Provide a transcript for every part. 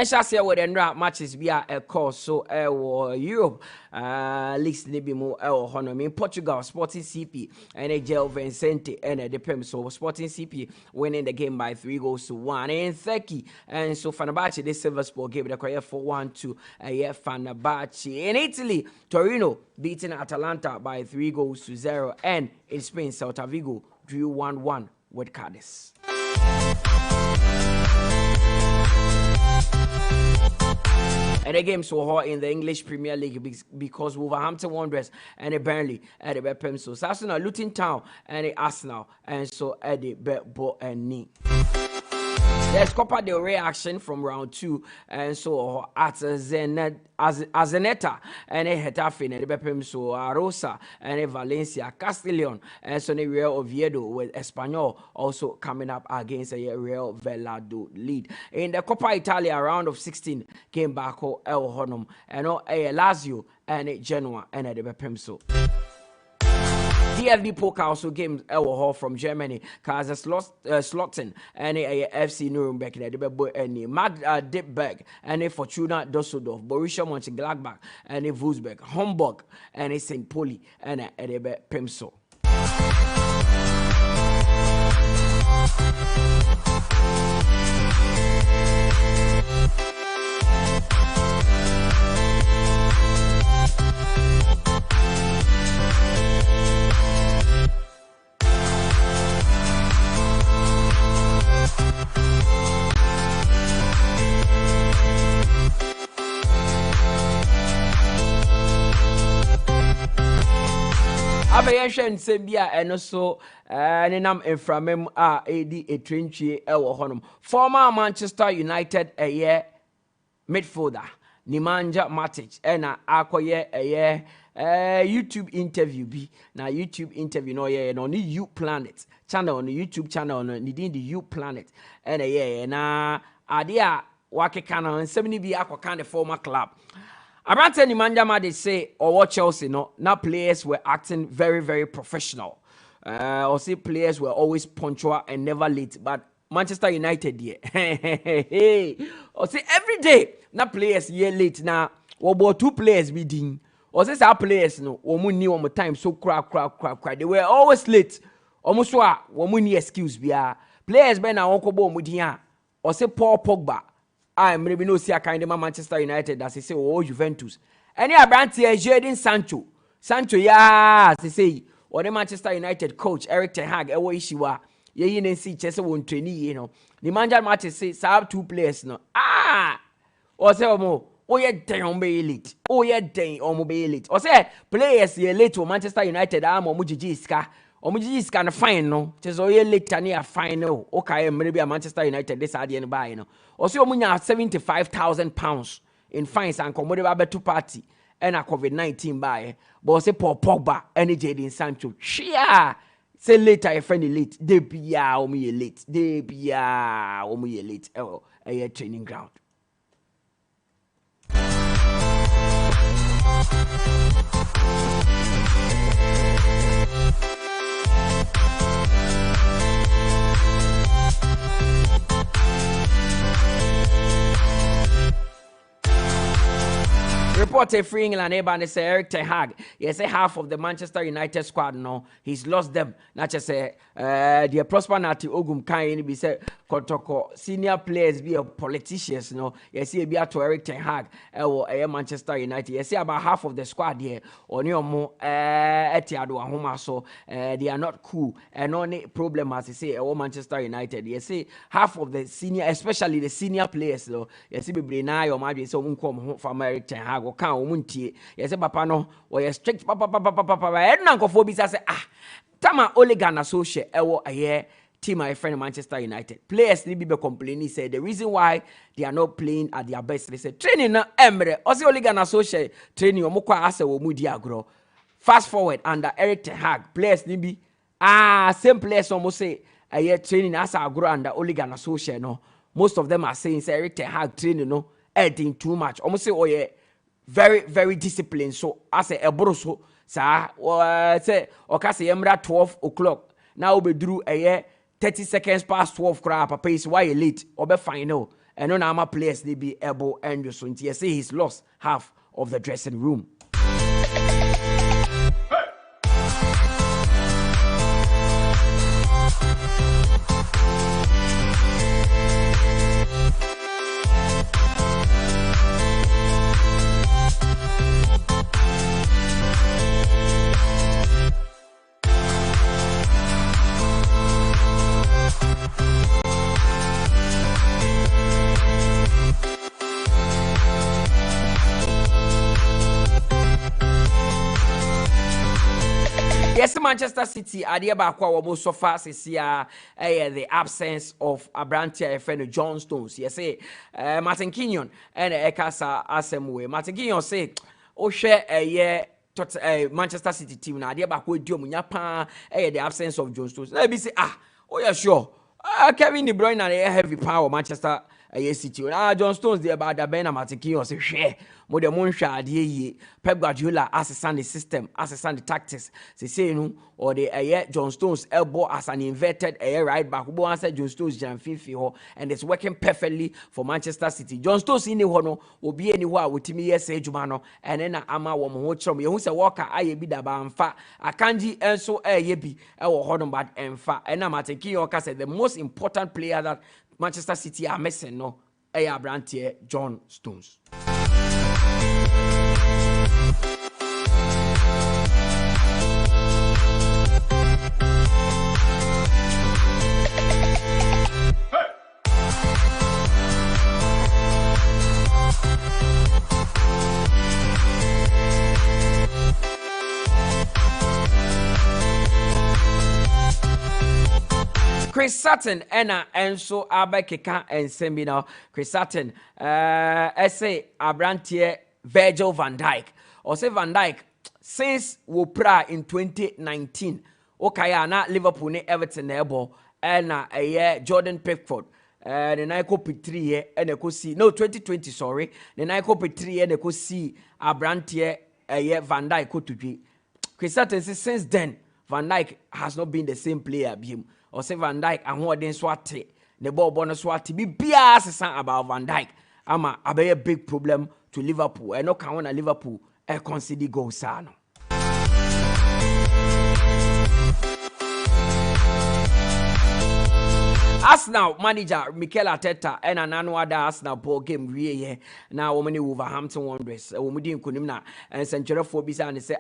shall say with the matches be a course so Europe leagues be more honor in Portugal Sporting CP and a Gel Vicente and the Prem so Sporting CP winning the game by 3-1 in Turkey and so Fenerbahce this Silver Sport gave the career 4-1 Fenerbahce. In Italy Torino beating Atalanta by 3-0 and in Spain Celta Vigo drew 1-1 with Cadiz. And the games were hot in the English Premier League because Wolverhampton Wanderers and the Burnley at the Bepem so Arsenal, Luton Town and the Arsenal and so at the Betbo and Knee. There's Copa del Rey action from round 2 and so at Azeneta and a Getafe and the Bepem so Arosa and a Valencia, Castellón and so the Real Oviedo with Espanyol also coming up against a Real Valladolid. In the Copa Italia round of 16 came back El Honum and a Lazio and a Genoa and a Bepem so. DFB Pokal also games Hall from Germany, Kaiserslautern and a FC Nuremberg and a Magdeburg and a Fortuna Düsseldorf, Borussia Mönchengladbach and a Wolfsburg, Hamburg and a St. Pauli and a Pemso. Abayenshen Sembia and also Nenam Eframem AD a Trinchi Honum. Former Manchester United a year midfielder Nemanja Matic and Akoye a year YouTube interview be na YouTube interview no yeah no ni U Planet channel on the YouTube channel no needing the U Planet and a yeah na adia wake kana and 70 be akwa the former club. Abrante Nemanja Matic say or what Chelsea no now players were acting very very professional. Or say players were always punctual and never late, but Manchester United yeah. Or say every day now players year late now. What 2 players be ding. Or say our players no womu ni one time so cry. They were always late. Almost womu ni excuse bia. Players be na wonko bo mudia. Or say Paul Pogba. I maybe no see a kind of Manchester United as they say oh Juventus. Any Abrante Jadon Sancho. Sancho yeah as they say or the Manchester United coach Erik ten Hag ewo ishiwa. Ye yin see chese won trainee you know. The manager Matic say have 2 players no. Or say omo oh yeah den on be elite. Oh yeah den on be elite. Or say players ye late to Manchester United am omo jiji iska. Omo jiji iska na fine no. Chese oh yeah late na fine no. Okay maybe a Manchester United this ade no buy no. Or say omo nya 75,000 pounds in fines and commode ba beto party and a COVID-19 buy. But say Paul Pogba and Jadon Sancho. Shia say later a friend late. They be omo ye late. They be omo ye late. Oh, a training ground. Reported free England and say Erik ten Hag. He say half of the Manchester United squad no, he's lost them. Not just say the prosperity ogum kan be say kotoko senior players be politicians no. You see be to Erik ten Hag or Manchester United. You see about half of the squad here on your mo etiado ahoma so they are not cool and only problem as you say Manchester United. You see half of the senior, especially the senior players though. You see Bebli Nana Adu maybe so unkom from Erik ten Hag. Kan omuntie ye say papa no we strict papa e na nkofo bi say tama 𝐒𝐏𝐿 𝐿 ewo aye team my friend Manchester United players ni be complaining say the reason why they are not playing at their best they say training na emre o say 𝐒𝐏𝐿 training o mokwa ase wo mu di agro fast forward under Erik ten Hag players ni bi same players almost say aye training as agro under 𝐒𝐏𝐿 no most of them are saying say Erik ten Hag training no adding too much almost say oh yeah very very disciplined so as a broso sa say okase yemra 12 o'clock now we drew a 30 seconds past 12 crap papa is why late or be final and on our players they be able and so you say he's lost half of the dressing room. Yes, Manchester City, Adia Bakwa was so far the absence of Abrantia friend John Stones. Yes, Martin Kenyon and Ekasa Asemwe. Martin Kenyon say, oh, share a year. Manchester City team na Adia Bakwa Diomunya pa the absence of John Stones. Let me say, oh yeah, sure. Kevin De Bruyne and a heavy power Manchester City. John Stones there about the Ben Martin Kenyon say, share. Mo de monhwa ade yi Pep Guardiola assessing the system, assessing the tactics. Say no or the John Stones elbow as an inverted right back. Who answer John Stones Jan Fifi ho and it's working perfectly for Manchester City. John Stones in the hono will be anywhere with me yes ejuma and then ama wo mo chrom. You say Walker aye bi da ba mfa akanji enso ye bi e wo hono bad emfa and na Mateki Yoka said the most important player that Manchester City are missing no Abrantie John Stones. Chris Sutton and so Abekeka and Sembina Chris Sutton essay Abrantie Virgil van Dijk or say Van Dijk since we pra in 2019 okay na Liverpool ne Everton ebo and a year Jordan Pickford the Nike P 3 year and a see no 2020 sorry the Nike P 3 year and a see Abrantie a year Van Dijk go to be Chris Sutton since then Van Dijk has not been the same player him or say Van Dijk and what then swati the ball bonus swati be bias about Van Dijk ama a big problem to Liverpool and no can win Liverpool consider go sano. Arsenal manager Mikel Arteta and an another Arsenal ball game really now woman Wolverhampton Wanderers womudi nkunim na and century for bisa and say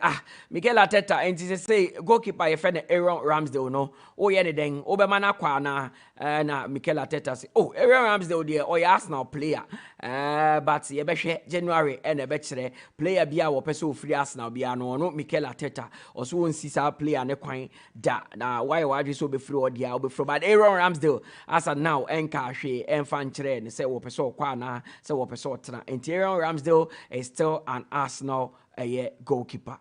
Mikel Arteta and say goalkeeper your friend Aaron Ramsdale no oh yeah den obema na kwa na Mikel Arteta say oh Aaron Ramsdale there oh Arsenal player but ye be January and e be kire player bia wo pese free Arsenal bia no Mikel Arteta also won sisa player ne kwan da na why so be free or dia be free but Aaron Ramsdale as of now enka hwe enfan kire ne say wo pese kwa na say wo pese otena Aaron Ramsdale is still an Arsenal goalkeeper.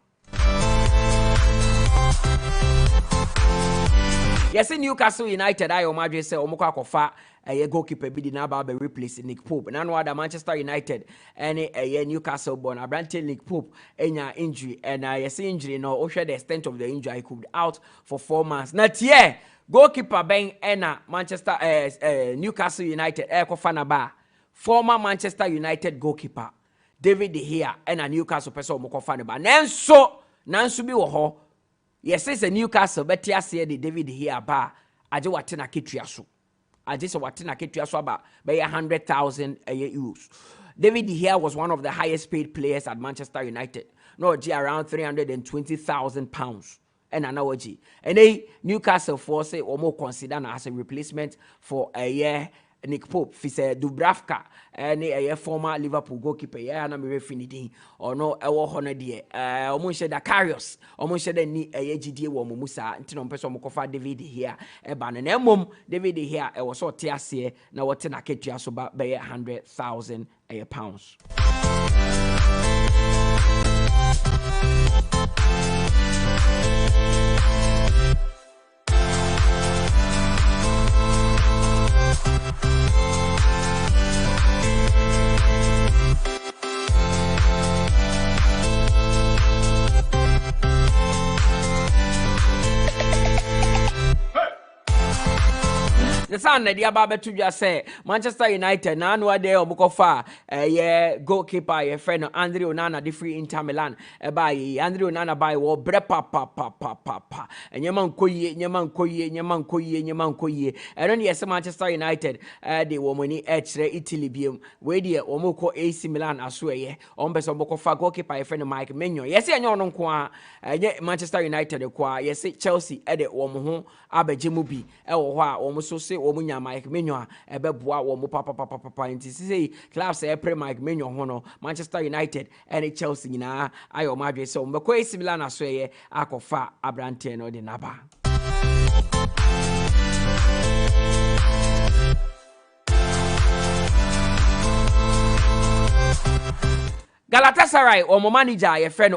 Yes, in Newcastle United, I Madrid say Omoko Akofa a goalkeeper be na ba be replace Nick Pope. Na no other Manchester United and a Newcastle born Abrantie Nick Pope enya injury and yes injury no o share the extent of the injury could be out for 4 months. Not yeah, goalkeeper ben ena Manchester Newcastle United Kofa na ba former Manchester United goalkeeper David De Gea and a Newcastle person Omoko fa na ba. Nanso bi wo ho. Yes, it's a Newcastle, but yes, the David here ba aje watena ketua so. Aje so watena ketua so ba 100,000 euros. David here was one of the highest paid players at Manchester United. No, around 320,000 pounds. And analogy. And Newcastle for say or more consider as a replacement for a year. Nick Pope, Fise Dubravka, and a former Liverpool goalkeeper, and I'm refinity or no, I will honor dear. Almost said the Carrios, almost said any a GD or Musa, until on person Mokofa David here, a ban and mum David here, I was so tears now what 10 a ketia so by 100,000 pounds. the son na dia ba betu dwa say Manchester United na anu ade obukofa ye goalkeeper ye friend Andre Onana the free Inter Milan e ba ye Andre Onana ba wo bre pa enyema nkoye eno ne yese Manchester United de wo mani e kire Italy biem we de omoko AC Milan aso ye ombese obukofa goalkeeper ye friend Mike Menyo yese enye ono nko a enye Manchester United kwa yese Chelsea e de wo mo ho abeje mu bi e wo ho a wo mo so se wo mo nya Mike Menyo a e beboa wo mo papa nti say clubs e pre Mike Menyo ho no Manchester United and Chelsea nyina ayo ma adwe se wo mbekọ AC Milan aso ye akofa abrante no de naba. Galatasaray omo manager ye friend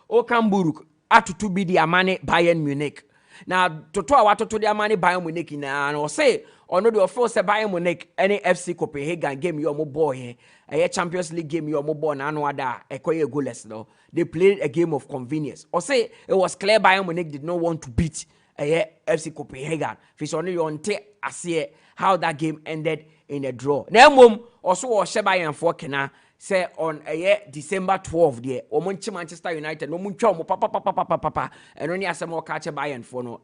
Okan atutu bi di amane Bayern Munich. Na toto a watoto di amane Bayern Munich na no say ono de ofo se Bayern Munich any FC Copenhagen game yo mo boy a Champions League game yo mo boy na anu ada ekoye goalless no. They played a game of convenience. Or say it was clear Bayern Munich did not want to beat FC Copenhagen. Fish only on ase how that game ended in a draw. Na mom also was Bayern for Kena say on December 12 there. Omonchi Manchester United no muncho mo papa and only as more catch Bayern for no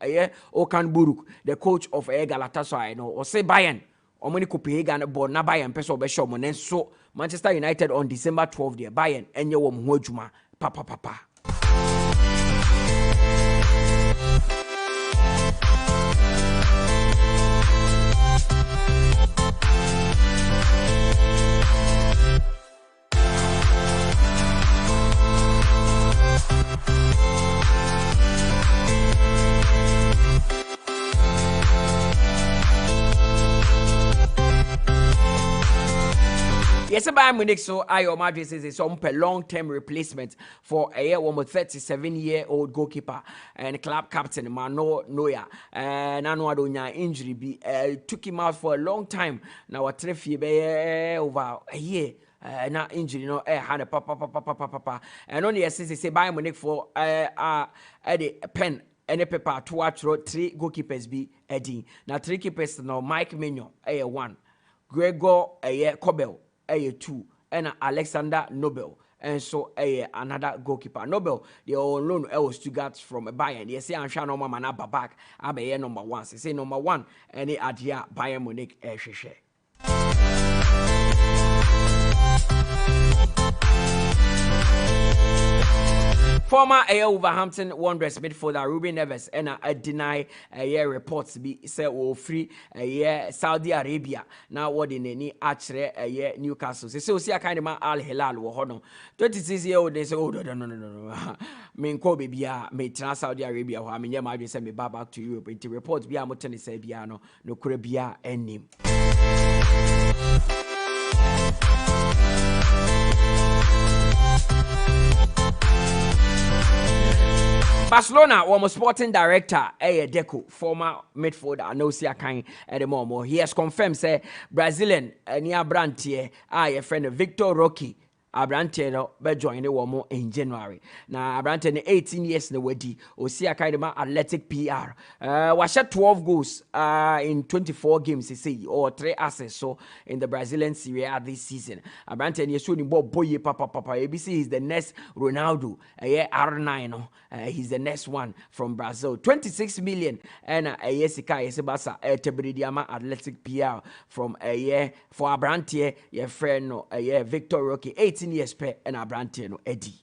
Okan Buruk, the coach of Galatasaray no or say Bayern omoni Copenhagen born na Bayern person be show mo nen so Manchester United on December 12 there Bayern enye wo mo adwuma papa. Yes, Bayern Munich so Ayo Madrid says some long-term replacement for a 37-year-old goalkeeper and club captain Mano Neuer. Nanu Adonya injury be took him out for a long time. Now a trophy be over a year. Na injury no had a papa and only as say Bayern Munich for the pen and a paper to watch 3 goalkeepers be Eddie. Now 3 keepers no Mike Menyo 1, Gregor 𝐿𝐿 2 and Alexander Nobel and so another goalkeeper Nobel the on loan Stuttgart from Bayern. Yes, say answer no mama na back abe number 1 say number 1 any adia Bayern Munich hwehwe. Former Wolverhampton Wanderers midfielder Ruben Neves and deny reports be say free Saudi Arabia. Now what in any actually Newcastle. So see a kind of Al Hilal wo hono. 26-year-old they say oh no. Me ko be me trans Saudi Arabia ho me nyama dey say me back to Europe. It reports be amotene say bia no kure bia enim. Barcelona, one sporting director, Deco, former midfielder, no see a kind at the moment. He has confirmed, say, Brazilian, near Brantier, a friend of Victor Roque, Abrante no be join the woman in January. Now Abrante 18 years no wedi. O see a kind of athletic PR. Was shot 12 goals in 24 games he say or 3 assists so in the Brazilian Serie A this season. Abrante ni so ni boy papa. ABC is the next Ronaldo. R9 no. He's the next one from Brazil. 26 million and Yesika Yesebasa Tebridiama athletic PR from a year for Abrante your friend no Victor Roque 18 years per and Abrante no Eddie.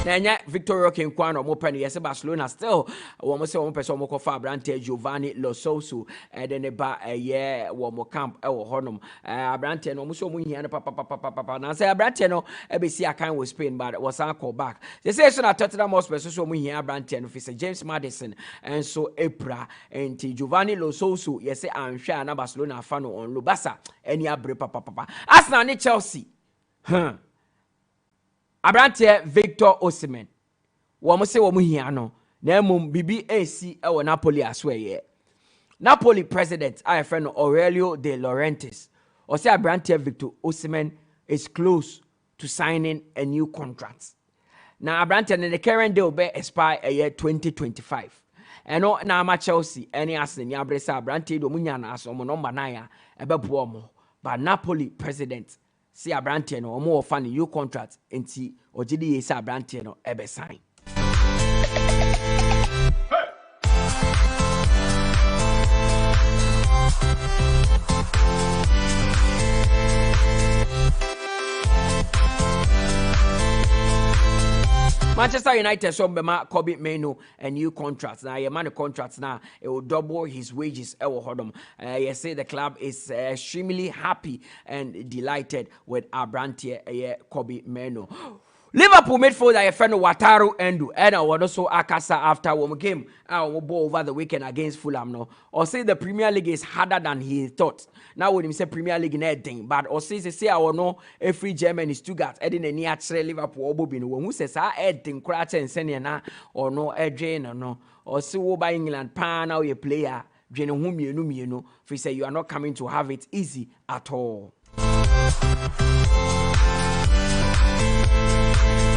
Nanya Victor Roque in Kwano Mopeni, yes, Barcelona still almost one person more for Abrante Giovanni Lo Sousa and then about a year one more camp or Honum Abrante no Muso Muni and papa. Now say Abrante no ABC I can't with Spain, but it was call back. They say so that Tottenham Hotspur so Muni Abrante and officer James Maddison and so April and Giovanni Lo Sousa, yes, I'm sure na Barcelona fan on Lubasa and ya bre papa. As now ni Chelsea. Abrante Victor Osimhen. Womo se womo hia no. Na mum bibi AC e wo Napoli aswe. Napoli president our friend Aurelio De Laurentiis. O say Abrante Victor Osimhen is close to signing a new contract. na abrante ne the current deal be expire a year 2025 eno na ama Chelsea any Arsenal ni abresa abrante do munya na aso mo number 9 a ebebo mo but Napoli president see abrante no omo offer new contract enti ogidi ye say abrante no ebe sign. Manchester United so bema 𝐒𝐈𝐕𝐄 a new contract. Now your man contracts now it will double his wages. You say the club is extremely happy and delighted with abrante 𝐒𝐈𝐕𝐄. Liverpool midfielder friend Wataru Endo and also Akasa after one game ball over the weekend against Fulham no. Or say the Premier League is harder than he thought. Now when him say Premier League in anything, but or say I no every Germany Stuttgart edin any actually Liverpool obo bi no who says anything crash and send na or no edge no or see wo by England pan now your player dwene hu mienu fi say you are not coming to have it easy at all.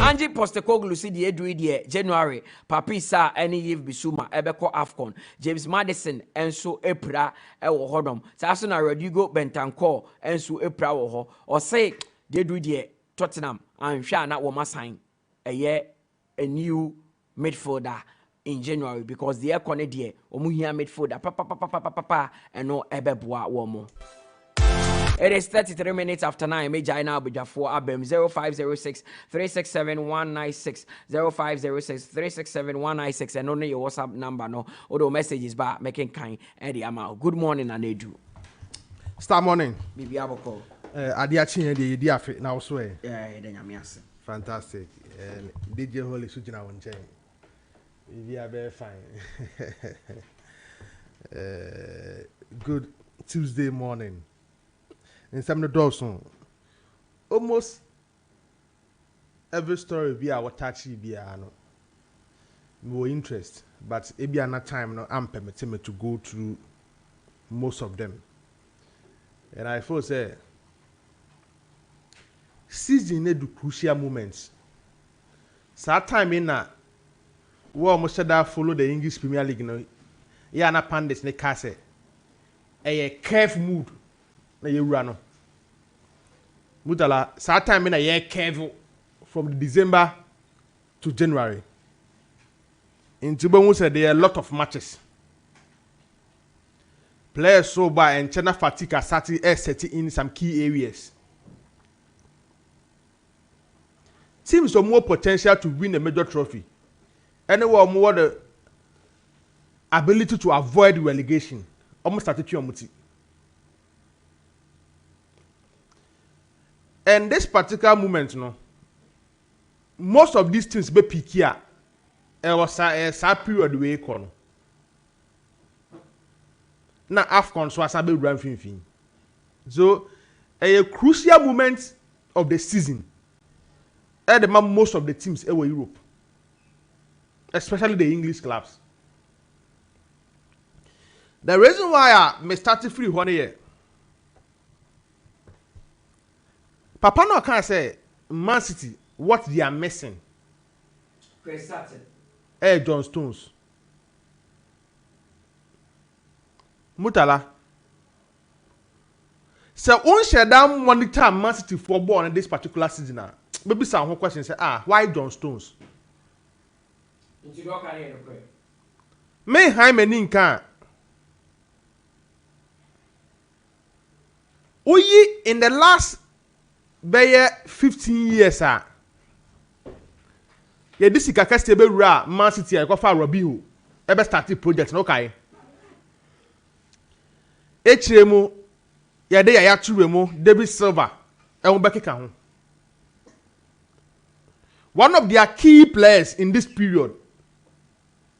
Angie Postecoglou see the Edwidie January Papisa any Yves Bissouma ebeko AFCON James Maddison enso epra ewo hodom Sasuna Rodrigo Bentancur enso epra wo ho or say the Edwidie Tottenham and hwa na wo masign a new midfielder in January because the ekone die omu hia midfielder papa eno ebeboa wo mo. It is 33 minutes after 9. Major now be for Abem 0506 367 196 0506 367 196 and only your WhatsApp number no other messages back making kind Eddie amount. Good morning Anedu. Star morning. Bibi aboko. Adiachi the diafe now so fantastic. DJ Holy Sujina on chain. We are very fine. Good Tuesday morning. In some of the Dawson, almost every story be our touchy be more interest, but it be another time no I'm permitting me to go through most of them. And I feel say season need crucial moments. So time in na we almost said that follow the English Premier League no. Yeah, na pandits ne kase. A careful mood. Na yewura no Mutala sa time na ye careful from December to January into when said there are a lot of matches players so by and China fatigue are setting in some key areas. Teams have more potential to win a major trophy anyone more the ability to avoid relegation almost started to muti. And this particular moment, no, most of these things be peak here. It was a period we call. Now AFCON so as a be run fin. So a crucial moment of the season. At the most of the teams in Europe, especially the English clubs. The reason why I started free 1 year. Papa no can say Man City what they are missing. John Stones. Mutala. So on share down one time Man City for born in this particular season. Maybe some question say why John Stones? Me Jaime Ninka. Oyi in the last 15 years ye disi kaka stebe wura Man City e ko fa Robinho e be start project no kai echiremu ye de ya tuwemu David Silva e won be keka ho one of their key players in this period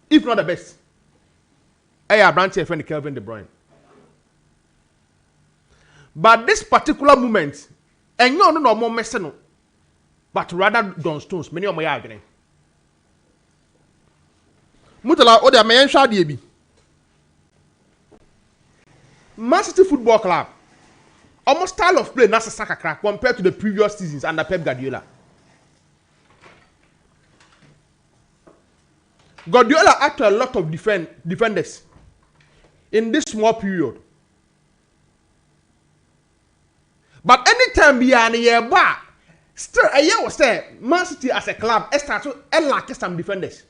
if not the best branch friend Kevin De Bruyne. But this particular moment and you no more messing, but rather John Stones. Many of my arguing. Mutala Oda Mayan Shadi. Man City Football Club. Almost style of play, that's a soccer crack compared to the previous seasons under Pep Guardiola. Guardiola acted a lot of defenders in this small period. But anytime we are in a year back, still a year was there, Man City as a club, start to lack some defenders.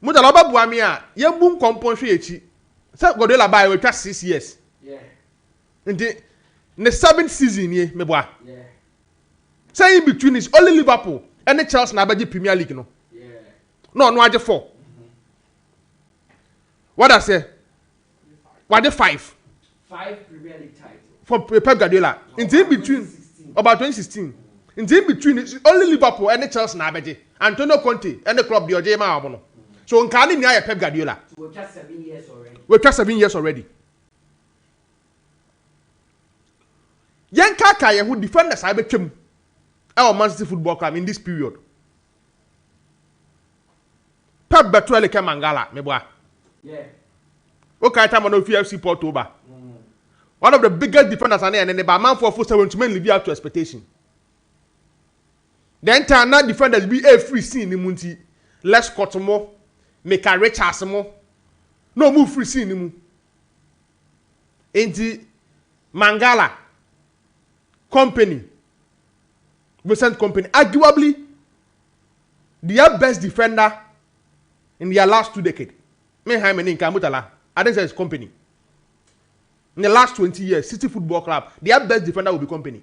Mutala Yakubu, you boom compensate. So Guardiola buy we just 6 years. Yeah. In the 7th season, me boy. Yeah. Say in between is only Liverpool and the Chelsea na beji Premier League no. Yeah. No, I just 4. What I say? What the 5? 5 Premier League titles. For Pep Guardiola. In between, about 2016. In between, it's only Liverpool and the Chelsea na beji. Antonio Conte and the club the Ojema abono. So in Kani niya Pep Guardiola. We're just 7 years already. We're just 7 years already. Yan Kaka who defenders I became our Man City Football Club in this period. Pep Betuele Mangala, me boy. Yeah. Okay, time on FC Porto ba. One of the biggest defenders and then the man for 4-7 to live up to expectation. The entire defenders be a free scene in Munti. Less Kotomo, make a rich asmo. No move free scene in Inti Mangala Company. Recent company, arguably their best defender in their last 2 decades. Mutala, I think it's company. In the last 20 years, City Football Club, their best defender will be company.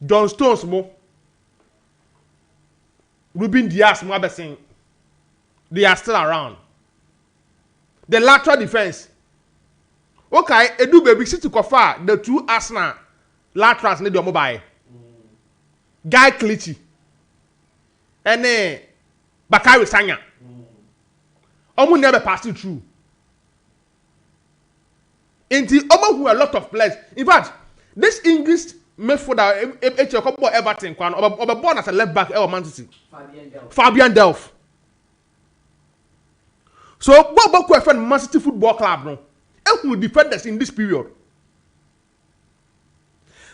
John Stones mo, Ruben Diaz mo abesing, they are still around. The lateral defense. Okay, Edu baby City Kofa, the 2 Arsenal laterals need your mobile. 𝐾𝐀𝐂𝐊 and Bakary Sanya. Omu never passed it through. Inti Omu who a lot of players. In fact, this English midfielder a couple of Everton kwan or born as a left back or Man City. Fabian Delph. So what about friend Man City Football Club no? Who defenders in this period.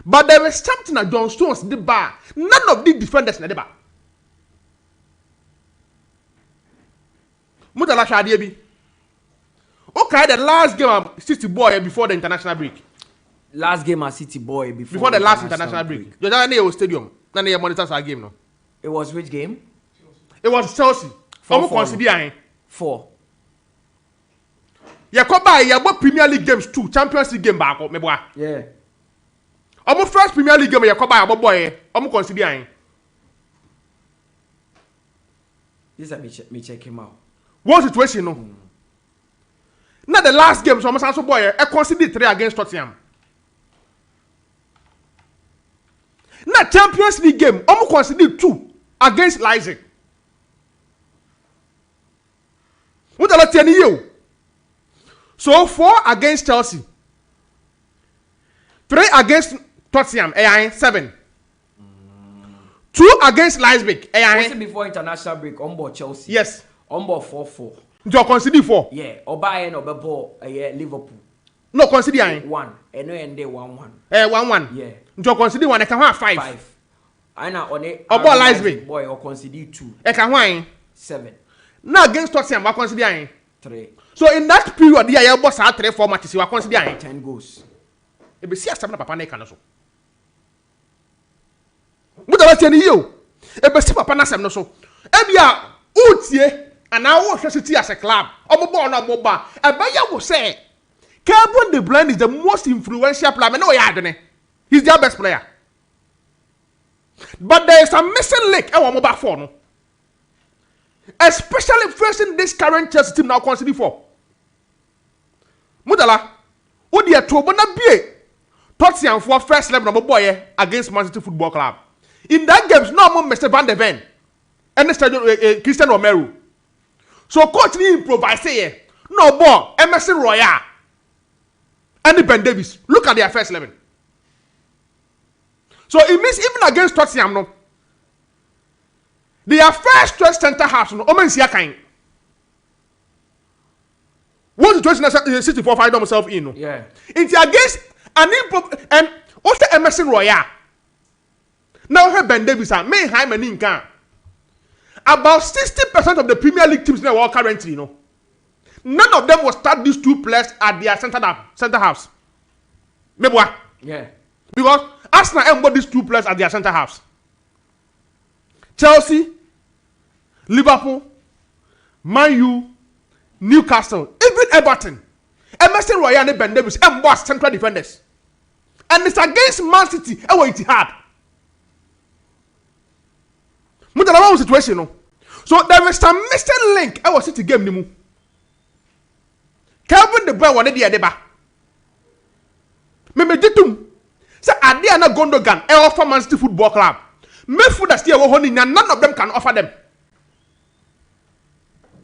But there is something that John Stones did bar. None of the defenders na the bar. Mutala Yakubu. Okay, the last game of City boy before the international break. Last game at City boy before the last international break. Josiah Quaye stadium. None of monitors our game no. It was which game? It was Chelsea. 4-4. 4. Yakubu Premier League games 2, Champions League game back me boy. Yeah. Omo first Premier League game Yakubu abo boy. Omo consider ayin. This me check him out. What situation no? Now the last game so almost boy I consider 3 against Tottenham. Now Champions League game omo consider 2 against Leipzig. What are telling you? So 4 against Chelsea. 3 against Tottenham, 7. 2 against Leipzig, Was it before international break on board Chelsea? Yes. On board 4-4. You consider 4? Yeah. Oba no ball Liverpool. No, consider 1. And no end 1-1. 1-1. Yeah. You consider 1, I can have 5. 5. I know on it. Oba Leipzig boy or consider 2. I can have 7. Now against Tottenham, I consider 3. So in that period, yeah, you boss 3-4 matches, you are considering 10 goals. It be see as papa na can so. What am I telling you? It be see papa na sem no so. Ebia utie and now what City as a club. Omo ball na boba. Ebia will say Kevin De Bruyne is the most influential player. I know he he's their best player. But there is a missing link. I want mobile phone. Especially facing this current Chelsea team now consider 4. Mutala, who the Tobana be Tottenham for first level number boy against Man City Football Club. In that games, no more Mr. Van der Ven and Mr. Christian Romero. So coach ni improvise here. No ball, Emerson Royal and Ben Davis. Look at their first 11. So it means even against Tottenham, no. Their first choice center half, no. Omen Siakain. What's the choice City for find themselves in? No? Yeah. It's against an and also Emerson Royal. Now her Ben Davis and May Hyman in can. About 60% of the Premier League teams in the world currently, you know. None of them will start these two players at their center house. Maybe what? Yeah. Because Arsenal have got these two players at their center halves. Chelsea, Liverpool, Man U, Newcastle, even Everton, Emerson Royal and Ben Davis and boss central defenders. And it's against Man City. It's hard. Mutala situation, no. So there is some missing link. I was City game ni mu. Kevin De Bruyne wanted the adeba. Me ditum. Say Adia na Gundogan offer Man City Football Club. Midfielders still honey, none of them can offer them.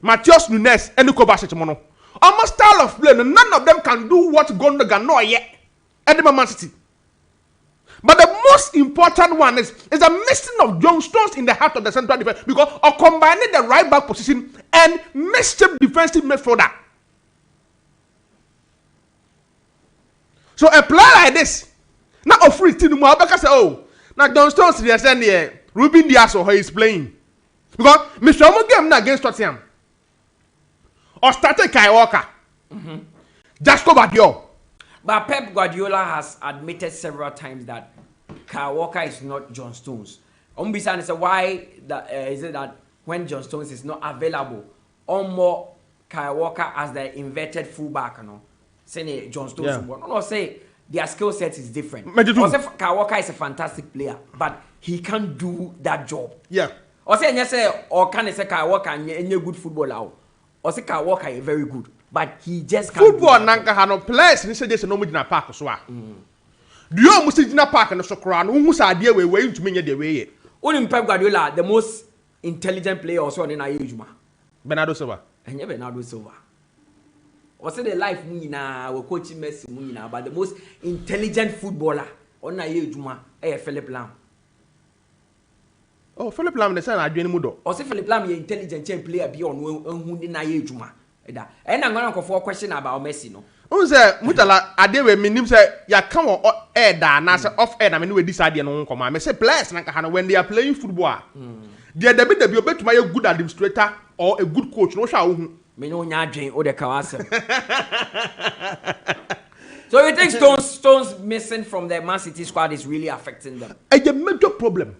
Matheus Nunes and Kovacic mono. Almost style of play, none of them can do what Gundogan know yet. At the Man City. But the most important one is a missing of John Stones in the heart of the central defense because of combining the right back position and mischief defensive midfielder. So a player like this, not a free team, because say, oh, now John Stones is there, Ruben Diaz or he is playing because Mr. Omo game now against Tottenham or started Kyle Walker, just go back yo. But Pep Guardiola has admitted several times that Kyle Walker is not John Stones. Umbisa said, why is it that when John Stones is not available, more Kyle Walker as the inverted fullback, you know, saying John Stones. Yeah. No, say their skill set is different. Kyle Walker is a fantastic player, but he can't do that job. Yeah. Or say, or can say Kyle Walker and good footballer, or say Kyle Walker is very good. But he just can't. Football nanka ha no players ni say just no mo gina park so a. Do you almost gina park no so kra no hu sa de we ntumi nye de we ye. Only Pep Guardiola the most intelligent player also na Yejuma. Bernardo Silva. Enye Bernardo Silva. Or say the life mu nyina we coach Messi mu nyina but the most intelligent footballer on na Yejuma Philip Lam. Oh, Philip Lam the say na adwene mu do. Or say Philip Lam ye intelligent player bi on hu ni na Yejuma. And I'm going to go for a question about Messi. No, who say Mutala Adewe minim say ya come on air da na say off air na me we decide no come. Me say players na ka when they are playing football. They be obetuma a good administrator or a good coach no sha hu. Me no nya adwen o de kawase. So you think Stones missing from the Man City squad is really affecting them? A major problem.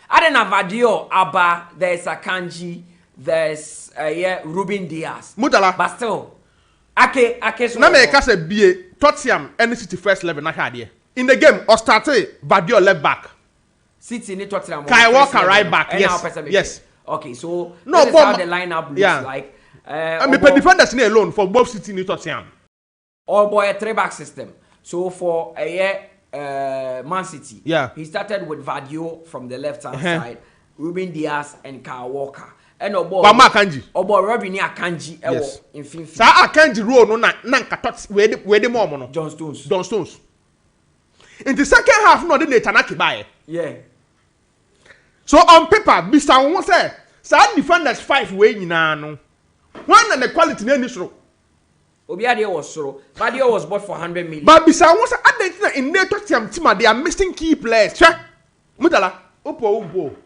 Adena Vadio, Abba, there's Akanji, there's Ruben Diaz. Mutala. But still, Ake so na me ka say bie Tottenham and City first level na hade. In the game, or started Vadio left back. City ni Tottenham. Kyle Walker right back. Yes. Okay, so no, this is how the lineup looks like. I mean, defenders ni alone for both City and Tottenham. All boy a 3-back system. So for Man City, he started with Vadio from the left-hand side, Ruben Diaz and Kyle Walker. And Obo Akanji. Obo Robin Akanji. Yes. In Sa Akanji role no na nka we de more no. John Stones. In the second half, no, they Tanaki buy. Yeah. So on paper, Bisa won say, sa defenders 5 way nyina no. One and the quality na ni soro. Obiade was soro. Vadio was bought for 100 million. But Bisa won say Argentina in their Tottenham team they are missing key players. Che. Mutala. Opo.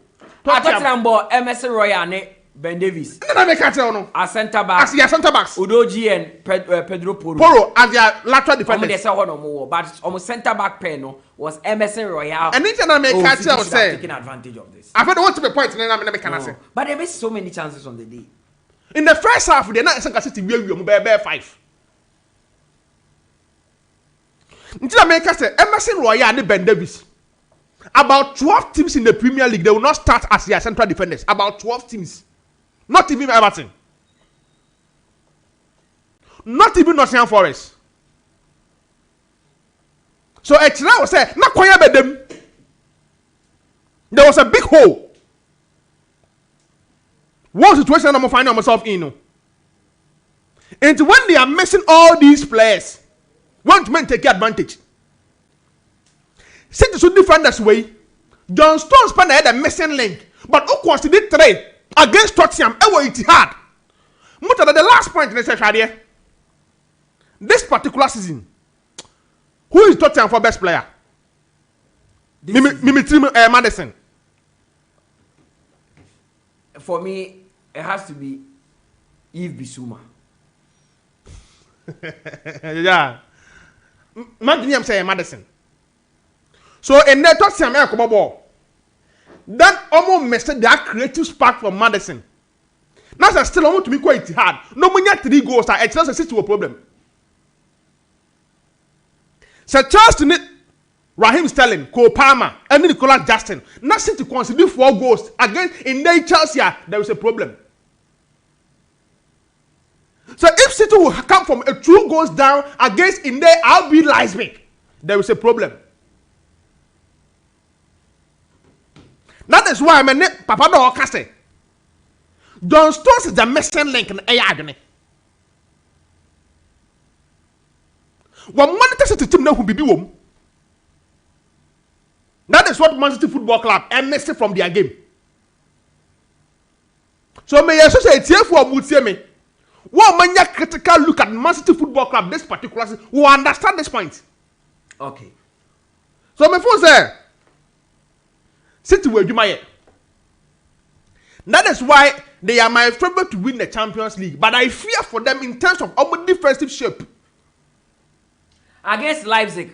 Tottenham bought Emerson Royal and Ben Davis. Na me ka tell no. As centre back. As your centre backs. Udoji and Pedro Porro. Porro as their lateral defenders. They say one or more, but almost centre back pair no was Emerson Royal. And it's na me ka tell say taking advantage of this. I don't want to be point na me can say. But they missed so many chances on the day. In the first half, they not City we be 5. Until America say Emerson Royal and Ben Davis. About 12 teams in the Premier League, they will not start as their central defenders. About 12 teams. Not even Everton. Not even Nottingham Forest. So Echina will say, not quite about them. There was a big hole. One situation I'm finding myself in. And when they are missing all these players, want men take advantage. City should defend this way. John Stones had a missing link, but who considered 3 against Tottenham? It hard. Mutala, the last point in the session, this particular season, who is Tottenham for best player? Madison. For me, it has to be 𝐒𝐕𝐄. Yeah. Madiniam say Madison. So in that talk some ball. That almost missed that creative spark from Madison. Now still almost to be quite hard. No money 3 goals. It's not a problem. So Charleston, Raheem Sterling, Cole Palmer, and Nicolas Justin. Nothing to consider 4 goals against in the Chelsea. There is a problem. So if City will come from a 2 goals down against in the RB Leipzig, there is a problem. That is why I'm a Papa no Case. John Stones is the missing link in AI. One monitor to team now who be wom. That is what Man City Football Club and missed from their game. So may I say it's here for me. One man critical look at Man City Football Club this particular season will understand this point. Okay. So my phone say City will do my. That is why they are my favorite to win the Champions League. But I fear for them in terms of our defensive shape. Against Leipzig,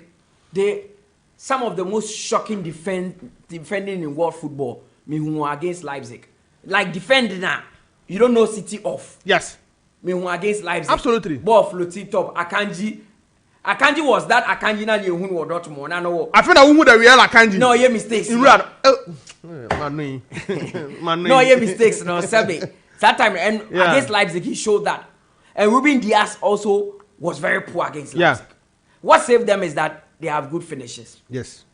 some of the most shocking defending in world football. Me who against Leipzig, like defending now, you don't know City off. Yes. Me who against Leipzig. Absolutely. Ball floating top. Akanji was that Akanji na you who Dortmund. I know. I feel that we would the real Akanji. No, yeah mistakes. In real. No, yeah mistakes. No, Sebi. That time and against Leipzig, he showed that. And Ruben Diaz also was very poor against Leipzig. What saved them is that they have good finishes. Yes.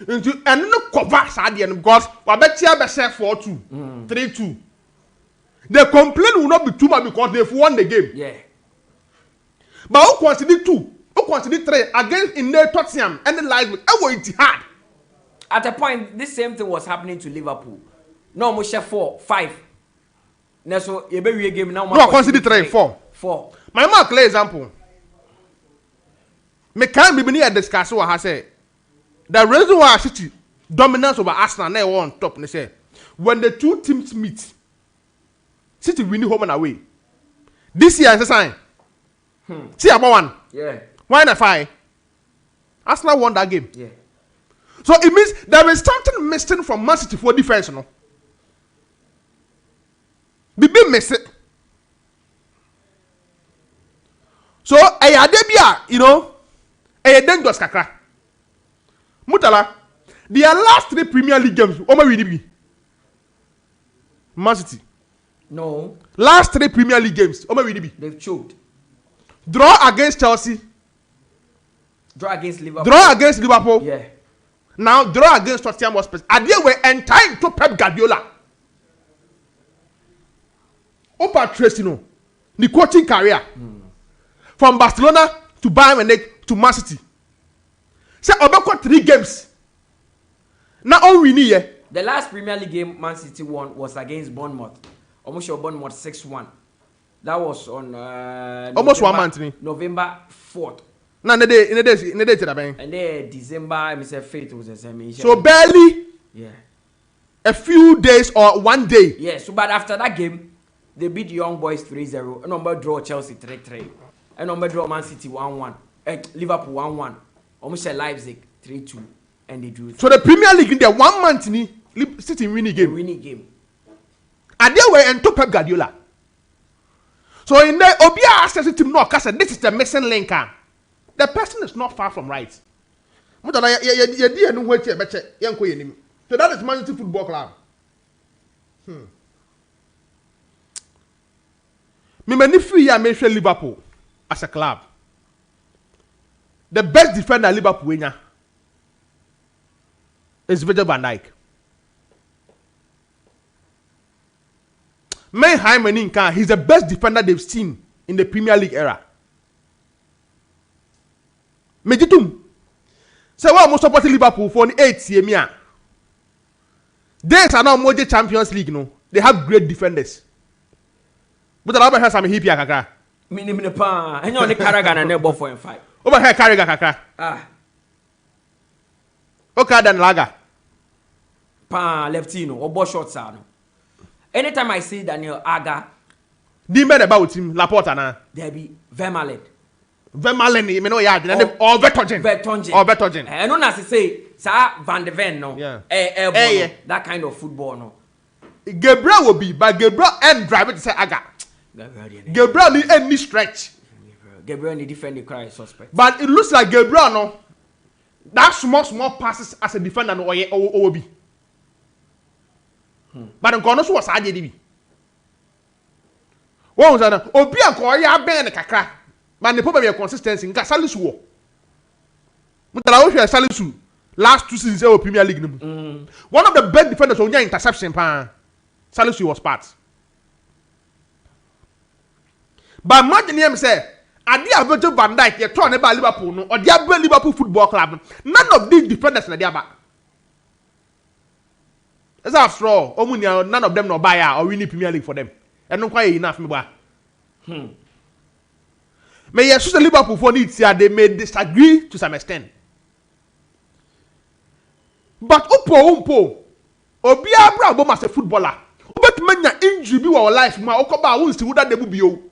And no cover Sadian because Wabetia Bese 4-2, 3-2. The complaint will not be too much because they've won the game. Yeah. But who consider 2? Who consider 3 against in the Tottenham and the Leipzig? It's hard. At a point, this same thing was happening to Liverpool. No, we share 4, 5. Now, so you be game now. No, consider 3, 4. My more clear example. Me can't be near discuss what I say. The reason why City dominance over Arsenal now on top. They say when the 2 teams meet, City winning home and away. This year is a sign. See about 1. Yeah. Why not 5? Arsenal won that game. Yeah. So it means there is something missing from Man City for defense, no? Be missing. So you know. Dangerous kakra. Mutala, their last 3 Premier League games, Oma win Man City. No. Last 3 Premier League games, Oma win. They've choked. Draw against Chelsea. Draw against Liverpool. Draw against Liverpool. Yeah. Now draw against Tottenham Hotspur. And they were entitled to Pep Guardiola. Opa Tracino, the coaching career from Barcelona to Bayern Munich to Man City. Say Obeko 3 games. Now all we need. The last Premier League game Man City won was against Bournemouth. Almost your Bournemouth 6-1. That was on almost 1 month. November 4th. No, in the day. And then December, I say fate was the same. So barely. Yeah. A few days or 1 day. Yeah. So but after that game, they beat Young Boys 3-0. A number draw Chelsea 3-3. A number draw Man City 1-1. Liverpool 1-1. Almost Leipzig 3-2. And they drew. So the Premier League in there 1 month City winning game. Winning game. And they were into Pep Guardiola. So in there, Obia says to no, because this is the missing link. The person is not far from right. So that is Man City Football Club. Me many free year mention Liverpool as a club. The best defender Liverpool winner is Virgil van Dijk. He's the best defender they've seen in the Premier League era. Mejitum. So what most supporting Liverpool for 8 years. They are now more Champions League, no. They have great defenders. But the other has some hippie kaka. Minimum pa. And you only Carragher and never 4 and 5. Over here Carragher kaka. Okay, then Laga. Pa leftino or ball shots are no. Anytime I see Daniel Aga, the man about him, Laporta na. there be Vermaelen. Vermaelen, you know, yeah, or Vertonghen. Or Vertonghen. And on as I say, Sir Van de Ven, no. Yeah. That kind of football, no. Gabriel will be, but Gabriel and driver to say Aga. Gabriel need any stretch. Gabriel need defend the cry suspect. But it looks like Gabriel, no. That small passes as a defender, no, or be. But I'm going to was I did. What was that? Obia Koya Ben Kakra. But the problem of consistency in Salisu. Mutala Yakubu Salisu last 2 seasons of Premier League. One of the best defenders on your interception, Salisu was part. But imagine him say, I dear Virgil van Dijk, you're talking about Liverpool, no, or the Liverpool Football Club. None of these defenders are there. As after all, none of them no buy or win the Premier League for them. And not quite enough, me. May yes, the Liverpool for needs here, they may disagree to some extent. But Umpo, Obia Bravo as a footballer. But many injury be our life, my Okoba wants to that they will be you.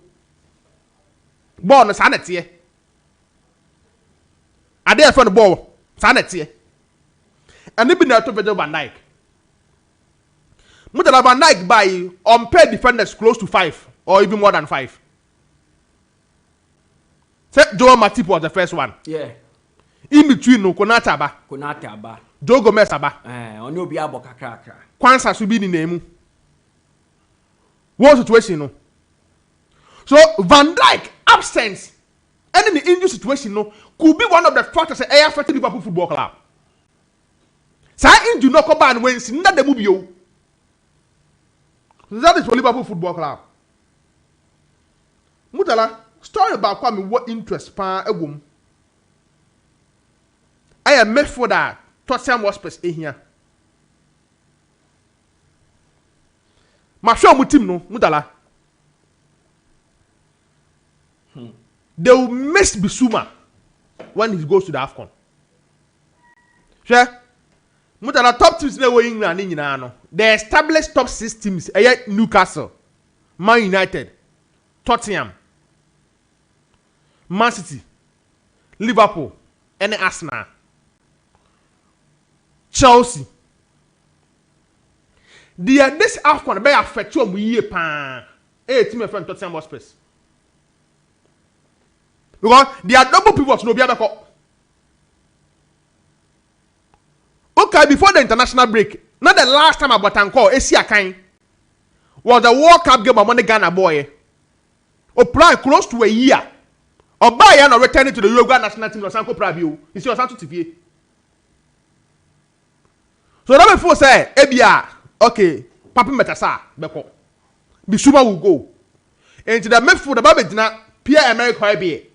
Born a sanity. I dare for the ball, sanity. And even out of Virgil van Dijk. Mutala van Dijk by unpaid defenders close to 5 or even more than 5. Say Joel Matip was the first one. Yeah. In between no Konate Aba. Joe Gomez Aba. Ono bi abo kakra. Kwanza should be in the name. What situation no? So Van Dijk absence and in the injury situation no could be one of the factors that affect Liverpool Football Club. Say injury no come ban when sin na dem bi o. That is for Liverpool Football Club. Mutala, story about Kwame what interest pa egum. I am made for that. Tottenham Hotspur here. Ma show mu team no, Mutala. They will miss Bissouma when he goes to the AFCON. Sure. Mutala top teams na we England ni nyina no. The established top 6 teams Newcastle, Man United, Tottenham, Man City, Liverpool, and Arsenal, Chelsea. This AFCON be affect you year pan. Team from Tottenham Hotspur. Because they are double pivots no be able. Okay, before the international break, not the last time about Anko Esiakan was the World Cup game among the Ghana boy. Apply close to a year. Obayan or returning to the Uruguay national team of Sanko Prabio. It's your Santo TV. So that before say, Ebia, okay, Papa Metasa, Beko. Bissouma will go. And to the midfield, the Babedina, Pierre Emerick Højbjerg,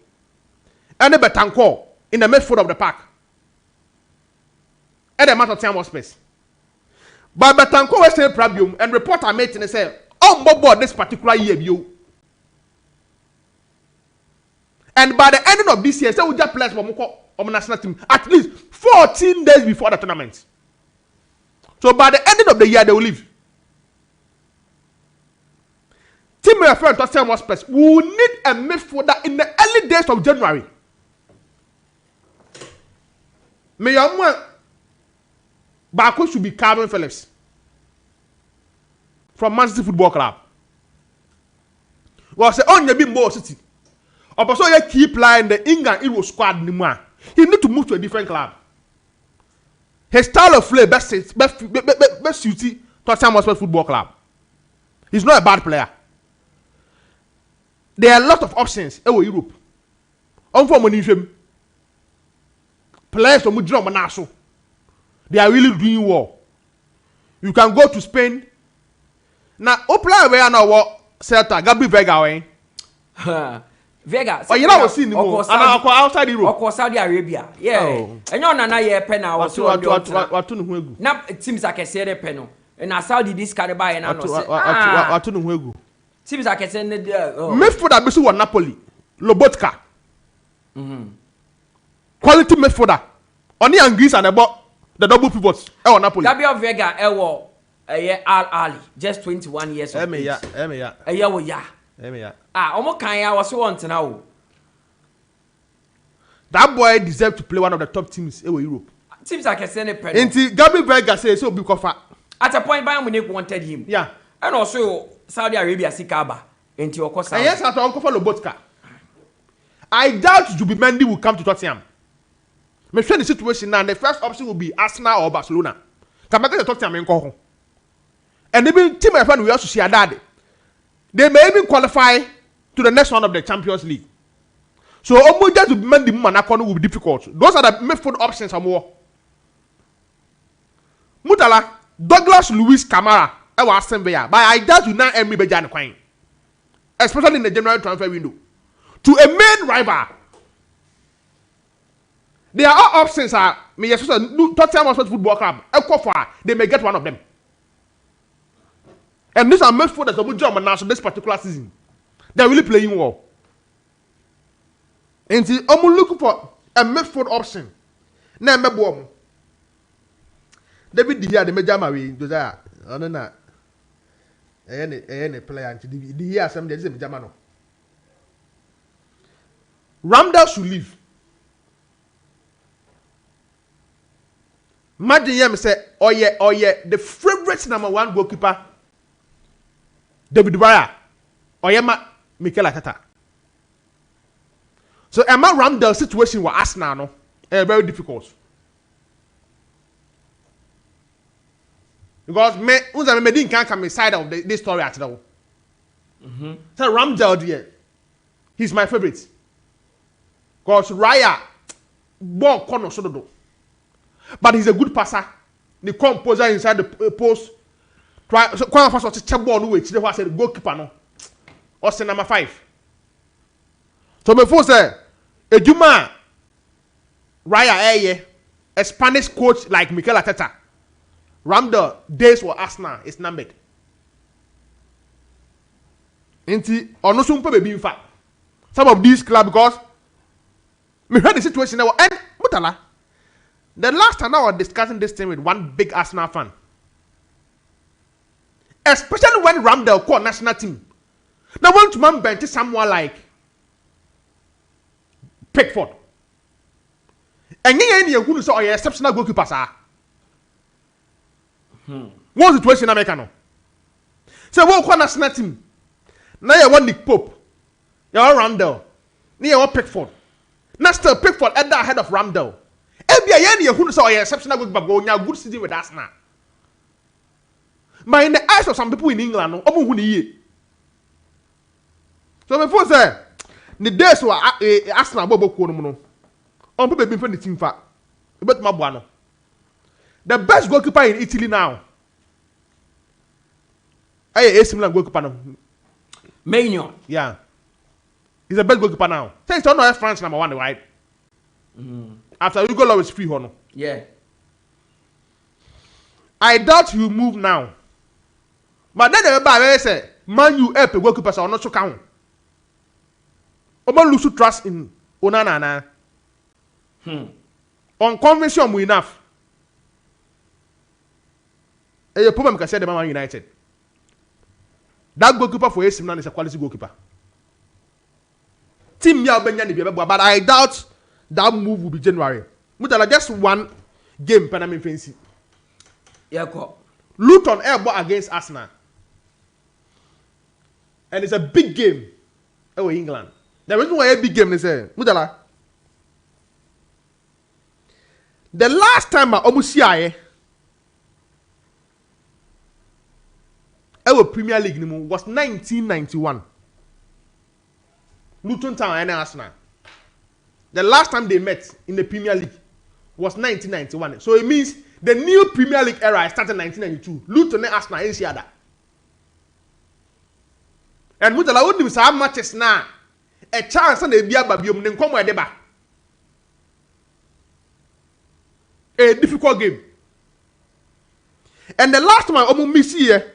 and the Betancourt in the midfield of the park. At the matter of time was space. But Betancourt was still problem and reporter made and say, oh, board this particular year, you. And by the end of this year, so we just played for national team at least 14 days before the tournament. So by the end of the year, they will leave. Team referring to Tottenham Hotspur will need a midfielder in the early days of January. May Bako should be Calvin Phillips from Manchester Football Club. Well, say on the Bimbo City. Or also you keep playing the England Euro squad anymore. He need to move to a different club. His style of play best suited Tottenham Hotspur Football Club. He's not a bad player. There are a lot of options in Europe. Players from Mujino Manaso. They are really doing well. You can go to Spain. Now, Opla where now what Celta Gabriel Vega Vega. Oh, you know what's in the world. And outside Europe. Or Saudi Arabia. Yeah. And you're not a pen now. What now it seems like I said a pen. And I saw this Caribbean and I know. Seems like I said midfielder Bisu Napoli. Lobotka. Quality midfielder. Only Greece and about the double pivots. Napoli. Gabriel Vega, Al Ali, just 21 years of age. Omo kan ya was want now. That boy deserves to play one of the top teams in Europe. Teams like Sene Pen. Until Gabriel Berger says so be kofa. At a point Bayern Munich wanted him. Yeah. And also Saudi Arabia Sikaba into Okosa. And yes, at Uncle Lobotka. I doubt Zubimendi will come to Tottenham. Me sure the situation now, the first option will be Arsenal or Barcelona. Come back to Tottenham and go home. And even team my friend we also see a dad. They may even qualify to the next round of the Champions League. So almost just Zubimendi Manakon will be difficult. Those are the midfield options and more. Mutala, Douglas Luis Kamara, I was sent there, but I doubt you now Emmy Bejan Quine. Especially in the January transfer window. To a main rival. There are all options are me yes Tottenham Hotspur Football Club. They may get one of them. And these are midfielders that will join now so this particular season. They're really playing well. And see, I'm looking for a midfield option. Now I'm a David Dia the major Marie Josiah. I don't know. Any player until the year some days in Jamano. Ramdale should leave. Imagine him say, oh yeah, the favorite number one goalkeeper, David Raya, or yeah, Mikel Arteta. So Emma Ramdale situation was Arsenal no, very difficult. Because me didn't come inside of this story at all. So Ramdale there, he's my favorite. Because Raya, born corner so but he's a good passer. The composer inside the post. Try so quite fast to check ball no way. They was the goalkeeper no. Or say number 5. So before say, Ejuma Raya a Spanish coach like Mikel Arteta. Ramdale days for Arsenal is numbered. Inti ono so mpa be in fact. Some of these clubs because me heard the situation now and Mutala. The last time I was discussing this thing with one big Arsenal fan. Especially when Ramdale called national team. Now want to man bench someone like Pickford. And you who saw your exceptional goalkeeper sir. What's the situation in America? So what call national team? Now you want Nick Pope. You want Ramdale. Now you want Pickford. Now still Pickford at the head of Ramdale. Ebia who saw your exceptional goalkeeper go now good season with Arsenal. But in the eyes of some people in England, no, who ye. So before say the days were Arsenal Bobo Kono. On people been from the team fat. But Mabuano. The best goalkeeper in Italy now. AC Milan goalkeeper now. Maignan. Yeah. He's the best goalkeeper now. Say it's not France number 1, right? After Hugo Lloris free honor. Yeah. I doubt he will move now. But then everybody say, Man U help a goalkeeper so not so count. Oman lose trust in Onana. On convention we enough. A problem can say the Man United. That goalkeeper for AC Milan is a quality goalkeeper. Team Yao Benyan, but I doubt that move will be January. Mutala just one game Panama fancy. Yeah, Luton airball against Arsenal. And it's a big game. Oh, England. The reason why a big game is Mutala. The last time I almost see our Premier League was 1991. Luton Town and Arsenal. The last time they met in the Premier League was 1991. So it means the new Premier League era started in 1992. Luton and Arsenal ain't that. And Mutala would do some matches now. A chance and a beer babium then come where they back. A difficult game. And the last time I almost miss here,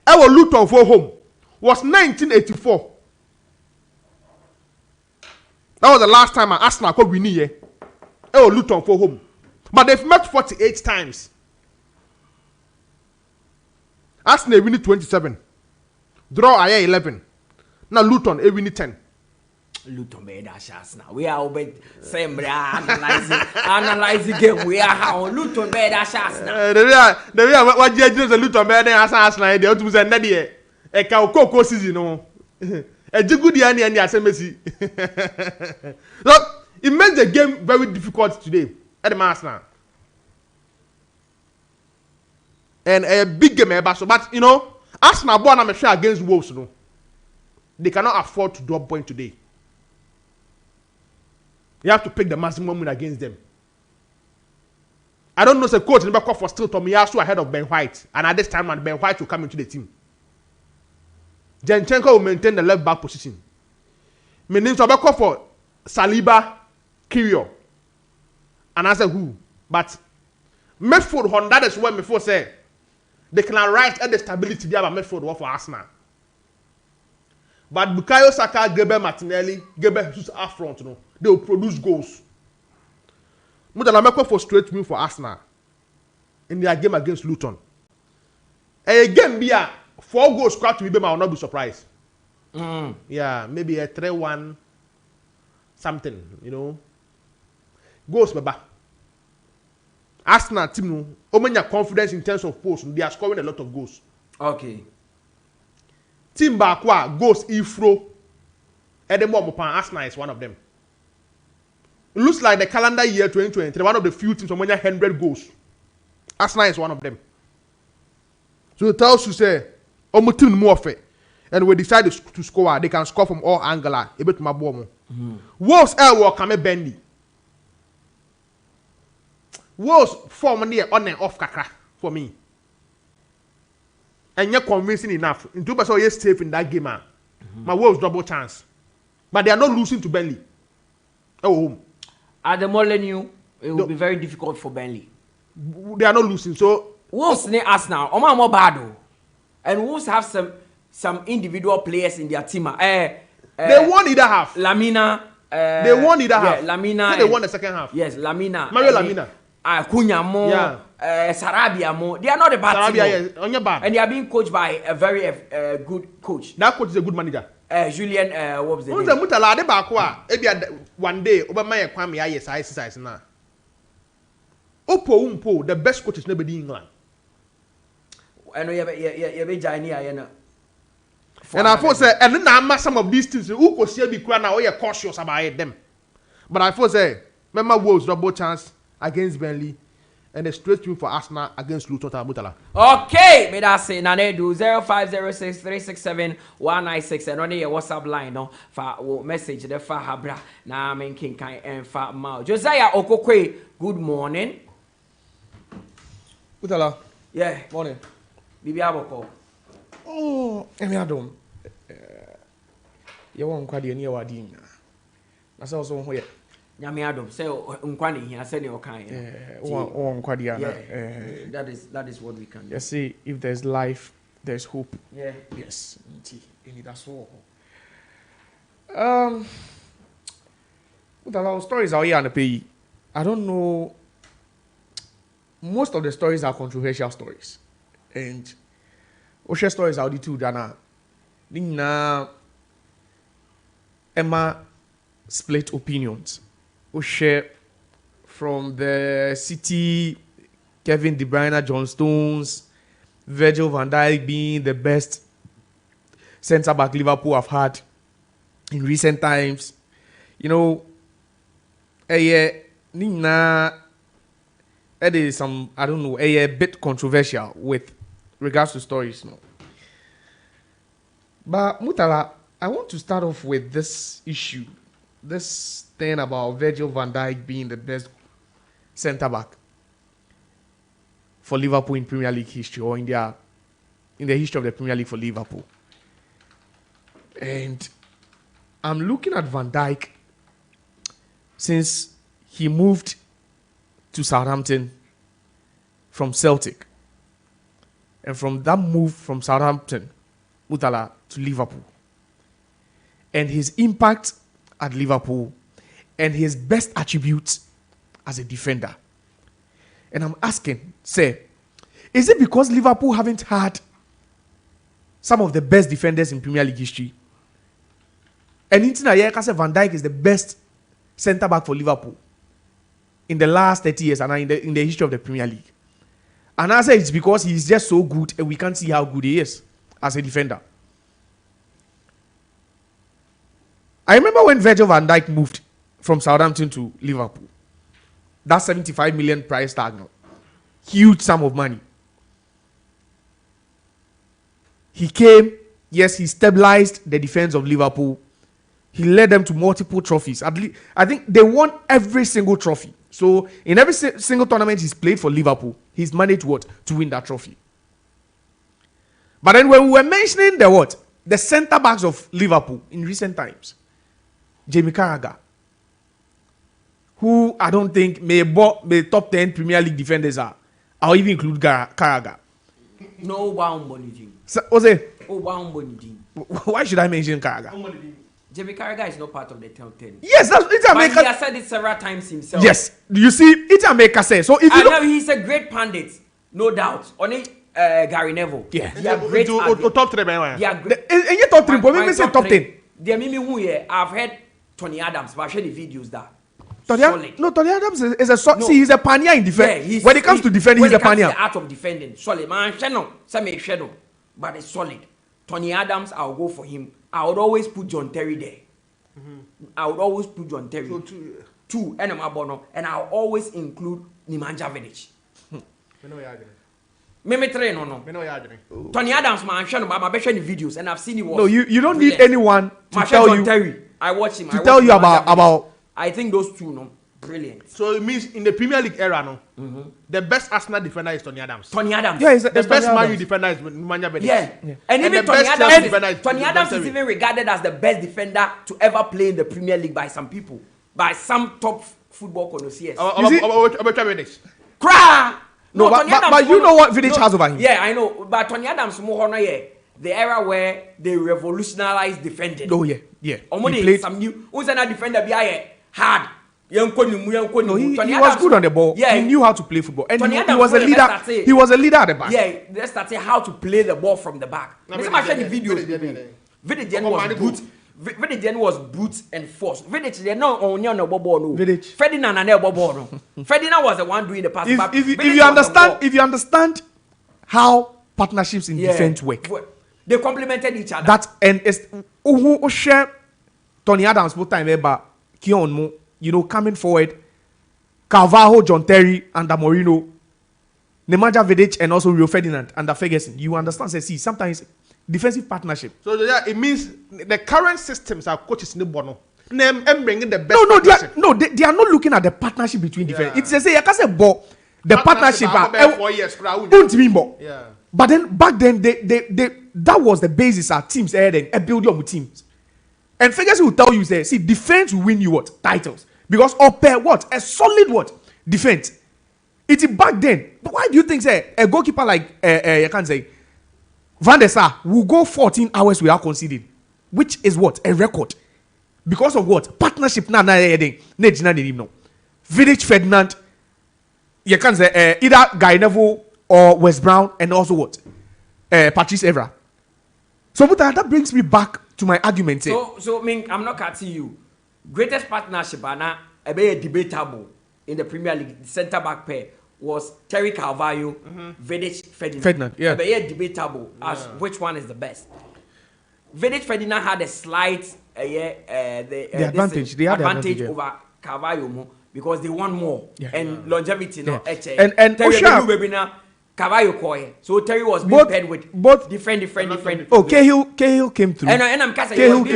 our Luton for home was 1984. That was the last time Arsenal could win here. Our Luton for home. But they've met 48 times. Arsenal win 27. Draw aye 11. Now Luton win 10. Luton be that shots now. We are over same analyzing game. We are how Luton be that shots now. The way what judges the Luton be there as Arsenal dey to say na dey e ka okoko season no. E jigu di ani asemesi. Look, it makes the game very difficult today at the Arsenal. And a big game but you know, Arsenal born am share against Wolves no. They cannot afford to drop point today. You have to pick the maximum win against them. I don't know, say coach never call for still Tomiyasu ahead of Ben White. And at this time, Ben White will come into the team. Zinchenko will maintain the left back position. Meaning to call for Saliba, Kirio. And I said who? But midfield, that is what before say they can arrive at the stability they have a midfield for Arsenal. But Bukayo Saka, Gabriel Martinelli, Gabriel Jesus up front, you know, they will produce goals. Mutala Yakubu for straight win for Arsenal in their game against Luton. And again, be a 4 goals scored to be, I will not be surprised. Yeah, maybe a 3-1 something, you know. Goals, baba. Arsenal team, no, open your confidence in terms of posts. They are scoring a lot of goals. Okay. Team Bakwa goes Ifro. Edemore Arsenal is one of them. It looks like the calendar year 2023, one of the few teams from 100 goals. Arsenal is one of them. So it tells you say, team more fair. And we decide to score, they can score from all angles. A bit more. Wolves will come bendy. Wolves form near on and off kakra for me. And you're convincing enough. In 2% you're safe in that game. My Wolves double chance. But they are not losing to Burnley. Oh, at the Molineux, it will be very difficult for Burnley. They are not losing. So Wolves need Arsenal. Oma more bad. And Wolves have some individual players in their team. They won either half. Lamina. They won either half. Lamina. So they won the second half. Yes, Lamina. Mario Lamina. Kunyamo. Yeah. Sarabia mo. They are not the bad Sarabia, team. yes, on your bad. And they are being coached by a very good coach. That coach is a good manager. Julian, what was the name? Mutala Yakubu, one day, Obama Kwame Ayes exercise now. Umpo, the best coach is nobody in England. I know you have Jania. And I thought say, and then I'm some of these things who could see be now you're cautious about them. But I thought say, remember Wolves double chance against Burnley. And a straight win for Arsenal against Luton Mutala. Okay, me that say Nana Adu 0506367196 and only your WhatsApp line no for message the for habra na men king kan and for mau. Josiah Quaye, good morning. Mutala. Yeah, Morning. Bibi aboko. Oh, emi adom. You want kwade ni wadi nya. Na so so ho ye. Nyame adom say nkwane hia say ne okan. That is what we can do. You see, if there's life, there's hope. Yeah. Yes. That's all. With a lot of stories out here on the page, I don't know. Most of the stories are controversial stories, and share stories out the two Dana. Nina Emma split opinions. We share from the City, Kevin De Bruyne, John Stones, Virgil van Dijk being the best centre back Liverpool have had in recent times. You know, Nina, it is some, I don't know, a bit controversial with regards to stories. No. But Mutala, I want to start off with this issue. This thing about Virgil van Dijk being the best centre back for Liverpool in Premier League history, or in the history of the Premier League for Liverpool. And I'm looking at Van Dijk since he moved to Southampton from Celtic. And from that move from Southampton, Mutala, to Liverpool. And his impact at Liverpool and his best attributes as a defender. And I'm asking, say, is it because Liverpool haven't had some of the best defenders in Premier League history. And in Van Dijk is the best centre back for Liverpool in the last 30 years and in the history of the Premier League. And I say it's because he's just so good and we can't see how good he is as a defender. I remember when Virgil van Dijk moved from Southampton to Liverpool. That 75 million price tag, no? Huge sum of money. He came, yes, he stabilized the defense of Liverpool. He led them to multiple trophies. At least, I think they won every single trophy. So in every single tournament he's played for Liverpool, he's managed what? To win that trophy. But then when we were mentioning the centre backs of Liverpool in recent times, Jamie Carragher, who I don't think may top 10 Premier League defenders are. I'll even include Carragher. No one bonity. Why should I mention Carragher? Jamie Carragher is not part of the top 10. Yes, that's it. But he has said it several times himself. Yes, you see, it's America says. So if you know he's a great pundit, no doubt. Only Gary Neville. Yeah, they are great. Top 3, man. Yeah, and you top 3, but maybe say top 10. The Mimi who here, I've heard Tony Adams, but I showed the videos that. Tony Adams is a see, he's a pioneer in defense. Yeah, when it comes to defending, he's a pioneer. The art of defending, solid man. Some shadow, but it's solid. Tony Adams, I'll go for him. I would always put John Terry there. I would always put John Terry. So two, and I'll always include Nemanja Vidic. Maybe three, no. Tony Adams, man, I'm the videos, and I've seen him. No, you don't need anyone to tell John you. Terry. I watch him. To tell you about. I think those two, no, brilliant. So it means in the Premier League era, no, the best Arsenal defender is Tony Adams. Tony Adams. Yeah, the best Man U defender is Nemanja Vidic. Yeah. And even Tony Adams is even regarded as the best defender to ever play in the Premier League by some people, by some top football connoisseurs. Cry. No, but you know what Vidic has over him. Yeah, I know. But Tony Adams more the era where they revolutionized defending. Oh yeah. He played some new. Who's another defender behind hard? No, he was good on the ball. Yeah, he knew how to play football, and he Adams was a leader. He was a leader at the back. Yeah, let's start saying how to play the ball from the back. Let's watch the videos. Vidic was brute and force. Vidic no on the ball no. Vidic. Ferdinand and the ball no. Ferdinand was the one doing the pass. If you understand how partnerships in defense work, they complemented each other. That and it's who share Tony Adams both time ever Kion, coming forward, Carvalho, John Terry, and Morino, Nemanja Vidic, and also Rio Ferdinand under Ferguson. You understand? See, sometimes defensive partnership. So yeah, it means the current systems are coaches in the bono. And bringing the best. They are not looking at the partnership between defense. It's say I can say, but the partnership. 4 years. Yeah. But then back then, that was the basis our teams had and build your teams. And Ferguson will tell you, see, defense will win you what? Titles. Because a solid defense. It's back then. But why do you think, a goalkeeper like, you can't say, Van der Sar will go 14 hours without conceding? Which is what? A record. Because of what? Partnership. Vidic, Ferdinand, you can say, either Guy Neville or West Brown, and also what? Patrice Evra. So but that brings me back to my argument. So I'm not cutting you. Greatest partnership a very debatable in the Premier League. The centre back pair was Terry Carvalho, Vidic, Ferdinand. Yeah. Very debatable as which one is the best. Vidic, Ferdinand had a slight advantage. They had advantage over Carvalho because they won more and longevity. Yeah. No, and Terry Cavallo Quaye. So Terry was being paired with both different. Oh, 𝐏𝐿 came through. And I'm saying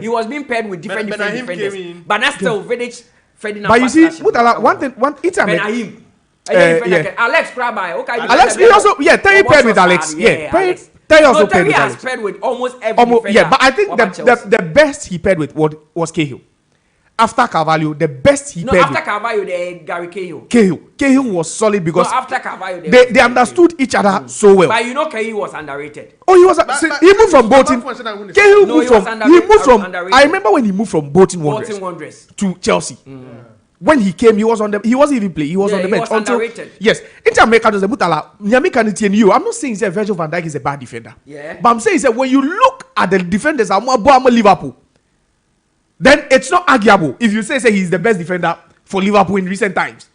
he was being paired with different defenders. But that's still Vidic, Ferdinand. But you see, one it's a Benahim. Alex Krabai. Okay. Alex, he also Terry paired with Alex. Terry also paired with Alex. Paired with almost every defender. Yeah, but I think the best he paired with was 𝐏𝐿. After Carvalho, the best he paired after Carvalho, Gary 𝐏𝐿. 𝐏𝐿 was solid because after Carvalho, they understood each other so well. But 𝐏𝐿 was underrated. Oh, he was. He moved from Bolton. 𝐏𝐿 moved from. He moved from. I remember when he moved from Bolton Wanderers to Chelsea. when he came, he wasn't even playing. He was on the bench until underrated. Yes. Into America does the Mutala. I'm not saying that Virgil van Dijk is a bad defender. Yeah. But I'm saying that when you look at the defenders I'm Liverpool, then it's not arguable if you say he's the best defender for Liverpool in recent times.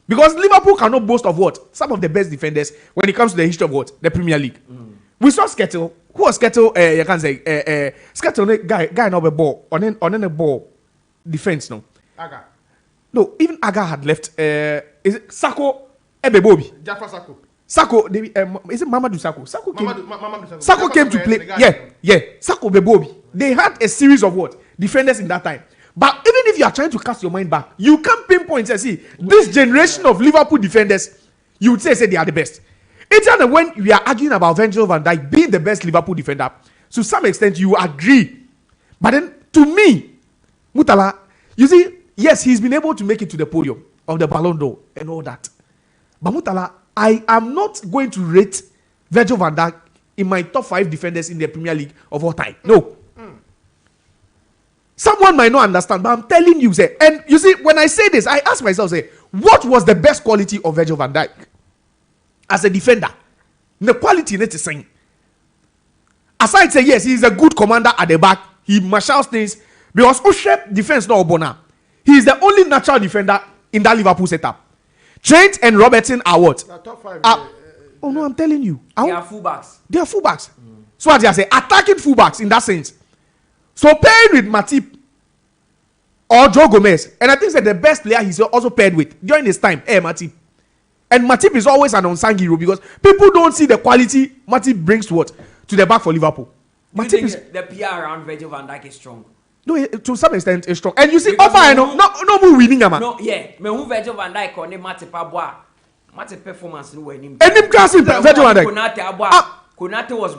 Because Liverpool cannot boast of what? Some of the best defenders when it comes to the history of what? The Premier League. We saw 𝐋𝐈𝐕𝐄. Who was 𝐋𝐈𝐕𝐄? You can say 𝐋𝐈𝐕𝐄 guy now the ball on a ball defense no. Aga. No, even Aga had left. Is it Sako Ebebobi? Jaffa Sako. Sako, is it Mamadou Sako? Sako came. Mamadou Sako came to play. Yeah. Sako Bebobi. They had a series of what? Defenders in that time. But even if you are trying to cast your mind back, you can't pinpoint and see this generation of Liverpool defenders. You would say they are the best. It's not when we are arguing about Virgil van Dijk being the best Liverpool defender. To some extent, you agree. But then, to me, Mutala, you see, yes, he's been able to make it to the podium of the Ballon d'Or and all that. But Mutala, I am not going to rate Virgil van Dijk in my top 5 defenders in the Premier League of all time. No. Someone might not understand, but I'm telling you, say, and you see, when I say this, I ask myself, say, what was the best quality of Virgil van Dijk as a defender? The quality need to sing. Aside say, yes, he's a good commander at the back. He marshals things because Oshe defense no Obona. He is the only natural defender in that Liverpool setup. Trent and Robertson are what? Top 5. Oh no, I'm telling you. They are fullbacks. They are fullbacks. So as I say, attacking fullbacks in that sense. So pairing with Matip or Joe Gomez, and I think that the best player he's also paired with during his time, Matip. And Matip is always an unsung hero because people don't see the quality Matip brings to what? To the back for Liverpool. Matip is the PR around Virgil van Dijk is strong. No, to some extent it's strong. And you see, no more winning, man. No, yeah. Me who Virgil van Dijk on the Matip abua. Matip performance no win him. And him class in Virgil van Dijk. Konate was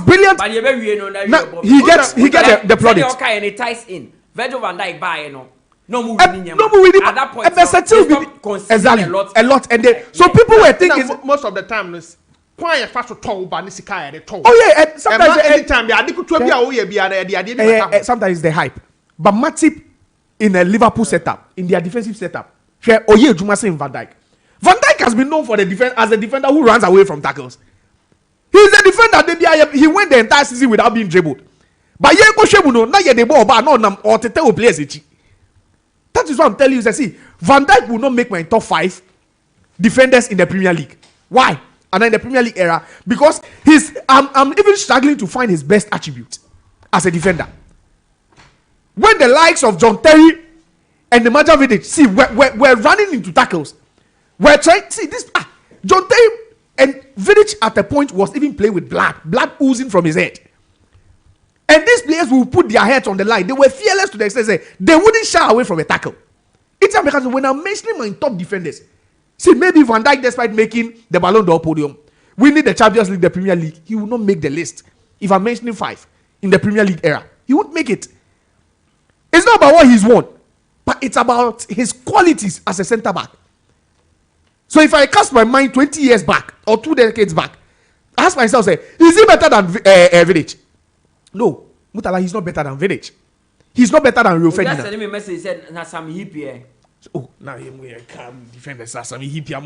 brilliant. But he gets the plaudits. Okay, and it ties in. Virgil van Dijk buy no more winning. At that point, exactly a lot. And then, so people were thinking most of the time this. Oh yeah, sometimes anytime sometimes it's the hype. But Matip in a Liverpool setup, in their defensive setup, Oye Jumase in Van Dijk. Van Dijk has been known for the defense as a defender who runs away from tackles. He's a defender. He went the entire season without being dribbled. But that is what I'm telling you. See, Van Dijk will not make my top 5 defenders in the Premier League. Why? And in the Premier League era, because I'm even struggling to find his best attribute as a defender. When the likes of John Terry and the Nemanja Vidic, see, we're running into tackles. We're trying, see this, John Terry and Vidic at a point was even playing with blood oozing from his head. And these players will put their heads on the line. They were fearless to the extent that they wouldn't shy away from a tackle. It's because when I'm mentioning my top defenders, see, maybe Van Dijk, despite making the Ballon d'Or podium, winning the Champions League, the Premier League, he will not make the list. If I'm mentioning 5 in the Premier League era, he won't make it. It's not about what he's won, but it's about his qualities as a centre back. So if I cast my mind 20 years back or 2 decades back, I ask myself, say, is he better than Vidic? No, Mutala, he's not better than Vidic. He's not better than Rio Ferdinand. Just send me a message said na Sami Hippier. Oh, now I can't defend the Sami Hippier.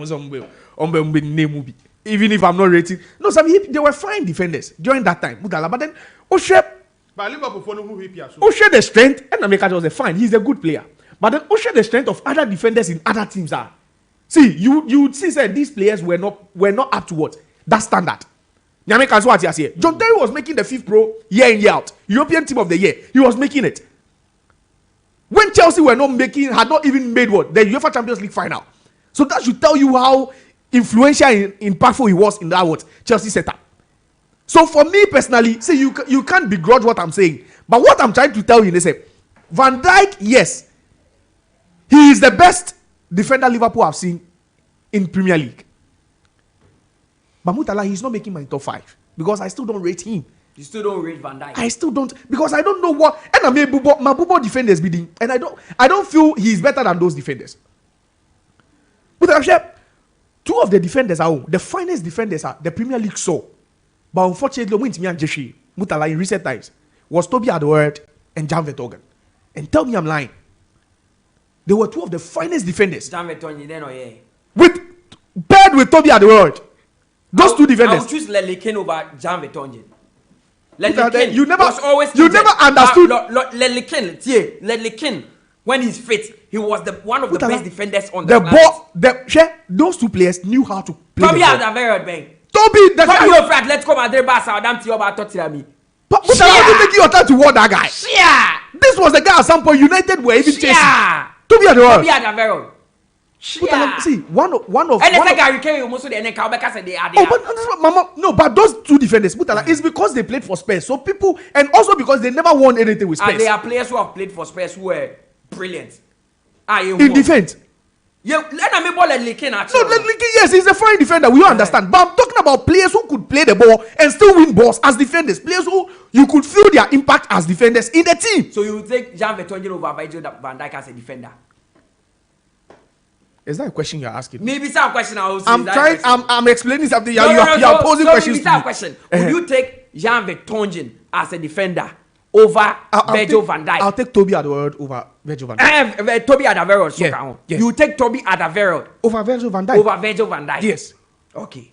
Name even if I'm not rating. No, Sami Hippier, they were fine defenders during that time. Mutala, but then Oshe the strength, and America was a fine. He's a good player. But then Oshe the strength of other defenders in other teams are. See, you would see that these players were not up to what? That standard. John Terry was making the 5th pro year in, year out. European Team of the Year. He was making it. When Chelsea had not even made what? The UEFA Champions League final. So that should tell you how influential and impactful he was in that what? Chelsea setup. So for me personally, see, you can't begrudge what I'm saying. But what I'm trying to tell you is that Van Dijk, yes, he is the best defender Liverpool have seen in Premier League. But Mutala, he's not making my top 5 because I still don't rate him. You still don't rate Van Dijk? I still don't, because I don't know what. And I mean, my Bubo defenders bidding, and I don't feel he's better than those defenders. But actually, 2 of the defenders are the finest defenders are the Premier League saw. But unfortunately, Mutala in recent times was Toby Alderweireld and Jan Vertonghen. And tell me I'm lying. They were two of the finest defenders. Jean Vertonghen then, Paired with Toby Alderweireld. Those two defenders. I would choose Lelikin over Jean Vertonghen. You never understood. Lelikin, when he's fit, he was one of the best defenders on the planet. Those two players knew how to play. Toby Alderweireld, man. Toby, let's come and pass our damn Tioba Tottenham. But how did you take your time to warn that guy? Yeah. This was the guy at some point United were even chasing. Toby Alderweireld. See, one of but those two defenders, it's because they played for Spurs. So people, and also because they never won anything with Spurs. And there are players who have played for Spurs who were brilliant. In defense. Yeah, let me ball Lelikin. Yes, he's a fine defender. We understand. But I'm talking about players who could play the ball and still win balls as defenders. Players who you could feel their impact as defenders in the team. So you take Jean Vertonghen over Virgil van Dijk as a defender? Is that a question you're asking? Maybe it's a question I was. I'm explaining something. You're posing questions. Maybe it's a question. Would you take Jean Vertonghen as a defender over Virgil van Dijk? I'll take Toby Alderweireld over Virgil van Dijk. Toby Alderweireld. You take Toby Alderweireld over Virgil van Dijk. Over Virgil van Dijk. Yes. Okay.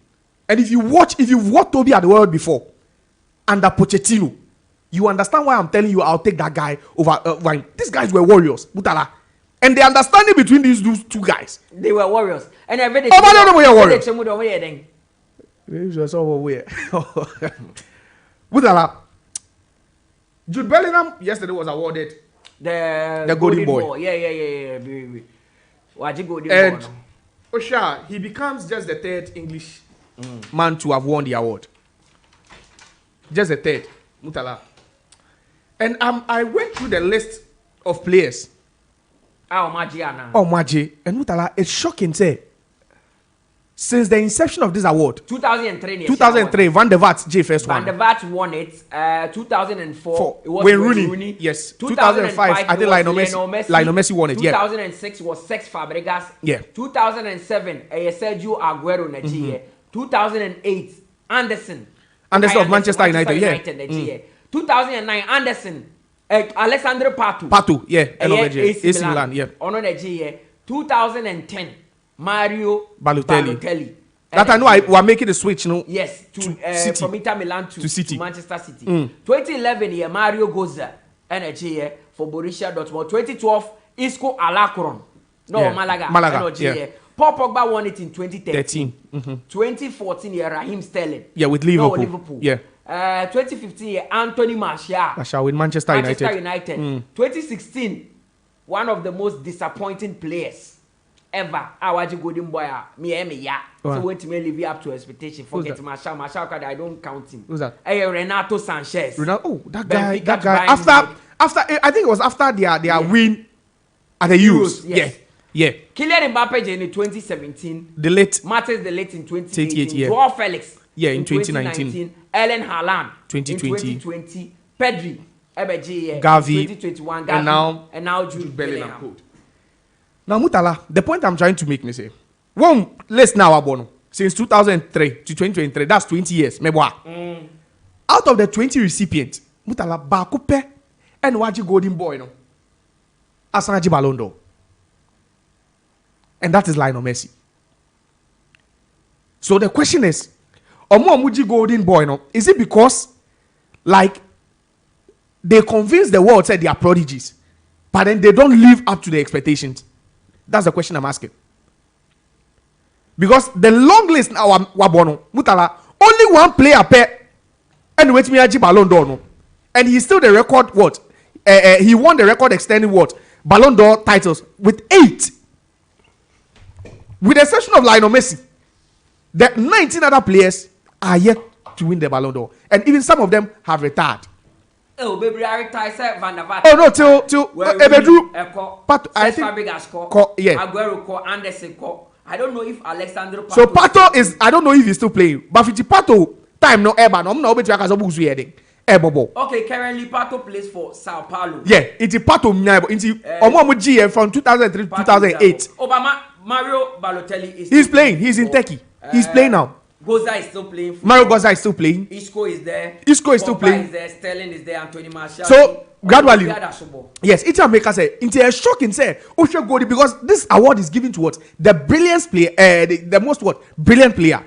And if you've watched Toby Alderweireld before under Pochettino, you understand why I'm telling you I'll take that guy over. These guys were warriors, Mutala. And the understanding between these two guys. They were warriors. And I read it. Warriors. Mutala. Jude Bellingham yesterday was awarded the Golden Boy. Yeah. And Osha, he becomes just the third English man to have won the award. Just the third. Mutala. And I went through the list of players. Maji. And Mutala, it's shocking, say. Since the inception of this award, 2003, Van der Vaart first one. Van der Vaart won it. 2004, it was Wayne Rooney. Yes. 2005, I think Lionel Messi won it. 2006 was Cesc Fabregas. Yeah. 2007, Sergio Aguero. 2008, Anderson of Manchester United. 2009, Anderson. Alexandre Pato, AC Milan, yeah. 2010, Mario Balotelli. That I know we are making the switch, no? Yes, to from Inter Milan to City. To Manchester City. 2011, Mario Götze, energy for Borussia Dortmund. 2012, Isco Alacron. Malaga. Paul Pogba won it in 2013. 2014, Raheem Sterling. Yeah, with Liverpool. Yeah. 2015, Anthony Martial with Manchester United. 2016, one of the most disappointing players ever. Awaji Golden Boy, me. So went to me live up to expectation. Forget Martial. I don't count him. Who's that? Renato Sanchez. That guy. After I think it was after their win at the Euros. Yes. Yeah. Kylian Mbappe in 2017. The late in 2018. Yeah. Joao Felix. Yeah, in 2019. Erling Haaland 2020. In 2020. Pedri. Gavi. 2021. And now Jude Bellingham. Now Mutala, the point I'm trying to make, me say, one list now abono since 2003 to 2023. That's 20 years. Out of the 20 recipients, Mutala Bakupe and Waji Golden Boy no. Asanaji Ballon d'Or. And that is Lionel Messi. So the question is, Omuamuji Golden Boy, no, is it because, like, they convince the world that they are prodigies, but then they don't live up to the expectations? That's the question I'm asking. Because the long list now, Wabono, Mutala, only one player per, and wait me aji Ballon d'Or, no, and he's still the record. What? He won the record extending what? Ballon d'Or titles with 8. With the exception of Lionel Messi, the 19 other players are yet to win the Ballon d'Or, and even some of them have retired. Oh, baby, I retired Van der Vaart. Oh no, till Ebedru. Pato, I think Fabregas yeah. Aguero Anderson I don't know if Alexandre Pato. So Pato is, I don't know if he's still playing, but if Pato time no eba no, no bet you akazo buzu yeding. Okay, currently Pato plays for Sao Paulo. Yeah, it's Pato nyabo. It's omo GM from 2003 to 2008. Mario Balotelli is. He's playing. He's in Turkey. He's playing now. Goza is still playing. Mario Goza is still playing. Isco is there. Isco is still playing. Is there. Sterling is there. Anthony Martial. So gradually, yes, it's a maker say into a shocking say Osho Godi because this award is given to what the brilliant player, the most what brilliant player,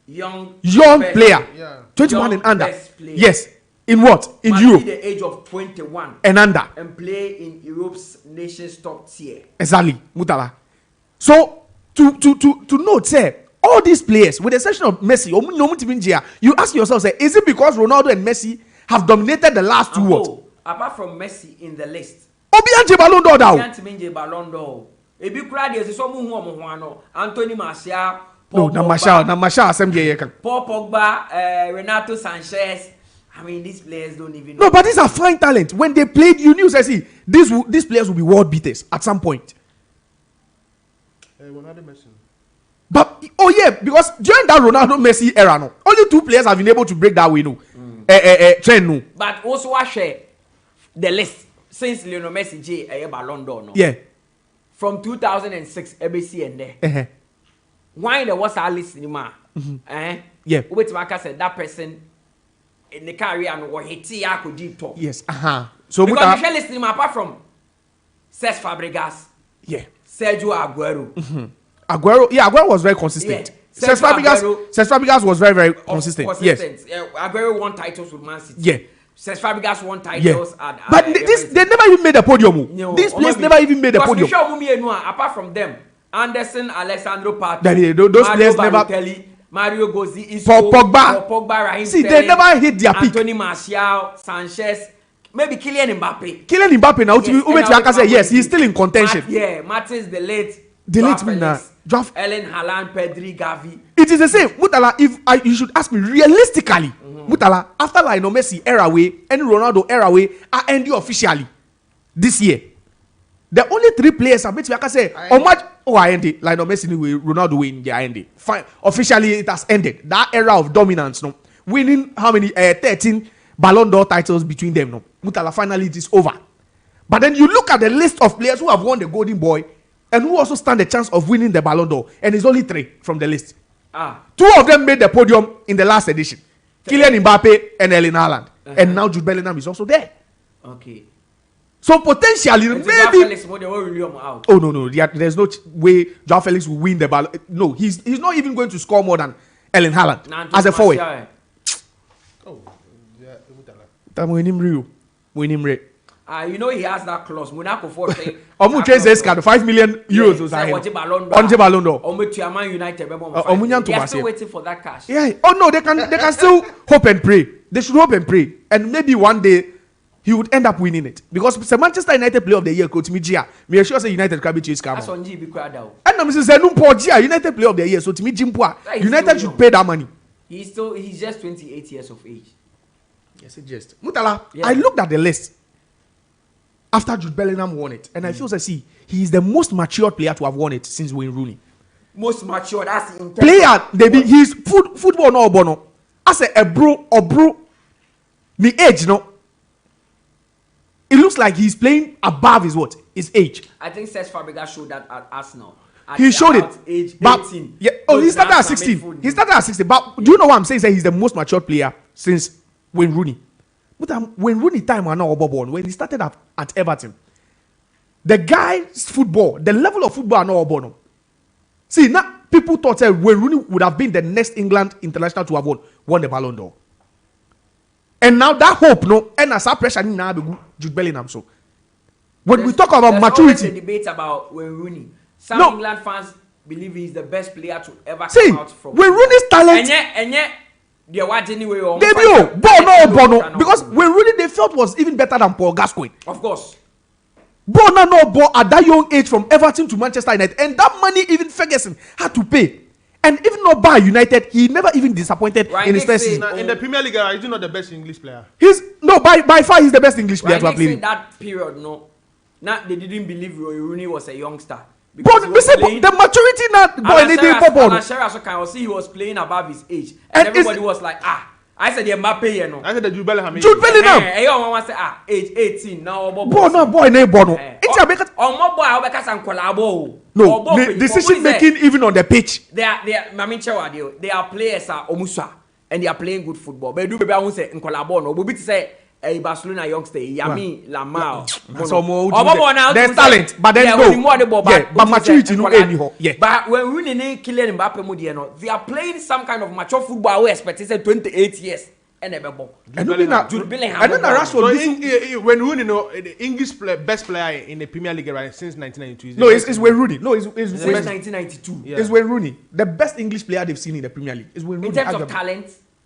young player, 21 and under. Yes, in what in Europe? The age of 21 and under, and play in Europe's nations top tier. Exactly, Mutala. So to note say. All these players, with the exception of Messi, you ask yourself, say, is it because Ronaldo and Messi have dominated the last two what? Apart from Messi in the list. Obianche Ballon d'Or now. Ballon d'Or. Ebi kura de so mu hu omo Anthony Martial. No, na Martial assembly Paul Pogba, Renato Sanchez. I mean, these players don't even know. No, but these are fine talent. When they played, you knew, see, these players will be world beaters at some point. Ronaldo Messi. But because during that Ronaldo Messi era, no, only 2 players have been able to break that way, no. Trend, no. But also I share the list since Lionel Messi J Ballon d'Or, no. Yeah. From 2006, ABC and there. Why there was a list in ma? Yeah. Which Maka said that person in the career and what he could deep talk. Yes. So because you listen apart from Cesc Fabregas. Yeah. Sergio Aguero. Aguero was very consistent. Yeah. Cesc Fabregas was very, very consistent. Yes. Aguero won titles with Man City. Yeah. Cesc Fabregas won titles at but they never even made the podium. No, these players never even made the podium. Apart from them, Anderson, Alexandro Pato, those players never. Mario Gozzi, Isco, Pogba, Raheem see, they never hit their peak. Anthony Martial, Sanchez, maybe Kylian Mbappe now, to say yes, he's still in contention. Martins, the late draft Ellen Haaland, Pedri, Gavi. It is the same. Mutala, you should ask me realistically, Mutala, after Lionel Messi era way and Ronaldo era way are ending officially this year. The only 3 players I bet you can say I ended Lionel Messi Ronaldo win the ending. Fine. Officially it has ended. That era of dominance, no. Winning how many 13 Ballon d'Or titles between them, no. Mutala, finally it is over. But then you look at the list of players who have won the Golden Boy and who also stand a chance of winning the Ballon d'Or, and it's only 3 from the list. 2 of them made the podium in the last edition. Kylian Mbappe and Erling Haaland. And now Jude Bellingham is also there. Okay. So potentially, maybe. Oh no, there's no way Joao Felix will win the Ballon. No, he's not even going to score more than Erling Haaland as a forward. Oh, yeah, you know he has that clause. Monaco for say. €5 million. On Ballon d'Or. United. They are still waiting for that cash. Yeah. Oh no, they can still hope and pray. They should hope and pray, and maybe one day he would end up winning it because the Manchester United Player of the Year coach Mijia. Me sure say United can be chase come. That's on GB crowd. And no, Mrs. Zenumpo United Player of the Year. So to me, Jimpua, United should pay that money. He's just 28 years of age. Yes, it just. Mutala, I looked at the list after Jude Bellingham won it, and I feel that he is the most mature player to have won it since Wayne Rooney. Most mature, that's the player. He's football no bono. As a bro, the age no. It looks like he's playing above his age. I think Cesc Fabregas showed that at Arsenal. He showed it. Age 18. But, he started at 16. He started at 16. But do you know what I'm saying? He's the most mature player since Wayne Rooney. But when Rooney time when he started at Everton, the guy's football, the level of football no bono. See, now people thought that Wayne Rooney would have been the next England international to have won the Ballon d'Or. And now that hope, no, and as our pressure now be Jude Bellingham. So when we talk about maturity, there's debate about Wayne Rooney. Some England fans believe he's the best player to ever come out from. Wayne Rooney's talent. And yet, they watch anyway. Because Wayne Rooney they felt was even better than Paul Gascoigne. Of course. Ball at that young age from Everton to Manchester United, and that money even Ferguson had to pay. And even not by United, he never even disappointed in his first season. In the Premier League, he's not the best English player. By far he's the best English player to have played. That period, they didn't believe Rooney was a youngster. But the maturity he was playing above his age, and everybody was like, I said the Mbappe, I said the Jude Bellingham. Age 18 now. boy, on my boy, I because I'm collabo. No, the decision making even on the pitch. They are. They are players are omusa and they are playing good football. But do baby I won't say in collabo no. But say a Barcelona youngster Yami Lamau. There's talent, but then no. Yeah, but maturity no anyhow. Yeah. But when we need Kylian Mbappe Mudiano, they are playing some kind of mature football. We expect it's 28 years. And then Rashford. When Rooney, the English best player in the Premier League right since 1992. No, it's Wayne Rooney. No, it's since 1992. Yeah. It's Wayne Rooney. The best English player they've seen in the Premier League is Wayne Rooney. In terms of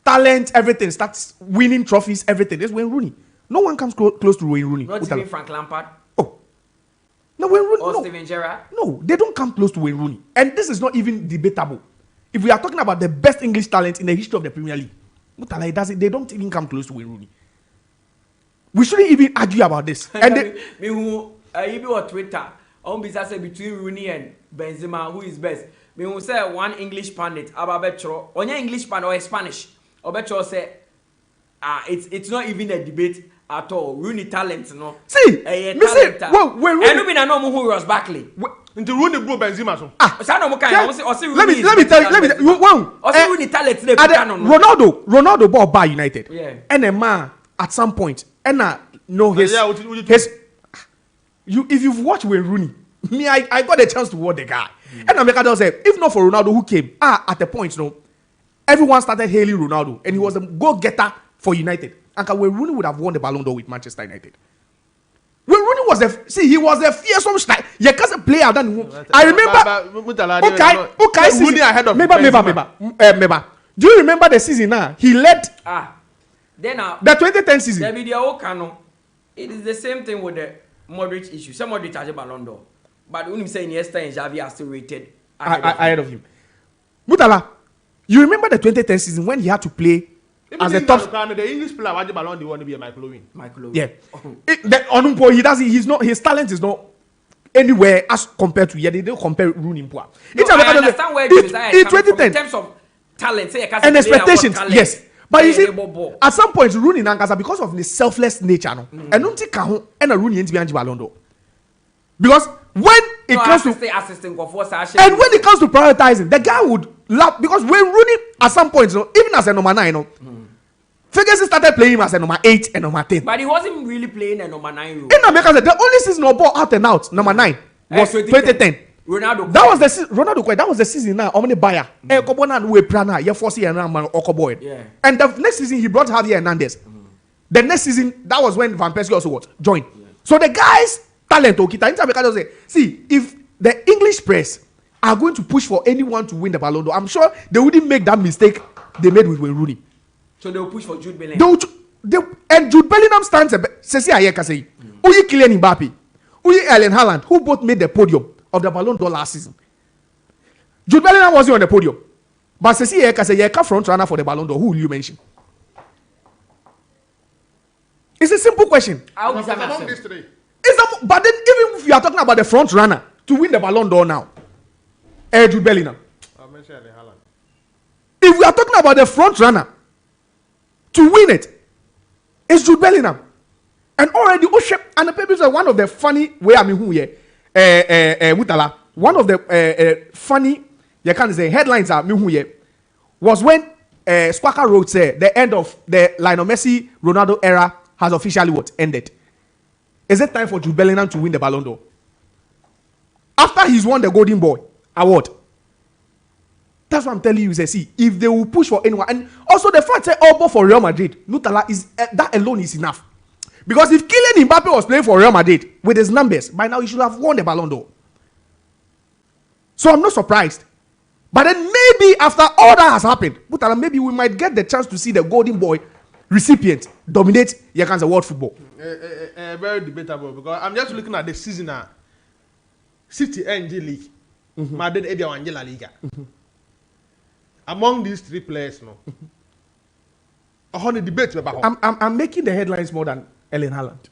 talent, everything starts winning trophies. Everything. It's Wayne Rooney. No one comes close to Wayne Rooney. Not even Frank Lampard. Oh, no, Wayne Rooney. Or Steven Gerrard. No, they don't come close to Wayne Rooney. And this is not even debatable. If we are talking about the best English talent in the history of the Premier League. Mutala, they don't even come close to Wayne Rooney. We shouldn't even argue about this. And me who you on Twitter, on business between Rooney and Benzema, who is best? Me who say one English pundit about Betro, on your English pundit or Spanish, or Betro say, it's not even a debate at all. Rooney talent, no. See, me say, well, when Rooney, I don't mean I know who was Barkley. Into Rooney bro Benzema so. Let me tell you. Wow. Rooney talent. Ronaldo bought by United. Yeah. And a man at some point, and his. If you've watched Wayne Rooney, me I got a chance to watch the guy. And America say, if not for Ronaldo who came, at the point, everyone started hailing Ronaldo, and he was a go-getter for United. And Wayne Rooney would have won the Ballon d'Or with Manchester United. When Rooney was he was a fearsome style. You can't play out than I remember. Okay, Rooney ahead of Maybe. Do you remember the season now? He led then the 2010 season. It is the same thing with the Modric issue. Some Modric has a Ballon d'Or, but when you say Iniesta and Xavi are still rated ahead of him. Mutala, you remember the 2010 season when he had to play as a top. The English player why the Ballon d'Or want to be a Michael Owen. Yeah. His talent is not anywhere as compared to they don't compare Rooney. No, I understand where Josiah is coming from in terms of talent, say and expectations. Yes. But you see, at some point, Rooney Nankasa, because of his selfless nature, and don't think and a Rooney into Ballon d'Or. Because when it comes to and when it comes to prioritizing, the guy would laugh because when Rooney at some point, even as a number 9, Ferguson started playing him as a number 8 and number 10. But he wasn't really playing a number 9 role. In America, the only season of ball out and out, number 9, was 2010. Ronaldo. That was the Ronaldo. That was the season now. How many buyer? Kobona we prana. You forcing and man Okoboy. Yeah. And the next season he brought Javier Hernandez. The next season that was when Van Persie also joined. Yeah. So the guys talent Okita. In America, say, see if the English press are going to push for anyone to win the Ballon d'Or, I'm sure they wouldn't make that mistake they made with Wayne Rooney. So they will push for Jude Bellingham. And Jude Bellingham stands a Uyi Kylian Mbappe, Uyi Erling Haaland, who both made the podium of the Ballon d'Or last season. Jude Bellingham wasn't on the podium. But Ceci Yeka front runner for the Ballon d'Or. Who will you mention? It's a simple question. Among these three. But then even if you are talking about the front runner to win the Ballon d'Or now, Jude Bellingham. I'll mention Erling Haaland. If we are talking about the front runner to win it, it's Jude Bellingham. And already and the papers are one of the funny Mutala. One of the funny you can say headlines are was when Squawka wrote say the end of the Lionel Messi Ronaldo era has officially ended. Is it time for Jude Bellingham to win the Ballon d'Or? After he's won the Golden Boy award. That's what I'm telling you. See, if they will push for anyone, and also the fact that elbow for Real Madrid, Mutala is that alone is enough. Because if Kylian Mbappe was playing for Real Madrid with his numbers, by now he should have won the Ballon d'Or. So I'm not surprised. But then maybe after all that has happened, Mutala, maybe we might get the chance to see the Golden Boy recipient dominate Yakan's world football. Very debatable because I'm just looking at the season now. City NG League, Madrid Edia Angela Liga. Among these three players, I debate about. I'm making the headlines more than Erling Haaland.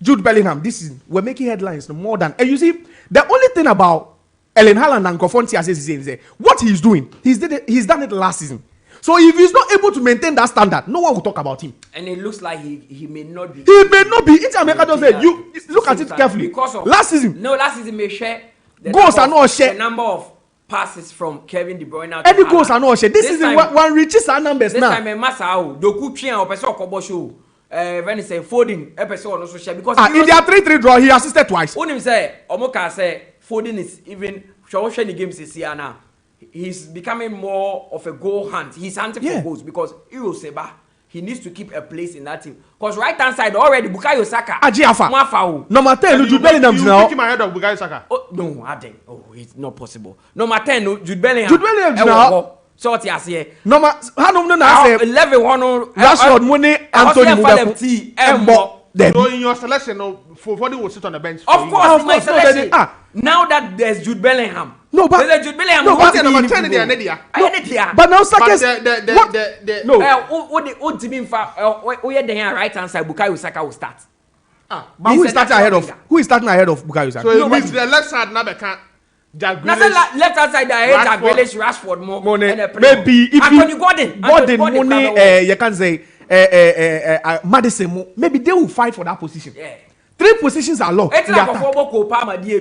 Jude Bellingham, this is we're making headlines more than. And you see, the only thing about Erling Haaland and Kofonti is what he's doing. He's done it last season. So if he's not able to maintain that standard, no one will talk about him. And it looks like he may not be. He may not be. Inter America just said, you look at it carefully. Because of last season. No, last season may share. Goals are not shared. The number of passes from Kevin De Bruyne. Any goals are not shared. This season one reaches our numbers now. This time Masao, Doku Chian or Peso Kobo show. When he say Foden, episode also share because in their 3-3 draw, he assisted twice. When him say Omoka say Foden is even showing the games this year now. He's becoming more of a goal hunt. He's hunting for goals because Seba, he needs to keep a place in that team. Because right hand side already Bukayo Saka. Ajiafa. Number 10, Jude Bellingham now. You pick him ahead of Bukayo Saka. Oh no, I didn't. Oh, it's not possible. Number 10, Jude Bellingham. Jude Bellingham now. So what you say? Number how no na say 11 one. Rashford Money Anthony Mugafu. So in your selection, Foden will sit on the bench. Of course, in my selection. Now that there's Jude Bellingham. No, but there's Jude Bellingham. No, but number 10 in the but now Saka no. What team in fact? We had the right hand side. Bukayo Saka will start. But who is starting ahead of? Who is starting ahead of Bukayo Saka? So it means the left side now can't. Left hand side, I hate Jack Grealish, Rashford more. Maybe if Anthony Gordon, Money, you can say Madison. Maybe they will fight for that position. Yeah. 3 positions are locked. It's like a football Copa, they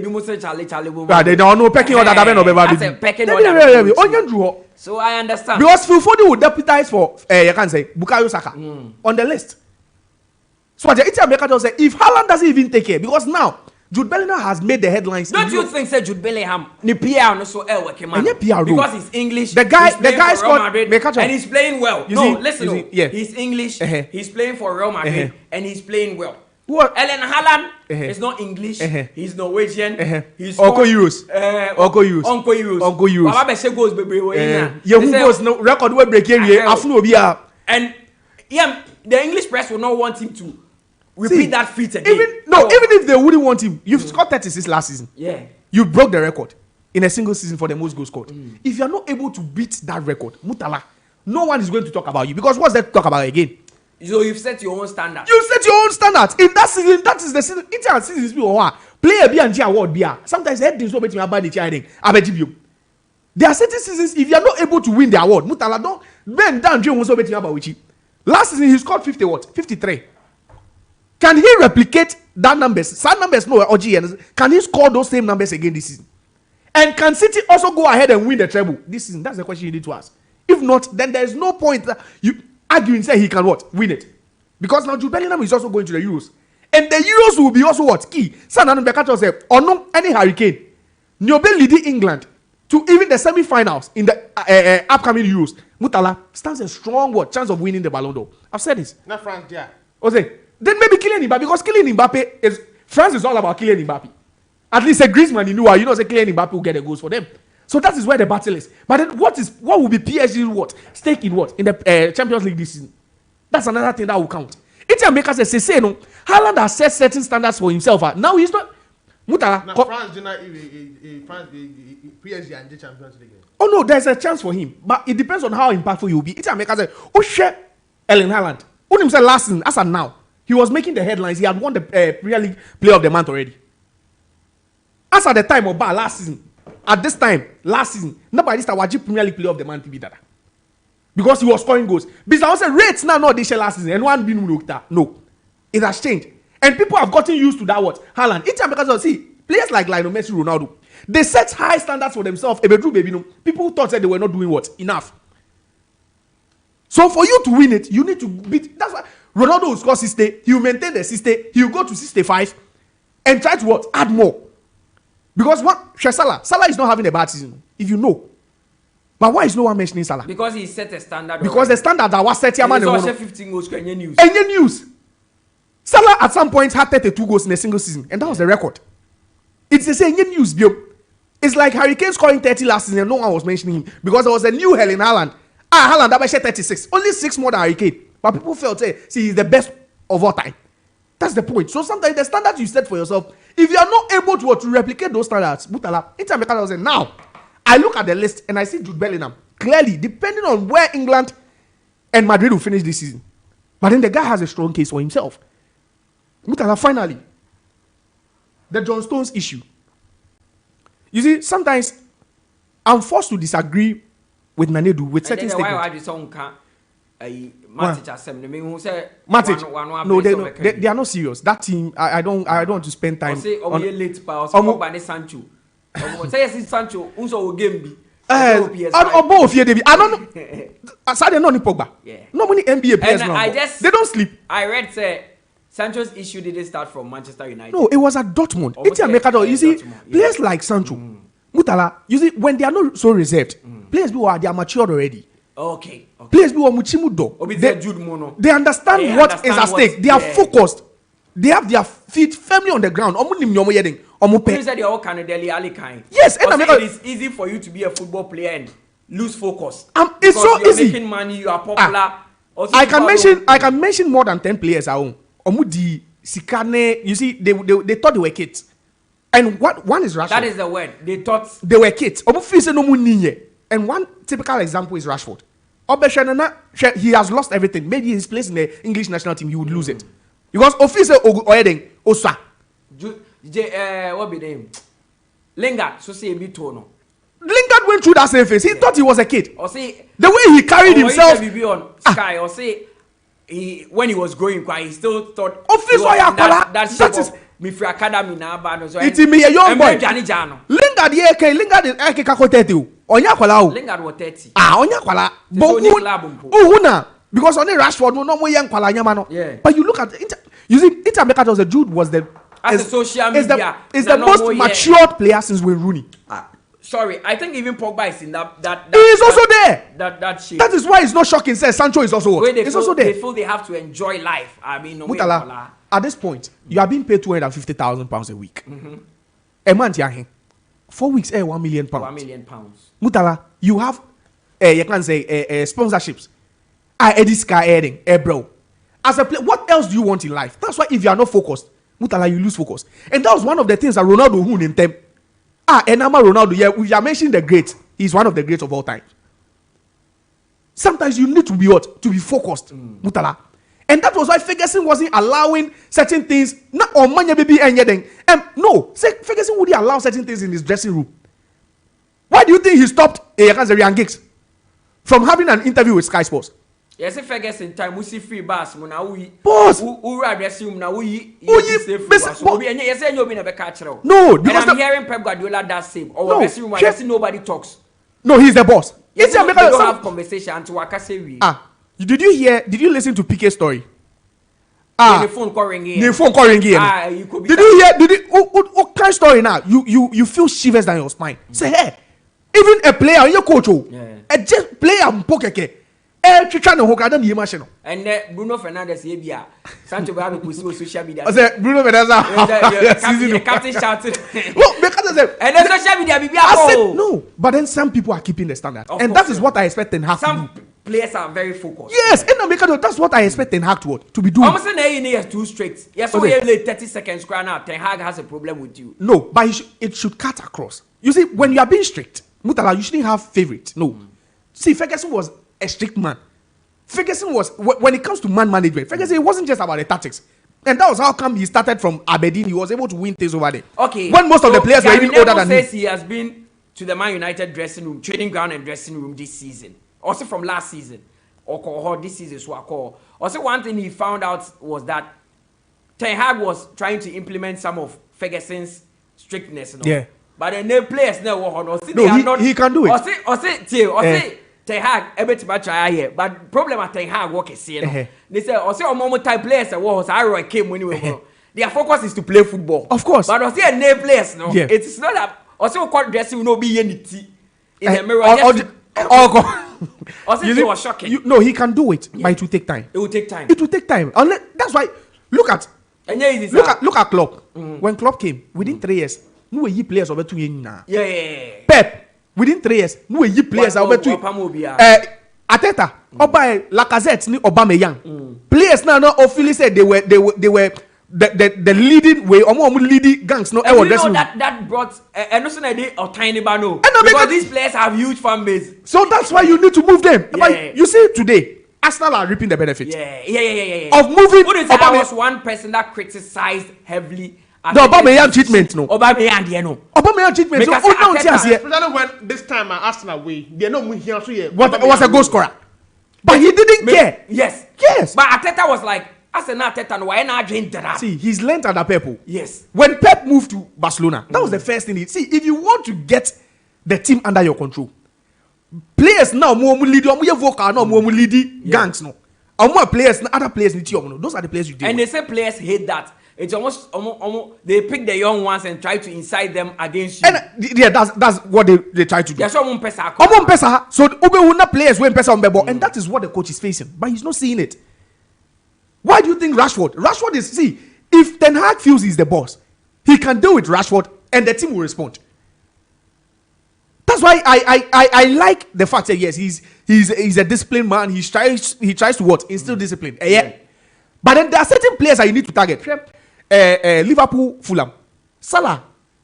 don't know pecking order. That's a pecking order. So I understand. Because Phil Foden would deputize for you can say Bukayo Saka on the list. So it's America just say if Haaland doesn't even take care, because now Jude Bellingham has made the headlines. Don't you think say Jude Bellingham ni PR no so because he's English. The guy scored and he's playing well. Listen, yeah. He's English. He's playing for Real Madrid and he's playing well. What? Ellen Haaland is not English. He's Norwegian. He's Uncle Euros. Uncle Euros. Baba Beshe goes goes no record we break here. And yeah, the English press will not want him to repeat that feat again. Even if they wouldn't want him, you've scored 36 last season. Yeah. You broke the record in a single season for the most goals scored. If you're not able to beat that record, Mutala, no one is going to talk about you because what's there to talk about again? So you've set your own standard. You set your own standards. In that season, that is the season. It's a season play a B&G award beer. Sometimes head things so between about the chiding. I bet you. There are certain seasons if you are not able to win the award, Mutala don't bend down Jim so between about which. Last season he scored 53. Can he replicate that numbers? Some numbers no OG. Can he score those same numbers again this season? And can City also go ahead and win the treble this season? That's the question you need to ask. If not, then there is no point that you arguing say he can what? Win it. Because now Jude Bellingham is also going to the Euros. And the Euros will be also what? Key. Sananu Bekato said, or no, any hurricane. Nyobe leading England to even the semi-finals in the upcoming Euros. Mutala stands a strong what? Chance of winning the Ballon d'Or. I've said this. Not France, yeah. Okay. Then maybe Kylian Mbappe, because Kylian Mbappe is France is all about Kylian Mbappe. At least a Griezmann, you know, say Kylian Mbappe will get the goals for them. So that is where the battle is. But then what will be PSG's what? Stake in what? In the Champions League this season. That's another thing that will count. It's a maker say no. Haaland has set certain standards for himself. Now he's not. Mutala. Now France did not PSG and the Champions League. Oh no, there's a chance for him, but it depends on how impactful he will be. It's a maker say, oh share Erling Haaland. Who himself last season as of now he was making the headlines. He had won the Premier League Player of the Month already. As at the time of last season. At this time, last season, nobody started Premier League Player of the Month to be that. Because he was scoring goals. Because I said rates now not this last season. And one been looked at. No. It has changed. And people have gotten used to that what? Haaland. It's because of see, players like Lionel Messi, Ronaldo, they set high standards for themselves. People thought that they were not doing what? Enough. So for you to win it, you need to beat. That's why Ronaldo will score 60. He will maintain the 60. He will go to 65 and try to what? Add more. Because Salah is not having a bad season, if you know. But why is no one mentioning Salah? Because he set a standard. Because the standard that was set here, man. He also 15 goals. Any news. Salah at some point had 32 goals in a single season, and that was the record. It's the same news, Bio. It's like Hurricane scoring 30 last season, and no one was mentioning him because there was a new hell in Haaland. Haaland that shot 36, only 6 more than Hurricane. But people felt see he's the best of all time. That's the point. So sometimes the standards you set for yourself, if you are not able to replicate those standards, Mutala, it's a mechanical say now. I look at the list and I see Jude Bellingham clearly, depending on where England and Madrid will finish this season. But then the guy has a strong case for himself. Mutala, finally, the John Stones issue. You see, sometimes I'm forced to disagree with Nana Adu, with certain statements. statements. Why do some can't? Matic assembly. Who say Matic? No, they are not serious. That team, I don't want to spend time. Say late power. Say Sancho. Say Sancho. Unso game be. I don't know. Aside not Pogba. No many NBA players now. They don't sleep. I read say Sancho's issue didn't start from Manchester United. No, it was at Dortmund. It's a you see, players like Sancho, Mutala. You see, when they are not so reserved, players who are they are matured already. Okay. Players who are muchimudo. They understand what is at stake. They are focused. They have their feet firmly on the ground. Yes, and it is easy for you to be a football player and lose focus. It's so you're easy. Making money, you are popular. I can mention more than 10 players at home. Omudi, Sikane, you see, they thought they were kids. And one is Rashford. That is the word. They thought they were kids. And one typical example is Rashford. He has lost everything. Maybe his place in the English national team, he would lose it. Because official Oyedeng Osa. What be name? Lingard, so say be tono. Lingard went through that same phase. He thought he was a kid. Or say the way he carried himself. He on Sky or say when he was growing, he still thought that is me for academy now, but so it's me a young boy. Lingard is Kako 30. Lingard was 30. Onya kwala. But because only Rashford no more young kwala nyama. Yeah. But you look at it, you see, Inter was the Jude was the social media is the most matured player since Wayne Rooney. Sorry, I think even Pogba is in that he is also there. That shape. That is why it's not shocking. Says Sancho is also also there. They feel they have to enjoy life. I mean, no Mutala, at this point, you are being paid £250,000 a week. A month, 4 weeks, £1 million. £1 million. Mutala, you have you can say sponsorships. Eddie Sky adding, bro. As a player, what else do you want in life? That's why if you are not focused, Mutala, you lose focus. And that was one of the things that Ronaldo who named them. Enama Ronaldo, yeah, we are mentioning the great. He's one of the greats of all time. Sometimes you need to be what? To be focused, Mutala. And that was why Ferguson wasn't allowing certain things. Not on money, baby, anything. No, Ferguson would allow certain things in his dressing room. Why do you think he stopped Ryan Giggs from having an interview with Sky Sports? Yes, Ferguson time we see free bus. Muna we boss. Who dressing room now we yes, no, because I'm hearing Pep Guardiola that same. Or dressing room, I see nobody talks. No, he's the boss. Yes, they don't have conversation to Wakase. Did you listen to PK's story? The phone calling in. The phone calling in. Did you hear? What kind of story now? You feel shivers down your spine. Say, hey, even a player, your coach, a just player, pokeke. And Bruno Fernandes here, Sancho Bernardo push social media. I said Bruno Fernandes. Captain shouted. Well, because I said, and then social media be no, but then some people are keeping the standard, and that is what I expect Ten Hag. Some players are very focused. Yes, and because that's what I expect Ten Hag to be doing. I'm saying he is too strict. Yes, so you late 30 seconds. Now Ten Hag has a problem with you. No, but it should cut across. You see, when you are being strict, Mutala, you shouldn't have favorites. No, see, Ferguson was a strict man. Ferguson was, when it comes to man management, Ferguson, it wasn't just about the tactics. And that was how come he started from Aberdeen. He was able to win things over there. Okay. When most of the players were even older than him. He has been to the Man United dressing room, training ground and dressing room this season. Also from last season. Or this season, so I call. Also one thing he found out was that Ten Hag was trying to implement some of Ferguson's strictness. Yeah. But the players never he can do it. Ten Hag everything try here, but problem at Ten Hag work is here. They say more type players was Roy came when you were. Their focus is to play football, of course. But also name players, no. Yeah. It is not that also called dressing will not be any tea in the mirror. Also, it was shocking. No, he can do it, but it will take time. It will take time. It will take time. That's why look at Klopp. When Klopp came within 3 years, no way he players over 2 years now. Yeah. Pep. Within 3 years, no way you players are over 2. Ateta, Oba Lacazette, ni Aubameyang. Players now officially said they were the leading way, leading gangs. No, and you know that brought a tiny bano. Because these players have huge fan base. So that's why you need to move them. Yeah. You see today, Arsenal are reaping the benefits. Yeah. Of moving. I was one person that criticized heavily The Aubameyang treatment, no. Aubameyang, Aubameyang treatment. So, especially when this time Arsenal away, they know we here. So yeah, was a goal scorer, but he didn't care. Yes. But Arteta was like, Arsenal Arteta, why not drink that? See, he's learned under Pep. Yes. When Pep moved to Barcelona, that was the first thing. See, if you want to get the team under your control, players now more lead, vocal now more lead gangs no. More players, other players need you. Those are the players you deal and with. They say players hate that. It's almost they pick the young ones and try to incite them against you. And yeah, that's what they try to do. There's someone pesa. So Ube players when pesa on the ball, and that is what the coach is facing, but he's not seeing it. Why do you think Rashford is, see, if Ten Hag feels he's the boss, he can deal with Rashford and the team will respond. That's why I like the fact that yes, he's a disciplined man. He tries to what? Instill discipline. Yeah. But then there are certain players that you need to target. Liverpool, Fulham, Salah,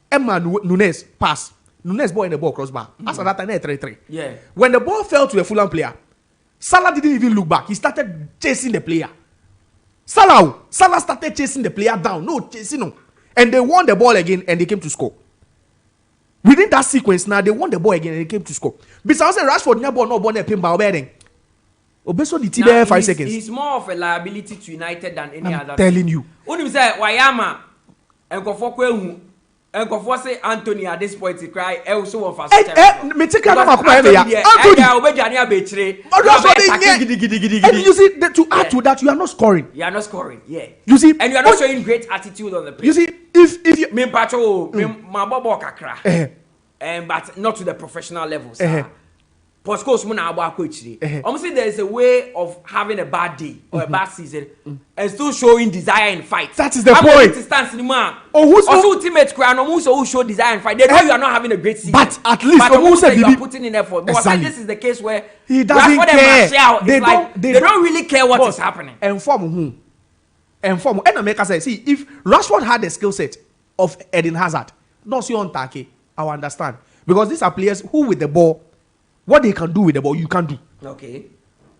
Emma Nunes pass. Nunes ball in the ball crossbar. As at that time, 3-3. Yeah. When the ball fell to a Fulham player, Salah didn't even look back. He started chasing the player. Salah started chasing the player down. No, chasing him. And they won the ball again and they came to score. Within that sequence now, they won the ball again and they came to score. Besides Rashford, no ball pin by Obeding. Obeso the TB 5 seconds. He's more of a liability to United than any other. I'm telling you. When you say Wayama and Kofokwe and Kofo say Anthony at this point he cry also of us. Me take another Anthony. And you see to add to that, you are not scoring. You are not scoring, yeah. You see, and you are not showing great attitude on the pitch. You see, if you me pacho my bobo kakra, but not to the professional levels. Postcoast muna abo akwechiri. Almost there is a way of having a bad day or a bad season and still showing desire in fight. That is the point. Who's also ultimate crown who show desire in fight. They know you are not having a great season. But at least you are putting in effort. But exactly. This is the case where he doesn't care. They don't really care what is happening. Inform whom? Inform. And America says, see, if Rashford had the skill set of Eden Hazard, not so on Take, I will understand. Because these are players who with the ball, what they can do with the ball, you can do. Okay.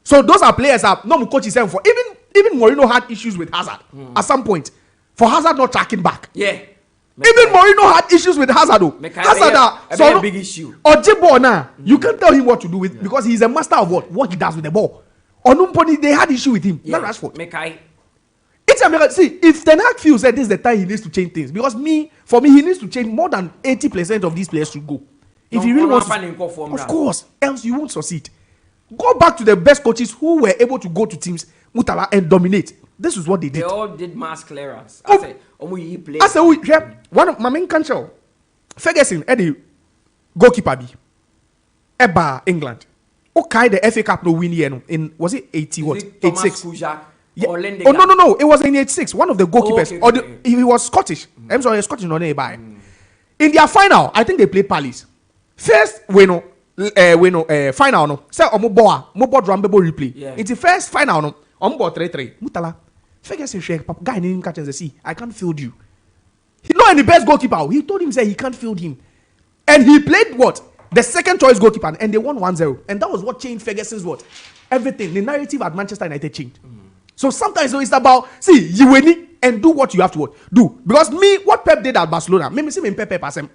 So those are players that no coach is saying for. Even Mourinho had issues with Hazard at some point. For Hazard not tracking back. Yeah. Even Mourinho had issues with Hazard. Hazard a big issue. Or Jibo now, you can't tell him what to do with because he's a master of what he does with the ball. Or Numponi, they had issue with him. Not Rashford. See, if Ten Hag feels that this is the time he needs to change things, because for me, he needs to change more than 80% of these players to go. If he really wants to, of course, else you won't succeed. Go back to the best coaches who were able to go to teams, Mutala, and dominate. This is what they did. They all did mass clearance. I said, one of my main country, Ferguson, Eddie, goalkeeper be, Eba, England. Okay, the FA Cup no win here in was it 80 what? 86. Yeah. Oh no, it was in 86. One of the goalkeepers, he was Scottish. I'm sorry, Scottish no nearby. In their final, I think they played Palace. First, final no. Say omo drum bebo replay. Yeah. It's the first final no. Omo 3-3. Mutala. Ferguson shake papa guy named catch and say, I can't field you. He not any best goalkeeper. He told him say he can't field him. And he played what? The second choice goalkeeper and they won 1-0. And that was what changed Ferguson's what? Everything. The narrative at Manchester United changed. So sometimes it's about you win and do what you have to do. Because what Pep did at Barcelona, Pep pass him.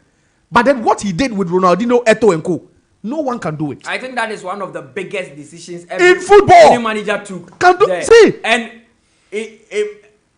But then what he did with Ronaldinho, Eto'o and co, no one can do it. I think that is one of the biggest decisions in football. Any manager took. Can do. There. See, and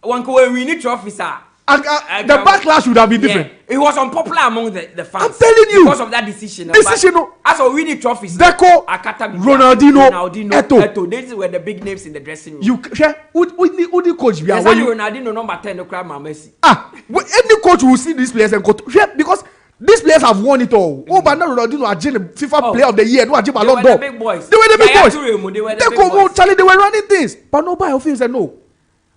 one can win trophies, the backlash would have been different. It was unpopular among the fans. I'm telling you, because of that decision. As for winning trophies, Deco, Ronaldinho, Eto'o. These were the big names in the dressing room. You share who the coach be? Ronaldinho number 10, no crab Messi. Any coach will see these players and go because these players have won it all. Oh, but now Ronaldinho are the FIFA Player of the Year. No, they were the big boys. They were the big boys. They were running things. But nobody feels that no.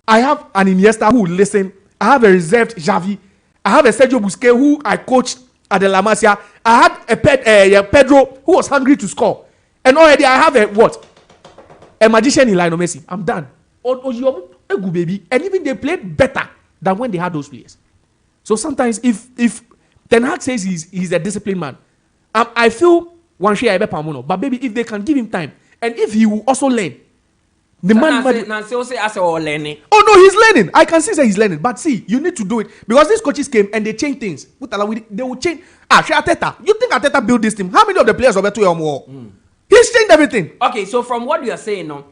I have an Iniesta who listen. I have a reserved Xavi. I have a Sergio Busquets who I coached at the La Masia. I had a Pedro who was hungry to score. And already I have a magician in Lionel Messi. I'm done. A good baby. And even they played better than when they had those players. So sometimes if Ten Hag says he's a disciplined man, I feel one share but baby, if they can give him time and if he will also learn, The man. Oh no, he's learning. I can see that he's learning. But see, you need to do it because these coaches came and they changed things. They will change. Ateta. You think Ateta built this team? How many of the players are better or more? He's changed everything. Okay, so from what you are saying, no,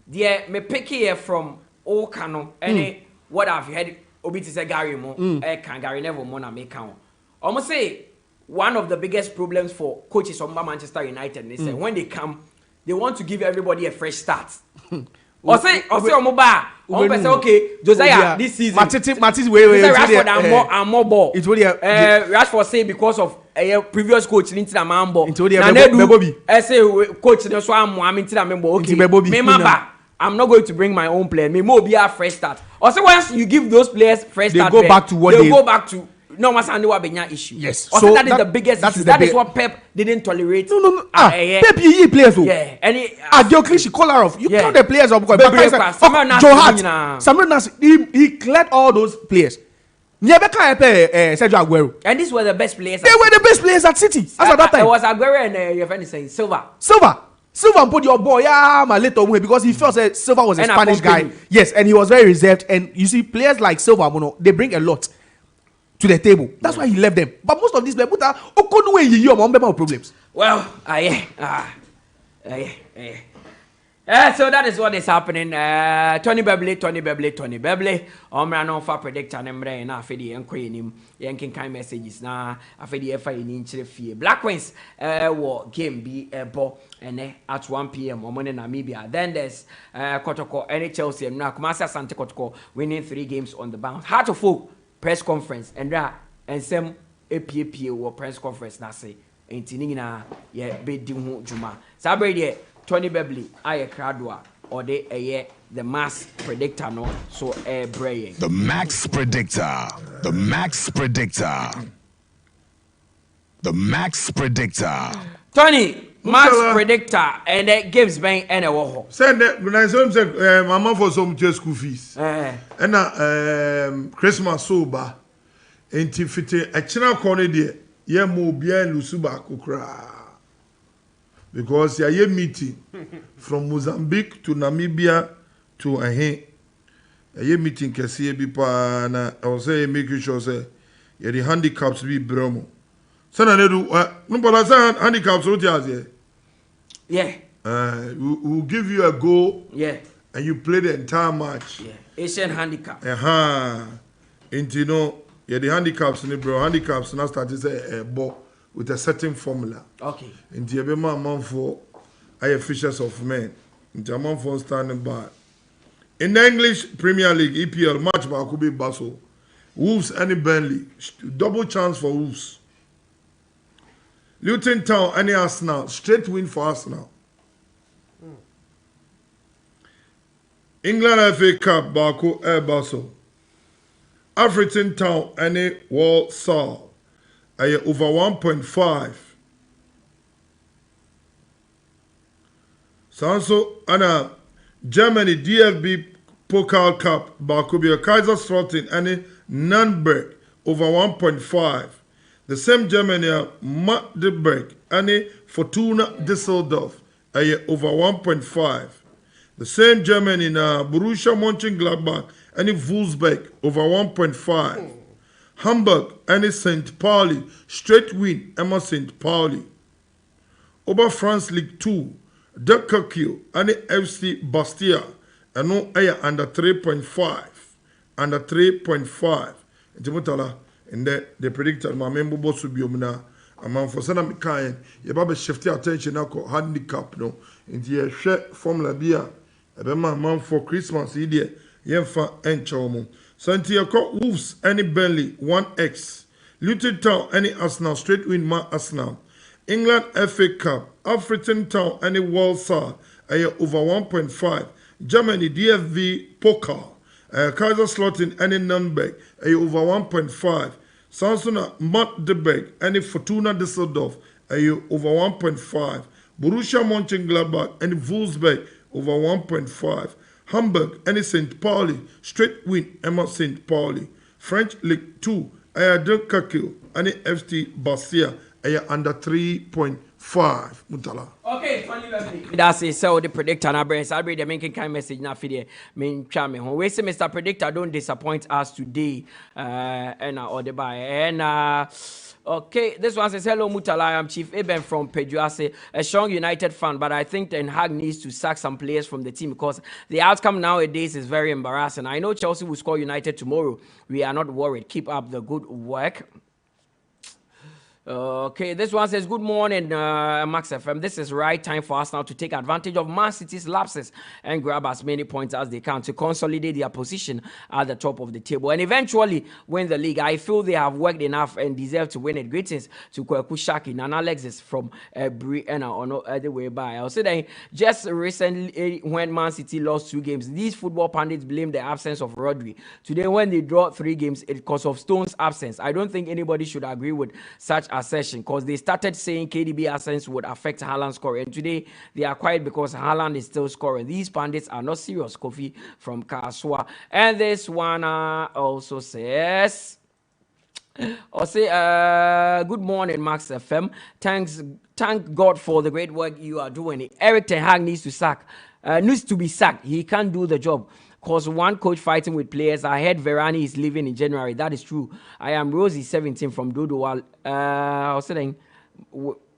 me pick here from all canon. Any what I've heard, Obi to say Gary Mo, can Gary never more na make count. Almost say one of the biggest problems for coaches from Manchester United is that when they come, they want to give everybody a fresh start. Or say Omoba. Okay, Josiah, this season. Mattis, wait. Rashford and more ball. It's really Rashford say because of a previous coach, Linton Mambo. Bebobi. I say coach, no so I'm into that member. Okay, remember, I'm not going to bring my own player. Maybe be a fresh start. Or say once you give those players fresh start, they go back to what they go back to. No, Masandi issue. Yes. So that is the biggest issue. That is what Pep didn't tolerate. No. Pep, he players. Yeah. Any Ďokli, she call her off. You tell the players of Samuel Nassi, he cleared all those players. Sergio Aguero. And these were the best players. They were the best players at City. As at that time. It was Aguero and your friend saying Silva put your boy, my little way because he felt that Silva was a Spanish guy. Yes, and he was very reserved. And you see, players like Silva, they bring a lot to the table. That's why he left them. But most of these players, problems. Well, so that is what is happening. Tony Bebli. No for predictor nemre na afedi enko enim. Yenkin kind messages na afedi efa eni nchire fie. Black Queens wo game be bo ene at 1 p.m. Omone Namibia. Then there's Kotoko any Chelsea and Kumasi Asante Kotoko winning 3 games on the bounce. Heart of Folk press conference and some APA or press conference na say enti na ye be di ho juma. Sabre de Tony Bebli aye kradwa or they the max predictor no so braying. The max predictor. Tony max predictor and it gives bang and a woho. Send that when I say mama for some school fees. And Christmas soba enti fite a china corner there ye mo bia lusuba kokra. Because you meeting from Mozambique to Namibia to a meeting can see a bipa na I was saying making sure say yeah the handicaps be bromo. So na do no but say handicaps what you yeah. We'll give you a goal. Yeah. And you play the entire match. Yeah. Asian handicap. And you know yeah the handicaps bro handicaps now start to say a ball with a certain formula. Okay. In the man for I fishers of men. In the man for standing by. In the English Premier League EPL match by could be Basel. Wolves and Burnley. Double chance for Wolves. Luton Town and Arsenal. Straight win for Arsenal. England FA Cup Baku Air Basel. African Town and Walsall. Over 1.5. So, Anna Germany DFB Pokal Cup Bakubia Kaiserslautern and Nürnberg over 1.5. The same Germany Magdeburg and Fortuna Düsseldorf over 1.5. The same Germany Borussia Mönchengladbach and Wolfsburg over 1.5. Hamburg and St. Pauli, straight win, Emma St. Pauli. Over France League 2, 𝐏𝐀𝐂𝐊 and FC Bastia, and no under 3.5. Under 3.5. And Mutala, and they predicted my member boss will be omina. A man for Sana Mikayan, your baby shifty attention now called handicap, no, in the share formula beer. A man for Christmas, idiot, Yenfa and Chomo. Santiago Wolves any Burnley 1x. Luton Town any Arsenal straight win ma Arsenal. England FA Cup African Town any Walsall over 1.5. Germany DFB Pokal Kaiserslautern any Nürnberg over 1.5. Samsung Magdeburg any Fortuna Düsseldorf over 1.5. Borussia Mönchengladbach any Wolfsburg over 1.5. Hamburg and St. Pauli, straight win, Emma St. Pauli. French League 2, 𝐿𝐿 and FC Bastia, under 3.5 Mutala. Okay, funny Bebli. That's it. So the predictor and I bring the making kind message now for the main channel. We say Mr. Predictor don't disappoint us today. And or the buy and okay, this one says, hello Mutala, I'm Chief Eben from Pejuase, a strong United fan, but I think Ten Hag needs to sack some players from the team because the outcome nowadays is very embarrassing. I know Chelsea will score United tomorrow. We are not worried. Keep up the good work. Okay, this one says, good morning, Max FM. This is right time for us now to take advantage of Man City's lapses and grab as many points as they can to consolidate their position at the top of the table and eventually win the league. I feel they have worked enough and deserve to win it. Greetings to 𝐒𝐿𝐴 Nana Alexis from Bri and the way by. I'll say that just recently when Man City lost 2 games, these football pundits blame the absence of Rodri. Today when they draw 3 games, it's because of Stone's absence. I don't think anybody should agree with such assertion because they started saying KDB absence would affect Haaland's scoring, and today they are quiet because Haaland is still scoring. These pundits are not serious. Kofi from Kaswa. And this one also says, good morning Max FM. Thank God for the great work you are doing. Eric Ten Hag needs to be sacked. He can't do the job. Cause one coach fighting with players. I heard Verani is leaving in January. That is true. I am Rosie 17 from Dodo. I was saying,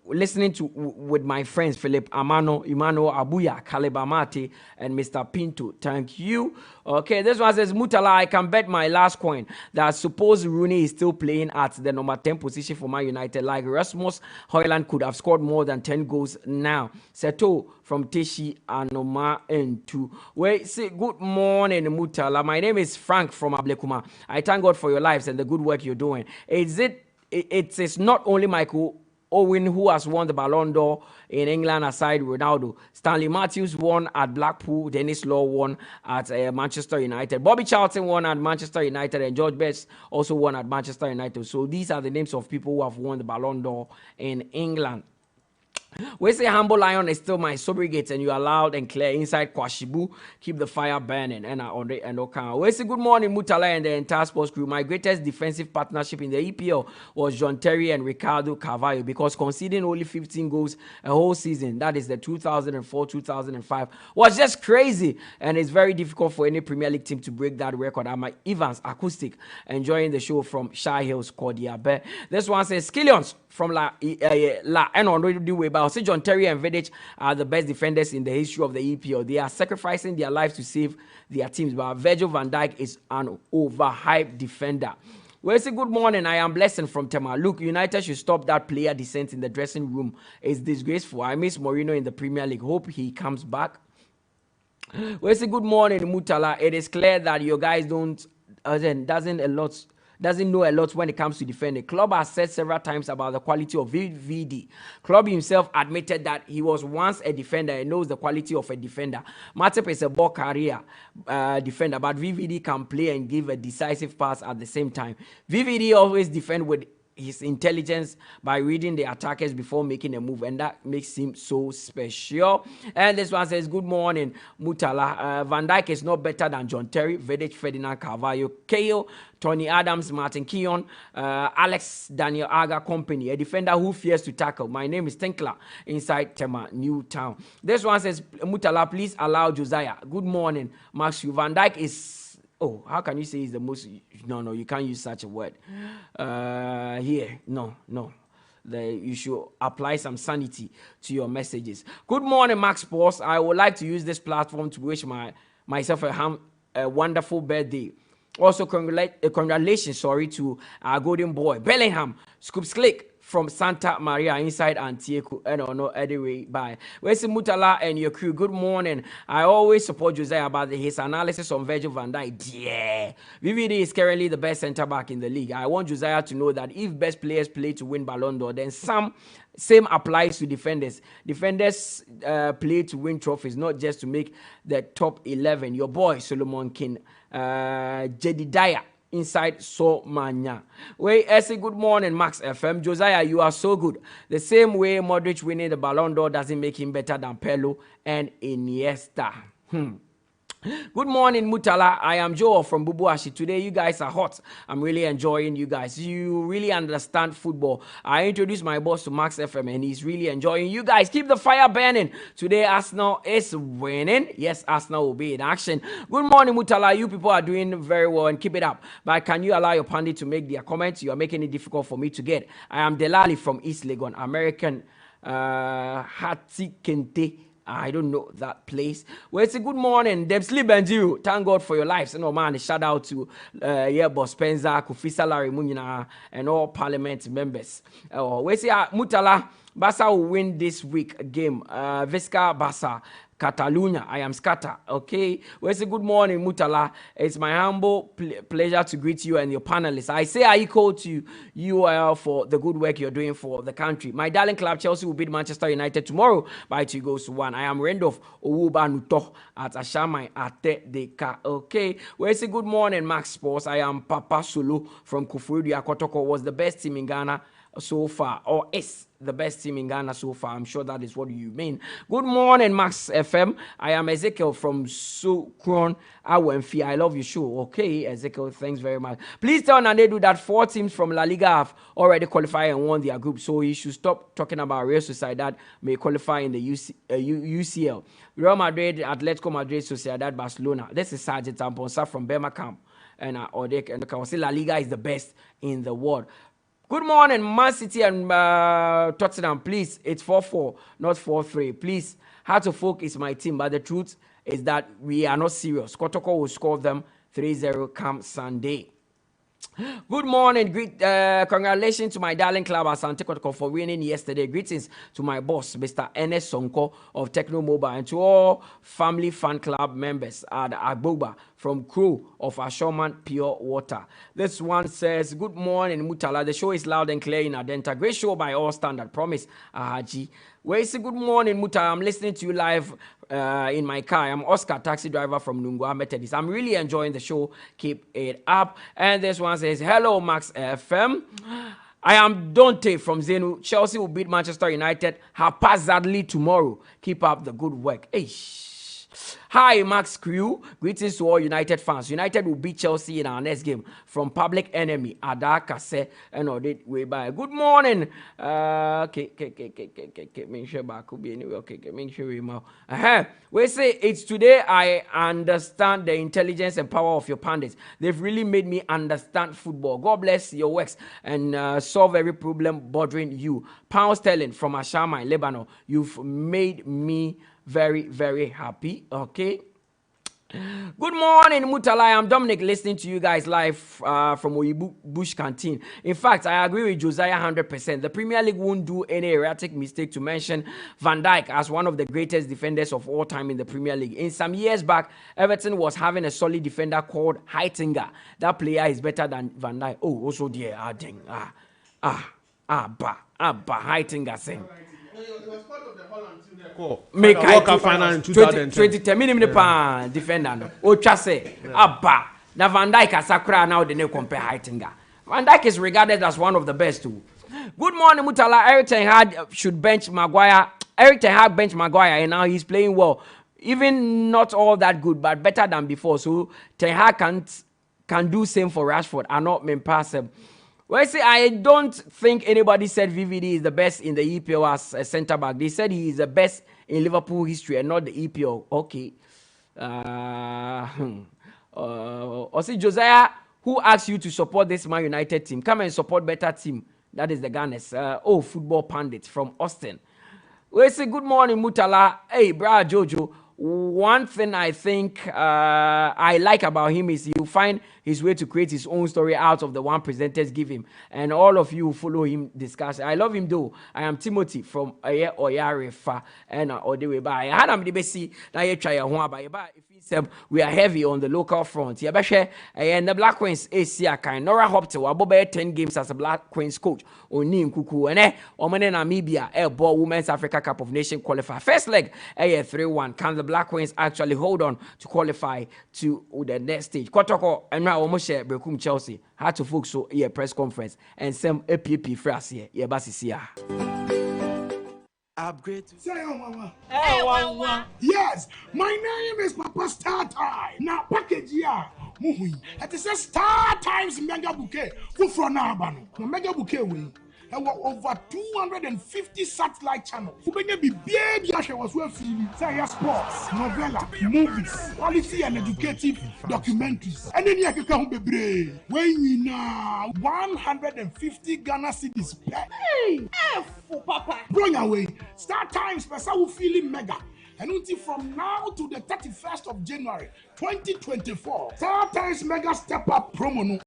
listening to with my friends Philip Amano, Imano Abuya, Kalebamate, and Mr. Pinto. Thank you. Okay, this one says, Mutala, I can bet my last coin that suppose Rooney is still playing at the number 10 position for Man United. Like Rasmus Højlund could have scored more than 10 goals now. Seto from Teshi Anoma N2. Wait, say good morning, Mutala. My name is Frank from Ablekuma. I thank God for your lives and the good work you're doing. It is not only Michael Owen, who has won the Ballon d'Or in England aside Ronaldo. Stanley Matthews won at Blackpool. Dennis Law won at Manchester United. Bobby Charlton won at Manchester United. And George Best also won at Manchester United. So these are the names of people who have won the Ballon d'Or in England. We say Humble Lion is still my sobrigate and you are loud and clear inside Kwashibu. Keep the fire burning. And we say good morning, Mutala and the entire sports crew. My greatest defensive partnership in the EPL was John Terry and 𝐿𝐴 because conceding only 15 goals a whole season, that is the 2004-2005, was just crazy. And it's very difficult for any Premier League team to break that record. I'm Evans Acoustic, enjoying the show from Shy Hills, 𝐶𝐿𝐴. This one says, Skillions from La and already do way, but I'll say John Terry and Vidic are the best defenders in the history of the EPL. They are sacrificing their lives to save their teams, but Virgil van Dijk is an overhyped defender. Well, say good morning. I am Blessing from Tema. Look, United should stop that player descent in the dressing room. It's disgraceful. I miss Mourinho in the Premier League. Hope he comes back. Well, say good morning, Mutala. It is clear that your guys doesn't know a lot when it comes to defending. Klopp has said several times about the quality of VVD. Klopp himself admitted that he was once a defender and knows the quality of a defender. Matip is a ball carrier defender, but VVD can play and give a decisive pass at the same time. VVD always defend with his intelligence by reading the attackers before making a move, and that makes him so special. And this one says, good morning, Mutala. Van Dijk is not better than John Terry, Vidic, Ferdinand, Carvalho, Cahill, Tony Adams, Martin Keown, Alex Daniel Aga Company, a defender who fears to tackle. My name is Tinkler inside Tema, Newtown. This one says, Mutala, please allow Josiah. Good morning, Max. Van Dijk is... Oh, how can you say he's the most... No, you can't use such a word. Here, no. You should apply some sanity to your messages. Good morning, Max Boss. I would like to use this platform to wish myself a wonderful birthday. Also, congratulations, to our golden boy, Bellingham, Scoops Click from Santa Maria inside Antieku. I don't know, anyway, bye. Where's Mutala and your crew? Good morning. I always support Josiah about his analysis on Virgil van Dijk. Yeah. VVD is currently the best centre-back in the league. I want Josiah to know that if best players play to win Ballon d'Or, then same applies to defenders. Defenders play to win trophies, not just to make the top 11. Your boy, Solomon King, Jedidiah, inside Somanya. Wait, I say good morning, Max FM. Josiah, you are so good. The same way Modric winning the Ballon d'Or doesn't make him better than Pirlo and Iniesta. Good morning, Mutala. I am Joe from Bubuashi. Today, you guys are hot. I'm really enjoying you guys. You really understand football. I introduced my boss to Max FM and he's really enjoying you guys. Keep the fire burning. Today, Arsenal is winning. Yes, Arsenal will be in action. Good morning, Mutala. You people are doing very well and keep it up. But can you allow your pundit to make their comments? You are making it difficult for me to get. I am Delali from East Legon, American 𝐋𝐈𝐕𝐄. I don't know that place. Well, it's a good morning. Dem sleep and you. Thank God for your lives. And man, shout out to Boss Spencer, Kofi Salary Munina, and all parliament members. We say Mutala, Barca will win this week game. Visca Barca. Catalonia, I am Scatter. Okay, well, it's a good morning, Mutala. It's my humble pleasure to greet you and your panelists. I say I equal to you for the good work you're doing for the country. My darling club, Chelsea, will beat Manchester United tomorrow by 2-1. I am Randolph Owuba-Nuto at Ashamai Ate Deka. Okay, well, it's a good morning, Max Sports. I am Papa Sulu from Kufurudi Akotoko. Was the best team in Ghana so far, or is the best team in Ghana so far. I'm sure that is what you mean. Good morning, Max FM. I am Ezekiel from Sukron Awemfi. I love your show. Okay, Ezekiel, thanks very much. Please tell Nana Adu that 4 teams from La Liga have already qualified and won their group, so he should stop talking about Real Sociedad may qualify in the UCL. Real Madrid, Atletico Madrid, Sociedad, Barcelona. This is Sergeant Amponsa from Bema Camp. And La Liga is the best in the world. Good morning, Man City and Tottenham. Please, it's 4-4, not 4-3. Please, Heart of Folk is my team, but the truth is that we are not serious. Kotoko will score them 3-0 come Sunday. Good morning. Congratulations to my darling club Asante Kotoko for winning yesterday. Greetings to my boss, Mr. Enes Sonko of Techno Mobile, and to all family fan club members at Agboba from crew of Ashoman Pure Water. This one says, good morning, Mutala. The show is loud and clear in Adenta. Great show by all standard. Promise, Ahaji. Where is it? Good morning, Mutala. I'm listening to you live in my car. I'm Oscar, taxi driver from Nungwa Methodist. I'm really enjoying the show. Keep it up. And this one says, hello, Max FM. I am Dante from Zenu. Chelsea will beat Manchester United haphazardly tomorrow. Keep up the good work. Eish. Hi, Max Crew. Greetings to all United fans. United will beat Chelsea in our next game from Public Enemy, Ada Kase, and Audit way by. Good morning. Make sure back could be anyway. Okay, make sure we know. We say it's today. I understand the intelligence and power of your pundits. They've really made me understand football. God bless your works and solve every problem bothering you. Pound sterling from Ashama in Lebanon. You've made me very, very happy. Okay. Good morning, Mutala. I'm Dominic, listening to you guys live from Oyibu Bush Canteen. In fact, I agree with Josiah 100%. The Premier League won't do any erratic mistake to mention Van Dijk as one of the greatest defenders of all time in the Premier League. In some years back, Everton was having a solid defender called 𝐿𝐻𝐈𝐕𝐄. That player is better than Van Dijk. Oh, also dear, 𝐿𝐻𝐈𝐕𝐄 saying. It was part of the Holland team there. Make World final in 2010 minimum pan defender no o twa say aba na Van Dijk asakra now they compare 𝐿𝐻𝐈𝐕𝐄. Van Dijk is regarded as one of the best too. Good morning, Mutala. Erik ten Hag should bench Maguire. Erik ten Hag bench Maguire and now he's playing well, even not all that good but better than before, so ten Hag can do same for Rashford and not Memphis. Well, see, I don't think anybody said VVD is the best in the EPL as a centre back. They said he is the best in Liverpool history and not the EPL. Okay. Also, Josiah, who asked you to support this Man United team? Come and support better team. That is the Gunners. Football pundit from Austin. Well, say good morning, Mutala. Hey, brah Jojo. One thing I think I like about him is he'll find his way to create his own story out of the one presenters give him. And all of you follow him discuss. I love him though. I am Timothy from Oyarefa and Odewe by. I had him the now you try if he said we are heavy on the local front. And the Black Queens Asia kind Nora Hopte Wabobe 10 games as a Black Queens coach. Oni Nkuku and Omane Namibia ball Women's Africa Cup of Nations qualify. First leg 3-1. Can the Black Queens actually hold on to qualify to the next stage? Kotoko and now almost share Bekum Chelsea had to focus so press conference and some APP phrase here. Upgrade. Say yes, my name is Papa Star Time. Now package here. Muhui. It is a Star Times mega bouquet. Who from Nabano? No mega bouquet we. There were over 250 satellite channels. Who began be baby Asha was well feeling. Say sports, novella, movies, quality and educative documentaries. And then you can come be brave. When you now 150 Ghana cedis. Hey, for Papa. Bring away. Star Times person who feeling mega. And until from now to the 31st of January 2024, Star Times Mega Step Up promo no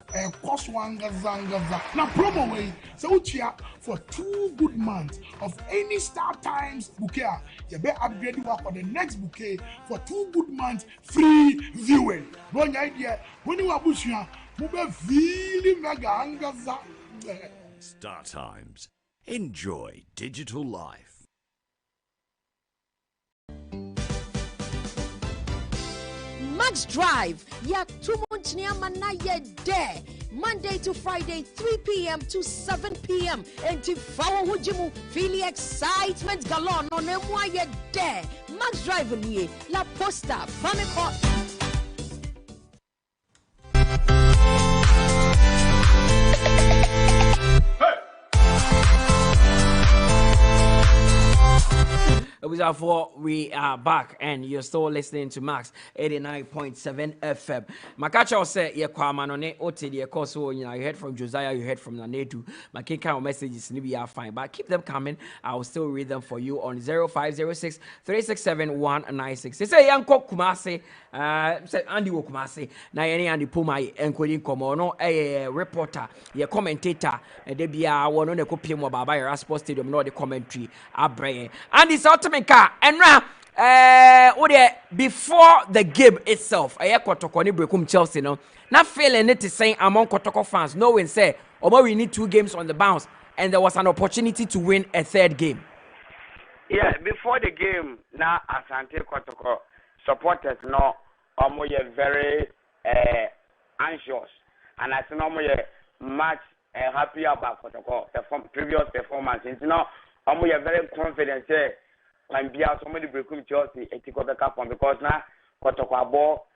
cost one gazangaza. Now promo way, so cheer for 2 good months of any Star Times bouquet. You better upgrade you for the next bouquet for 2 good months free viewing. One idea when you are bushing, move feeling mega angaza. Star Times. Enjoy digital life. Max Drive, ya 2 months near Manaya Day, Monday to Friday, 3 p.m. to 7 p.m. And to follow Hujimu, feel excitement galore on Emwaya Day. Max Drive niye, La Posta, Panico. We are back and you're still listening to Max 89.7 FM. Makacha say ye kwamanone ote the course you heard from Josiah, you heard from Nana Adu. My kind messages maybe are fine, but keep them coming. I will still read them for you on 0506 367 196. They say Yanko Kumase, say Andy Wokumase, na any Andy Puma encoding komono a reporter, ye commentator, and they be one on the copy of Baba Sports Stadium, no the commentary. Abre and it's ultimate car and now before the game itself, I Kotoko ni brekum Chelsea no. Not feeling it is saying among Kotoko fans, knowing say, although we need 2 games on the bounce, and there was an opportunity to win a 3rd game. Yeah, before the game, now Asante Kotoko supporters no, very anxious, and I think much happy about Kotoko previous performance. You know, very confident. And be out somebody breaking Chelsea a tick of the cup because now Kotoko ball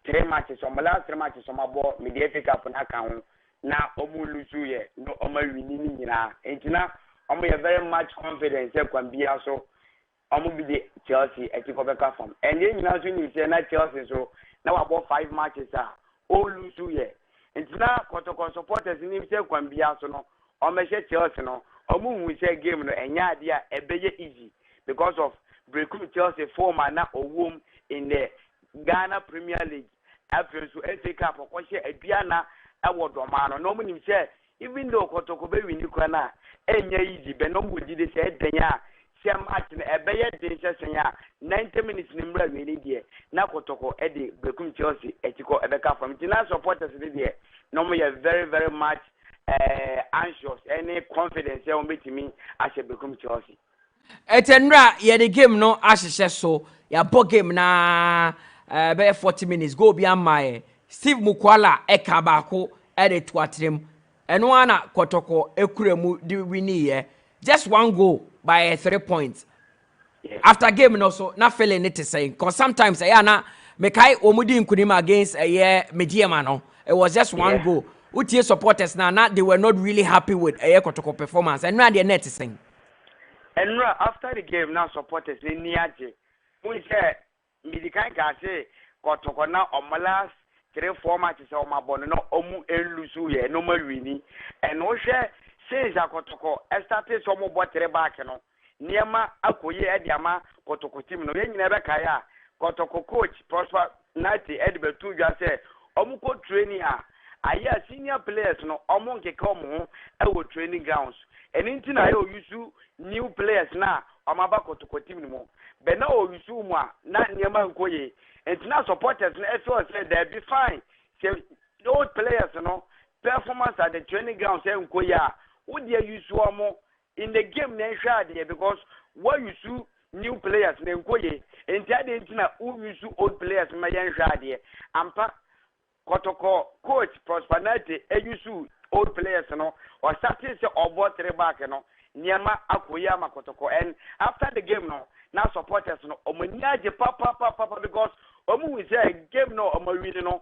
3 matches on my last 3 matches on my ball mediated cup on account now Lusu ye no winning and now very much confidence can be also be the Chelsea a tick of the cup and then now you say not Chelsea so now about 5 matches are all Lusu ye and now Kotoko supporters in himself can be also no Chelsea no we say game no and idea a better easy. Because of breaking Chelsea former now a womb in the Ghana Premier League. After so FA Cup or Diana award Romano. Normally say even though Kotoko be win Ukraine, easy, but no good did say Denya, Sam Martin, a better danger 90 minutes in the media. Now Kotoko Eddie breaking Chelsea etiko Ebeka from Tina supporters there. Normally very, very much anxious, any confidence on me as a become Chelsea. Etenra ye the game no ahyehyɛ so ya bo game na be 40 minutes go bi amaye Steve Mukwala eka baako e de to atrem eno ana Kotoko ekuremu di wini just 1 goal by 3 points. Yeah. After game no so na feeling it is saying cause sometimes na mekai omudi nkunim against Mediema no it was just 1 goal. Utie supporters na they were not really happy with Kotoko performance and now they net saying. And after the game, now supporters in Niaje, we say, Midikan say, Kotoko now on my last 3-4 matches on my bonnet, no Omu Elusu, no more winning. And no share says that Kotoko, started some more Trebakano, Niama, Akoye, Ediama, Kotoko team, no, never Kaya, Kotoko coach, Prosper Nati, Edibert, two just say, Omuko training. I hear senior players, no, Omonke come our training grounds. And in Tina, you use new players now. I'm about to continue more. But now you see more, not near Mankoye. And now supporters, as well said, they'll be fine. So, old players, you know, performance at the training ground, saying, Koya, would you use more in the game, because what you see new players, Nenkoye, and Tina, who you see old players, Mayan Shadi, Ampa Kotoko coach Prosperity, you see old players no or started say obo three back no niema akoya makotoko and after the game no now supporters no omaniaje papa because omu we say game no omawini no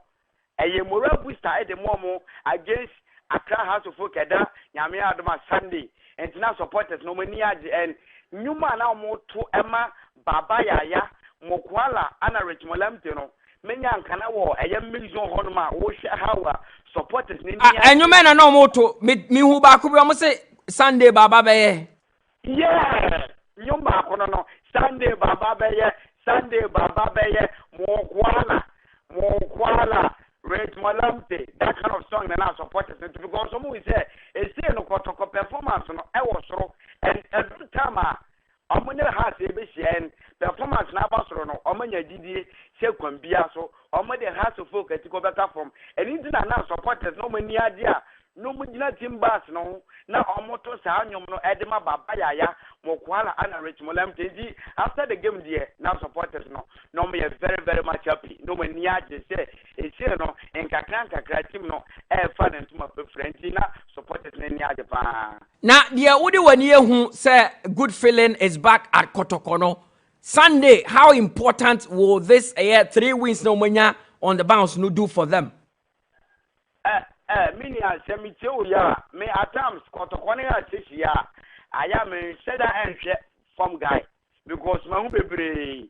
eye moral booster at the momo against Accra House of Folk Eda nyame adoma Sunday and now supporters no maniaje and nyuma na mo to Emma Baba Yaya Mokwala ana Richmolamte no menya nkana wo eye million honoma wo hwe hawa supporters ni enyuma na no mo to mi hu ba ko bi o mo say Sunday Baba beye yeah nyuma ko no Sunday Baba beye Mokwala Richmolamte that kind of song na supporters because some we say e say no kotoko performance no e wo soro and every time Omune has a and performance na basoro no omanya didie se kwambia so omode has to focus to go better from and in na supporters no mani adia no mugina team bass no na omoto sa anyom no edema baba yaya Mokwala ana Richmolamte after the game there now supporters no me very very much happy no mani adia say e say no en kakra team no e fan and my friend na supporters na ni adia pa na dia wodi wani ehu say good feeling is back at Kotokono Sunday. How important will this 3 wins no manya on the bounce no do for them? Mini asemicho ya me at times Kotokono ya I am a shedder and from guy because my bebre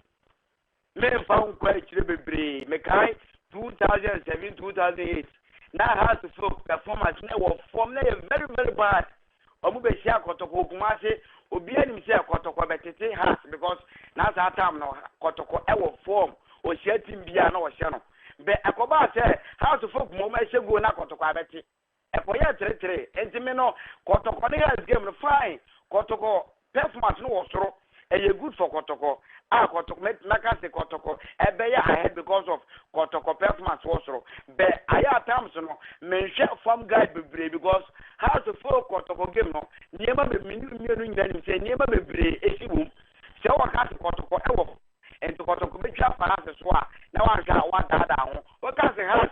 me found quite bebre me kai 2007 2008 now has to performance network from very very bad. Omu be share Kotoko Kumase obi anim share Kotoko betete has because na that time no Kotoko e wo form o share team bia na wo share no be akoba say how to folk mo ma shego na Kotoko abeti ekoya 3-3 entime no Kotoko ne has game no fine Kotoko performance no wo soro e good for Kotoko Kotoko make say Kotoko e be ya ahead because of Kotoko performance wo soro be aya times no menhwe form guide bebre because how to folk Kotoko game no niema be minu nyani say niema bebre esibu se wo ka Kotoko e wo and to Kotoko be twa pass so a na wan hwa wa dada ho wo ka se has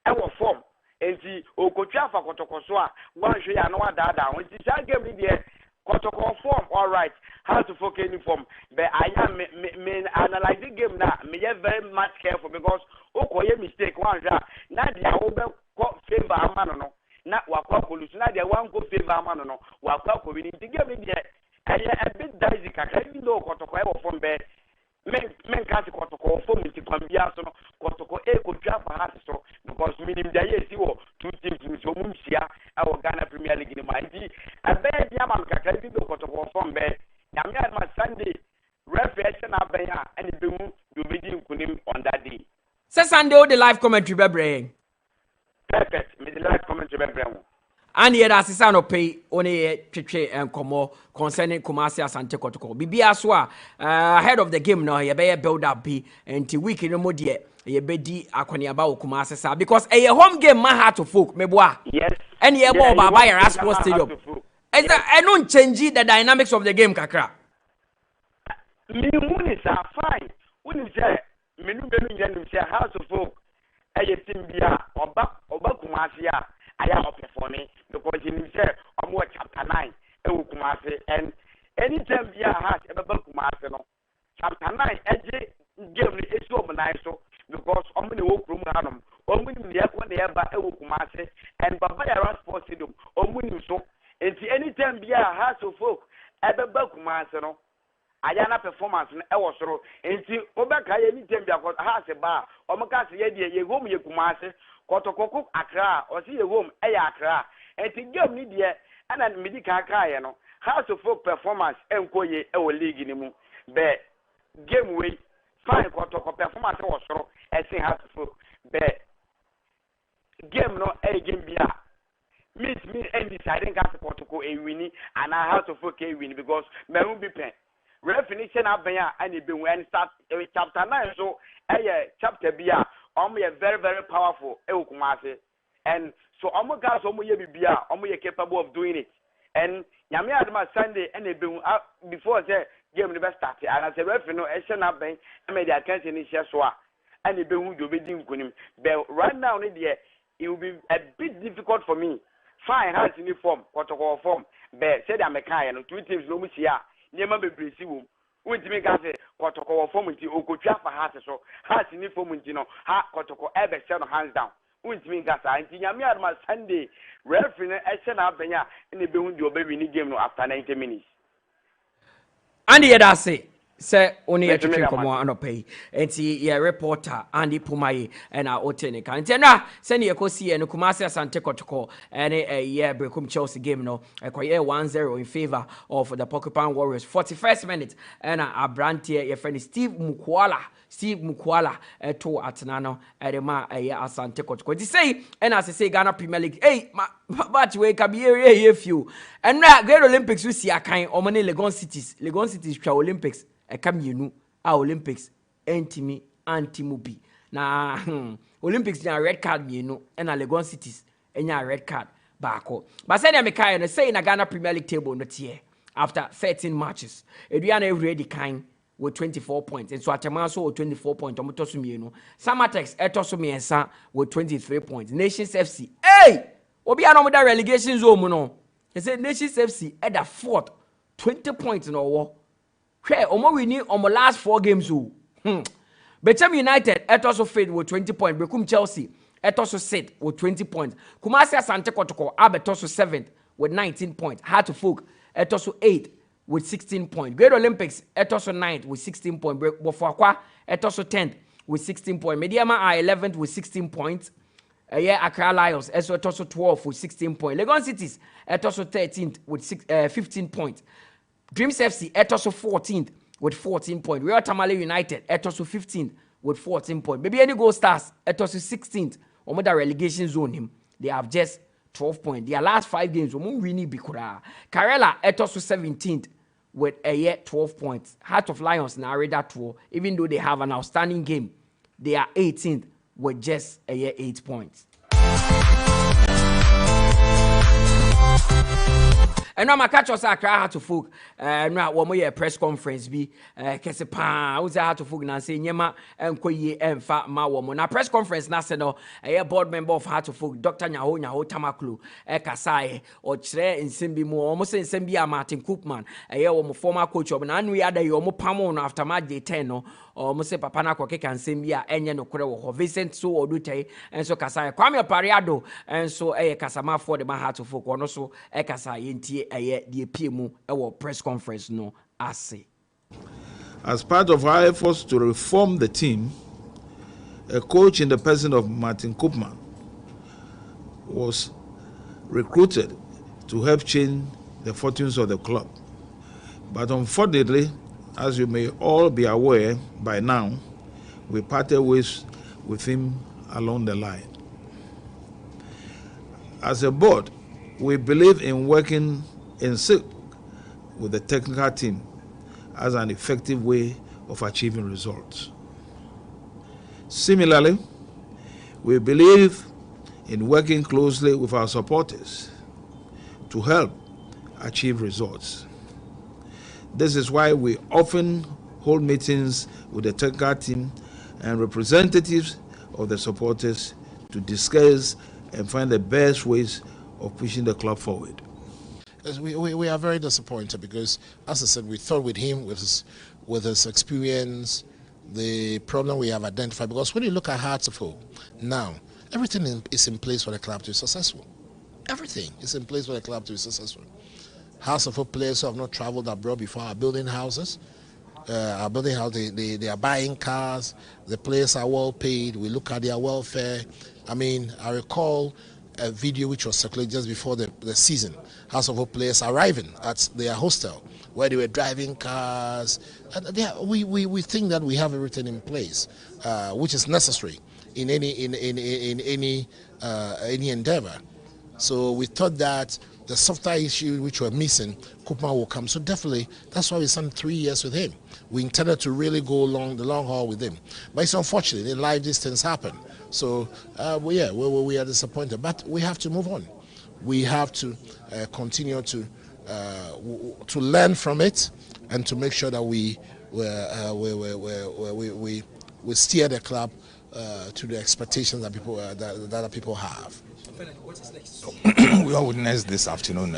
e wo form enti okotwa fa Kotoko so a wan hwe ya na wa dada ho enti sa game ni de Kotoko form all right how to folk any form but I am me analyze the game now me very much careful because okoye mistake wan hwa na dia wo be ko favor amano no na wakwa police na dia wan go favor amano no wakwa ko win the game ni a bit dicey kakra even though Kotoko e wo form be men kasi Kotoko form ti kwambia so no Kotoko e ko twa for has so because minim dia yesi wo two teams so mumsia our Ghana Premier League ni mind abe dia man kakra even though Kotoko form be nyamia ma Sunday reflection abenya and be mu do be di nkunim on that day Say Sunday o the live commentary be bring perfect me the live commentary be bring and here asisa no pay only twetwe enkomo concerning Kumasi Asante Kotoko bibia so ahead of the game no ye be build up be enti week no mo de ye be di akoniaba Kumasi sa because a home game man had to folk meboa yes and ye ball baba Yara Sports Stadium is that I don't change the dynamics of the game kakra me muni sa fine woni say menu be no nyani say house of folk aye team bia oba Kumasi a aya performing because in say omo chapter 9 e wo Kumasi and anytime bia has e be Kumasi no chapter 9 eje game ni esi omo nine so because omo ne wo krum hanom omo ni me ko ne ba e wo Kumasi and Baba Yara Sports Stadium omo ni so enti anytime bia has of folk e be Kumasi no aya na performance no e wo soro enti obeka ye anytime bia has ba omo ka se ye die ye home ye Kumasi Kotoko Accra or see a home Accra and to give me the and medical car no house of folk performance and koye our league in mu be game way fine Kotoko performance was so as in house of folk be game no a game bia meet me and deciding got Kotoko a winning and I house of folk a win because me won't be pen refinition abenya and it be when start chapter 9 so chapter bia very very powerful Kumasi and so guys ye capable of doing it and nyame adama Sunday and before say game never start and as a referee no e na ben e me the attention is so and do be di nkunim but right now it will be a bit difficult for me fine has in form protocol form be said American no two teams no musia nyema bebre si wo wontimi ka se protocol form nti okotwa fa has so has in form nti no ha protocol ebe se no hands down wontimi ka sa nti nyame adma Sunday referee no e se na abenya ne be hu di obewi ni game no after 90 minutes Andy Yedase say only a chicken come on pay and see ye reporter Andy Pumaye and our Otene can send ye ko see and Kumasi Asante Kotoko and a year Brekum Chelsea game no a 1-0 in favor of the Porcupine Warriors 41st minute and a brand here your friend Steve Mukwala to Atenano Edema a year Asante Kotoko to say and as I say Ghana Premier League hey but we can be here few and Great Olympics we see a kind of many Legon cities Olympics e kam yenu a Olympics entimi antimu bi na Olympics nya red card yenu and a Legon cities enya red card baako but say me kai no say na Ghana Premier League table no tie after 13 matches Eduana already kind with 24 points and so Atemaso with 24 points omoto so mienu Samatex etoso miensa with 23 points Nations FC hey obi anom da relegation zone mu no they say Nations FC at the fourth 20 points no wo Omo winning on my last 4 games. Becham United etoso failed with 20 points. Brekum Chelsea etoso sit with 20 points. Kumasi Asante Kotoko abetoso 7th with 19 points. Heart of Folk etoso 8th with 16 points. Great Olympics etoso 9th with 16 points. Bofuakwa etoso 10th with 16 points. Mediama are 11th with 16 points. Accra Lions etoso 12th with 16 points. Legon Cities etoso 13th with 15 points. Dreams FC etoso 14th with 14 points. Real Tamale United etoso 15th with 14 points. Maybe any Gold Stars etoso 16th. Omo da relegation zone him. They have just 12 points. Their last 5 games omo winning bikura. Karela etoso 17th with 12 points. Heart of Lions na radar tour. Even though they have an outstanding game, they are 18th with just 8 points. And now my catch us Accra Heart to Folk. Now one more press conference be kese pa. Uze Heart to Folk na say nyema _ye emfa ma womo. Na press conference na say no board member of Heart to Folk Dr. Nyaho Tamaklu kasaye o kire nsem mu o mo say nsem bi Martin Koopman womo former coach of na anu ya da yo mo pamo no after match day 10 no o mo say papa na kweke kan nsem bi enye no kore wo Vincent so odutai enso kasaye Kwame Pariado enso kasama for the Heart to Folk ono so kasaye ntie the PMO our press conference no ase. As part of our efforts to reform the team, a coach in the person of Martin Koopman was recruited to help change the fortunes of the club. But unfortunately, as you may all be aware by now, we parted ways with him along the line. As a board, we believe in working in sync with the technical team as an effective way of achieving results. Similarly, we believe in working closely with our supporters to help achieve results. This is why we often hold meetings with the technical team and representatives of the supporters to discuss and find the best ways of pushing the club forward. We are very disappointed because, as I said, we thought with him, with his experience, the problem we have identified. Because when you look at Hearts of Folk, now everything is in place for the club to be successful. Everything is in place for the club to be successful. Hearts of Folk players who have not traveled abroad before are building houses. They are buying cars. The players are well paid. We look at their welfare. I mean, I recall a video which was circulated just before the season. House of Folk players arriving at their hostel where they were driving cars. And we think that we have everything in place, which is necessary in any endeavor. So we thought that the software issue which were missing, Koopman will come. So definitely, that's why we signed 3 years with him. We intended to really go the long haul with him. But it's unfortunate, in life these things happen. So we are disappointed, but we have to move on. We have to continue to learn from it and to make sure that we steer the club to the expectations that people have. We all witnessed this afternoon.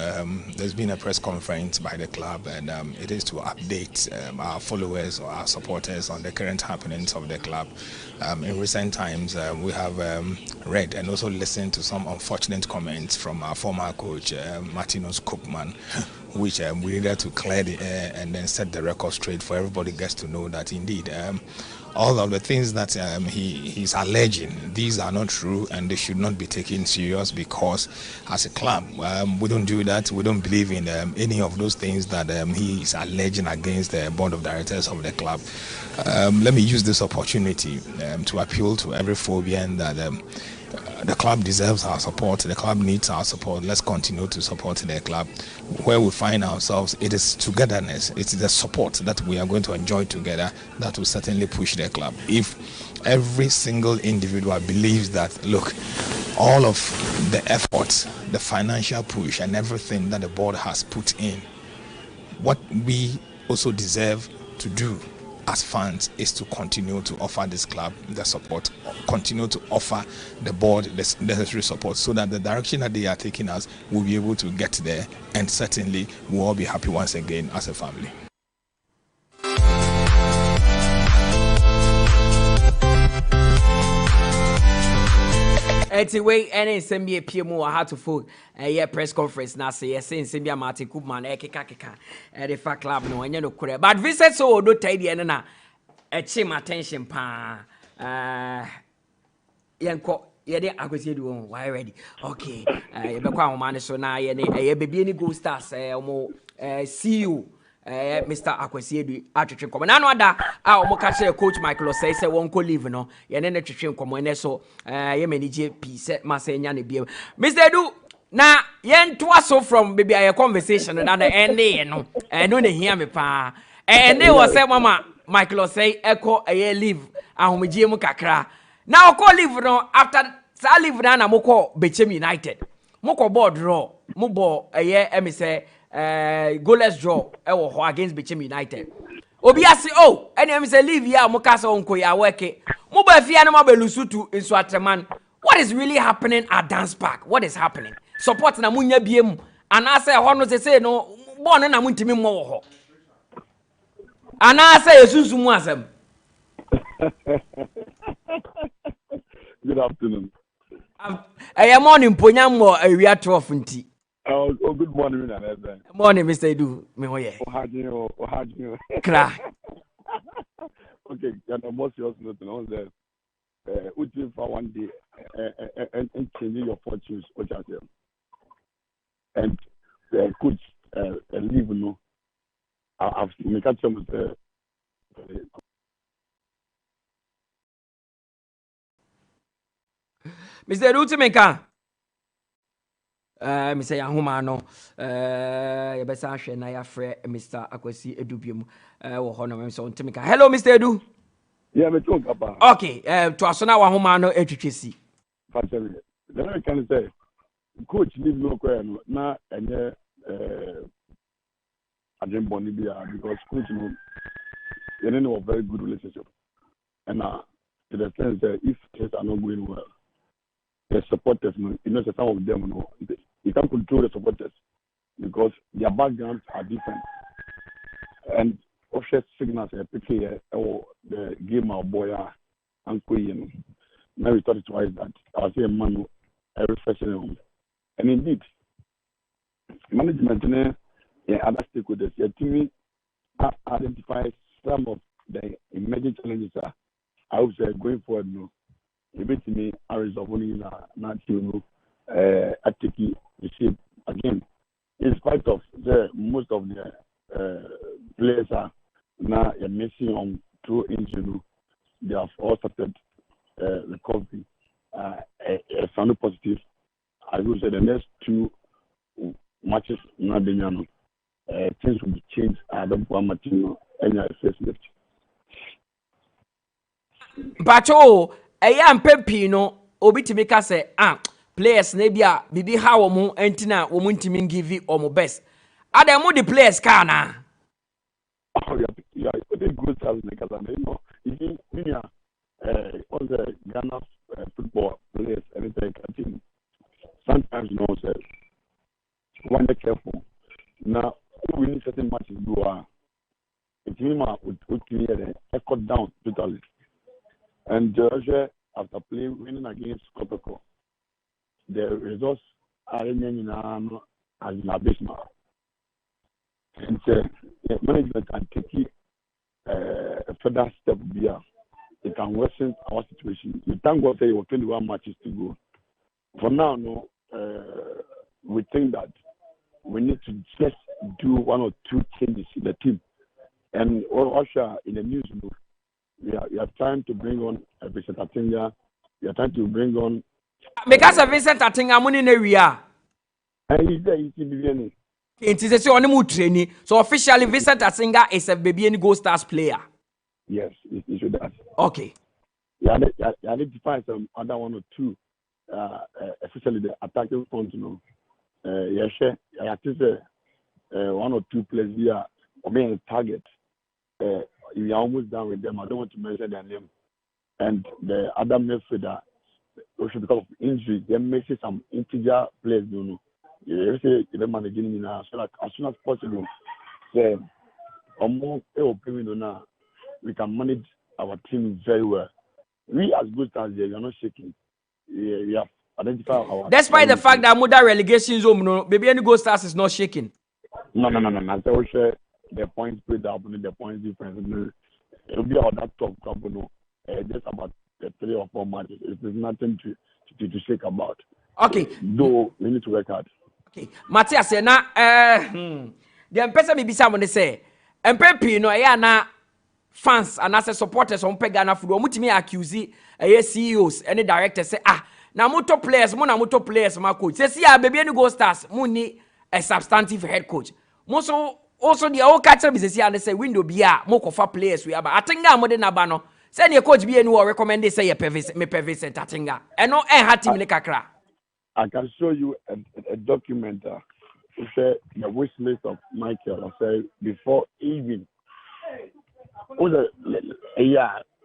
There's been a press conference by the club, and it is to update our followers or our supporters on the current happenings of the club. In recent times, we have read and also listened to some unfortunate comments from our former coach, Martinus Koopman, which we needed to clear the air and then set the record straight for everybody gets to know that indeed all of the things that he's alleging, these are not true and they should not be taken serious, because as a club, we don't do that. We don't believe in any of those things that he is alleging against the board of directors of the club. Let me use this opportunity to appeal to every Phobian that the club deserves our support. The club needs our support. Let's continue to support the club. Where we find ourselves, it is togetherness. It's the support that we are going to enjoy together that will certainly push the club. If every single individual believes that, look, all of the efforts, the financial push and everything that the board has put in, what we also deserve to do as fans is to continue to offer this club the support, continue to offer the board the necessary support, so that the direction that they are taking us will be able to get there, and certainly we'll all be happy once again as a family. Anyway, any send me a PMO or how to phone a press conference now say yes, send me a Martin Koopman, the fact club no and you know correct. But visit so do tidy and na a chim attention pa yanko yede akwesi do why ready. Okay. You be kwa man so na ye baby any go stars see you. Mr. Akwesi Adu atwetwe komo na no ada a omo ka kire coach Michael say won ko leave no ye ne twetwe komo ne so ye manage piece masa nya ne bia Mr. Adu na ye ntoa so from baby a conversation na the end no no ne hia me pa ne wo say mama Michael say eko leave ahomgie mu kakra na ko leave no after sa leave na moko Bechem United moko board draw mo bo me say goalless draw against Bechem United. Obi asi any am say leave here mo kasa onko ya work. Mo ba fia na mo be lusutu in Swatreman. What is really happening at Dance Park? What is happening? Support na munya biem. Ana say ho no say no born na muntimi mo wo ho. Ana say esusu mu asem. Good afternoon. Morning ponyam mo awia 12 nti. Oh, good morning, Nana. Morning, Mr. Adu. Me hoye. Ohajin. Kra. Okay, and the most serious note on that. Uti for one day and changing your fortunes, which are there. And coach leave no. I've made some Mr. Rutimeka. Me say ahoma no ye besa hwe na ya frɛ Mr. Akwesi Adu biom wo ho no me so ntimika. Hello Mr. Adu. Yeah, me too papa. Okay, to asona wa ahoma no etwetwesi. Fatally. Then I can say coach leave no kwere no na enye Ajemboni bia, because coach no they know a very good relationship. And to the sense that if things are not going well, the supporters, you know, some of them, you can't control the supporters because their backgrounds are different. And offset signals, or the game of boy, uncle, now we thought twice that I was a man, every session. And indeed, management, other stakeholders, your team identifies some of the emerging challenges. I would say going forward, no. Me, I resolve only not you actively shape again. In spite of most of the players are now missing on through injury, they have all started recovery. Sound positive. I would say the next two matches, not the things will be changed. I don't want Martino any first left. Pacho. Am pepi no obi timika say players na bia bibi ha wo mu entina wo mu ntimi give o mo best ademu the players ka na yeah they good as because I know even all the Ghana football players everything continue sometimes you know say one be careful. Now we need certain matches do it means we clear the cut down totally. And after playing winning against Kotoko, the results are remaining as an abysmal. And management can take a further step here. It can worsen our situation. We thank God that you have 21 matches to go. For now, no, we think that we need to just do one or two changes in the team. And also in the news, we are trying to bring on Vincent Atinga. We are trying to bring on. Because of Vincent Atinga, money in area. He's there. He's in the beginning. It is a only training. So officially, Vincent Atinga is a Baby and Gold Stars player. Yes, he should have. Okay. You identify some other one or two, especially the attacking front. You know, yes, I think one or two players here are being target. We are almost done with them. I don't want to mention their name. And the other midfielder, also because of injury, they make some integer players. You know, they're managing now. So like as soon as possible, we can manage our team very well. We as good as we are not shaking. We have identified our. Despite the fact that Muda relegation zone, no, Baby and Gold Stars is not shaking. No. I say share the points split up, the points difference. It will be on that top club, just about 3 or 4 matches. It is nothing to shake about. Okay. Though we need to work hard. Okay. Matthias, na the person maybe someone say, MP no na fans and as supporters on Pegana football, mutimi accuse CEOs and directors say na moto players, na moto players, my coach. Say Baby and Gold Stars, muni a substantive head coach. Also the old catcher business and say window be more of players we are. I think I'm more than a banner. Send your coach be any recommend they say a pervis and Tatinga. And no hat team kakra. I can show you a document say the wish list of Michael. I say before even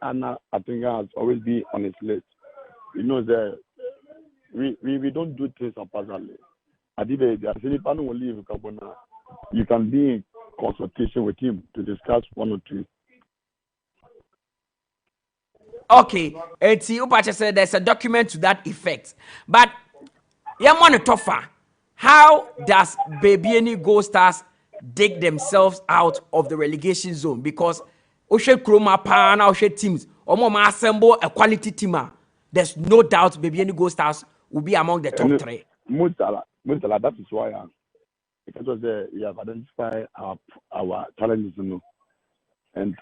Anna Atinga has always been on his list. You know that we don't do things personally. I did will leave Kabona. You can be in consultation with him to discuss one or two. Okay, Upacha said there's a document to that effect. But Tofa, how does Baby Gold Stars dig themselves out of the relegation zone? Because Oshe Kroma Pana Oshe teams, Omoma assemble a quality team. There's no doubt Baby Gold Stars will be among the top 3. Mutala, that is why because we have identified our challenges, you know. And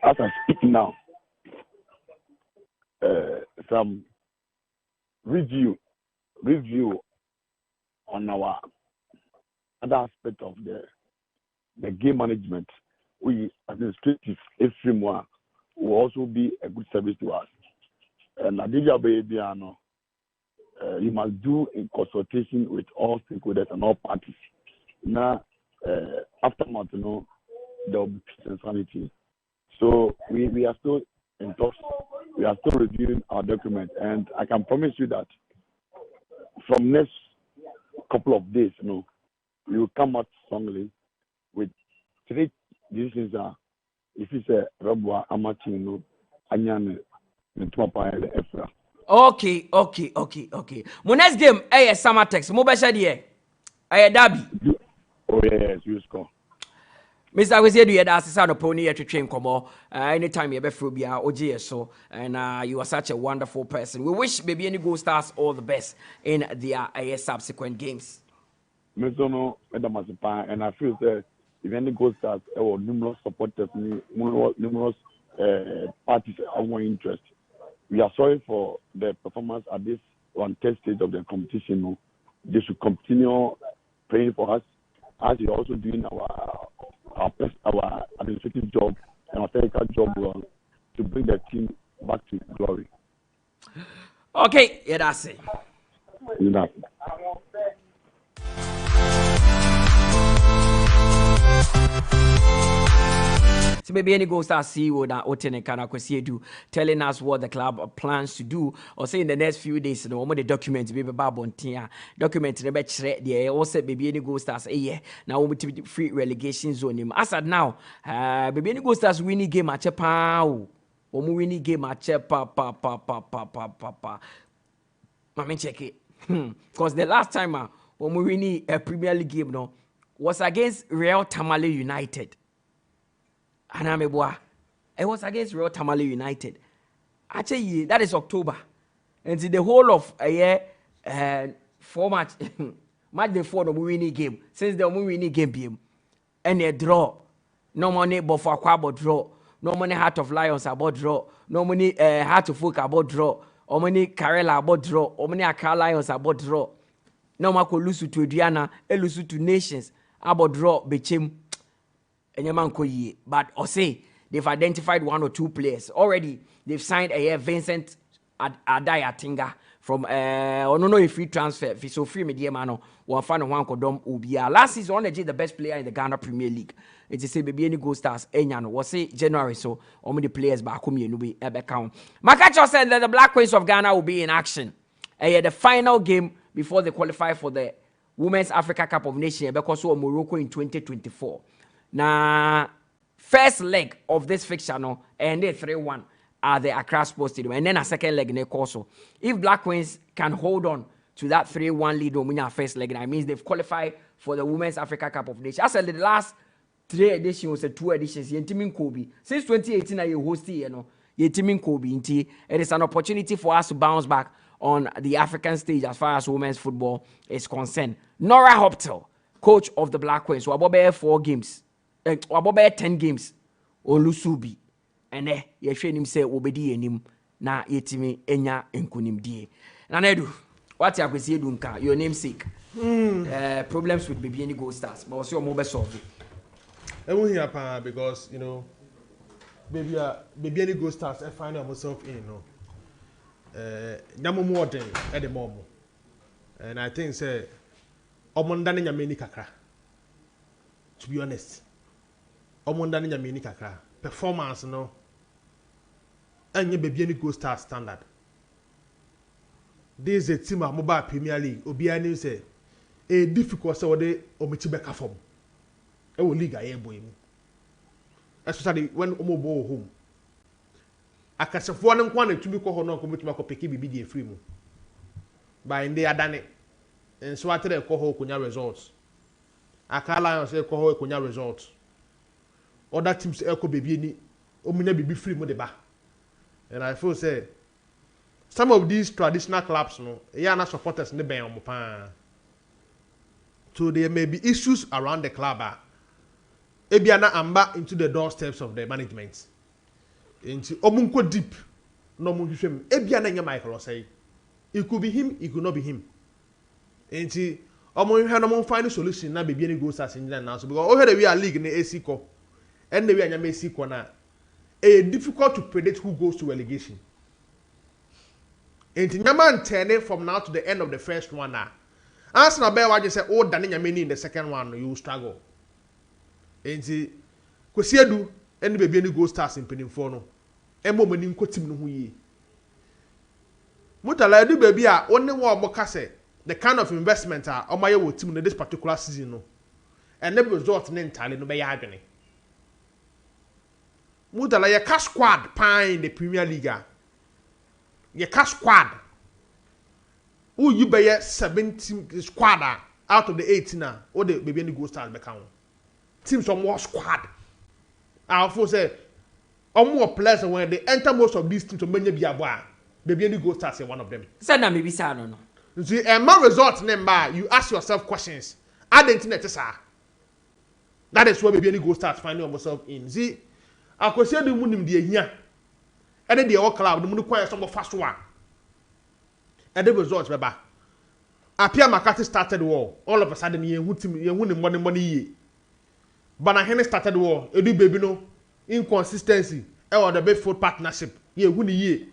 as I speak now, some review on our other aspect of the game management, we administrative framework will also be a good service to us. And Adija Baby, you must do in consultation with all stakeholders and all parties. Now, aftermath, there will be peace and sanity. So we are still in talks. We are still reviewing our document, and I can promise you that from next couple of days, we will come out strongly with 3 decisions. If it's a Rabwa Amachino, Anyane, and Twapa Efra. Okay. My next game, Summer Text. Mobile Derby. Oh yes, you score. Mr. We said you had asked on a pony to train come anytime you ever phobia or so, and you are such a wonderful person. We wish Baby and Gold Stars all the best in their subsequent games. And I feel that if any Gold Stars or numerous supporters, numerous parties have more interest. We are sorry for the performance at this test stage of the competition. They should continue praying for us, as we are also doing our administrative job and our technical job to bring the team back to glory. Okay, that's it. Maybe any Gold Star CEO that Otene Kanakwesiedu telling us what the club plans to do, or say in the next few days, no more the documents, baby Babontia, document the the also baby any Gold Stars, yeah, now we to free relegation zone. As at now, baby any Gold Stars winning game at Chapao, or winning game at Chapa. Let me check it. Because the last time when we win a Premier League game no, was against Real Tamale United. It was against Real Tamale United. Actually, that is October. And the whole of a year, 4 match, match the 4 of winning game. Since the winning game, and a draw. No money but for Aquabo draw. No money Heart of Lions about draw. No money Heart of Folk about draw. Or money Karela about draw. Or money Accra Lions about draw. No mako lusu to Diana, elusu to Nations about draw bechem. But or say they've identified 1 or 2 players already. They've signed a Vincent Adayatinga from no free transfer. So free media mano one fan of 1 kodom ubia. Last season the best player in the Ghana Premier League. It is say baby any Gold Stars enyano was say January so the players back home you be ebe count. Makacho said that the Black Queens of Ghana will be in action. The final game before they qualify for the Women's Africa Cup of Nations because of Morocco in 2024. Now, first leg of this fixture, no, and they 3-1 at the Accra Sports Stadium, and then a second leg in the also. If Black Queens can hold on to that 3-1 lead on their first leg, that means they've qualified for the Women's Africa Cup of Nations. I said the last 3 editions was 2 editions. Yentimin Kobe since 2018, I hosted, you know, Yentimin Kobe. It is an opportunity for us to bounce back on the African stage as far as women's football is concerned. Nora Hoptel, coach of the Black Queens, who are 4 games. About 10 games on Lusubi, and ye train him say obedi enim na yetimi enya enkunim die. Na Edu, what you say dunka your namesake. Problems with baby any Gold Stars, but also more solve it. I won't hear because you know baby any Gold Stars I find myself in no more than at the moment. And I think say omondane nyameni kakra. To be honest. Omondani nyameni kakra performance no anye baby any Gold Star standard. This is a team of mobile Premier League obi ani say a difficult say wode omiti beka form e wo league aye boy mu especially when omobo home akasefo ne nkwa na tumi ko ho no ko mutuma ko peki bibi die free mu by ndi adane enso atere ko ho konya results Accra Lions e ko ho konya results. Other teams echo baby ni omunya bibi free mo de ba. And I feel say some of these traditional clubs no na supporters ne ben omo pa. So there may be issues around the club ebiana amba into the doorsteps of the management. Into omunko deep no mu hwehwem ebiana nya Michael say it could be him, it could not be him. Into omo hwe no mo find solution na baby any Gold Stars in now so because over the we are league na AC ko and the way anya AC ko na difficult to predict who goes to relegation. Into Nyaman turning from now to the end of the first one now. As na bear just say oh Danny Nyameni in the second one you will struggle. Into Kwesiedu and baby any Gold Stars in Penimfo no. Embo mani nko team no hu yi. Mutala Adu baby a only one oboka say the kind of investment omaye wo team in this particular season no. And the result ne entirely no be ya adwene. Mutala ye cash squad pan in the Premier League. Ye cash squad. Who you be 17 squad out of the 18 or the baby any Gold Stars become. Teams some more squad. I for say more players when they enter most of these teams to many be abo. Baby any Gold Stars one of them. Say na maybe say no. See, and my result number you ask yourself questions. Identity sir. That is where baby any Gold Stars finding yourself in. See, I could say the munim de here. And then the all club the munu kwaya some fast one. And the results beba. Apia McCarthy started war. All of a sudden ye win money ye. But Henry started war. Edu baby no inconsistency. Or the Bedford partnership. Ye win ye.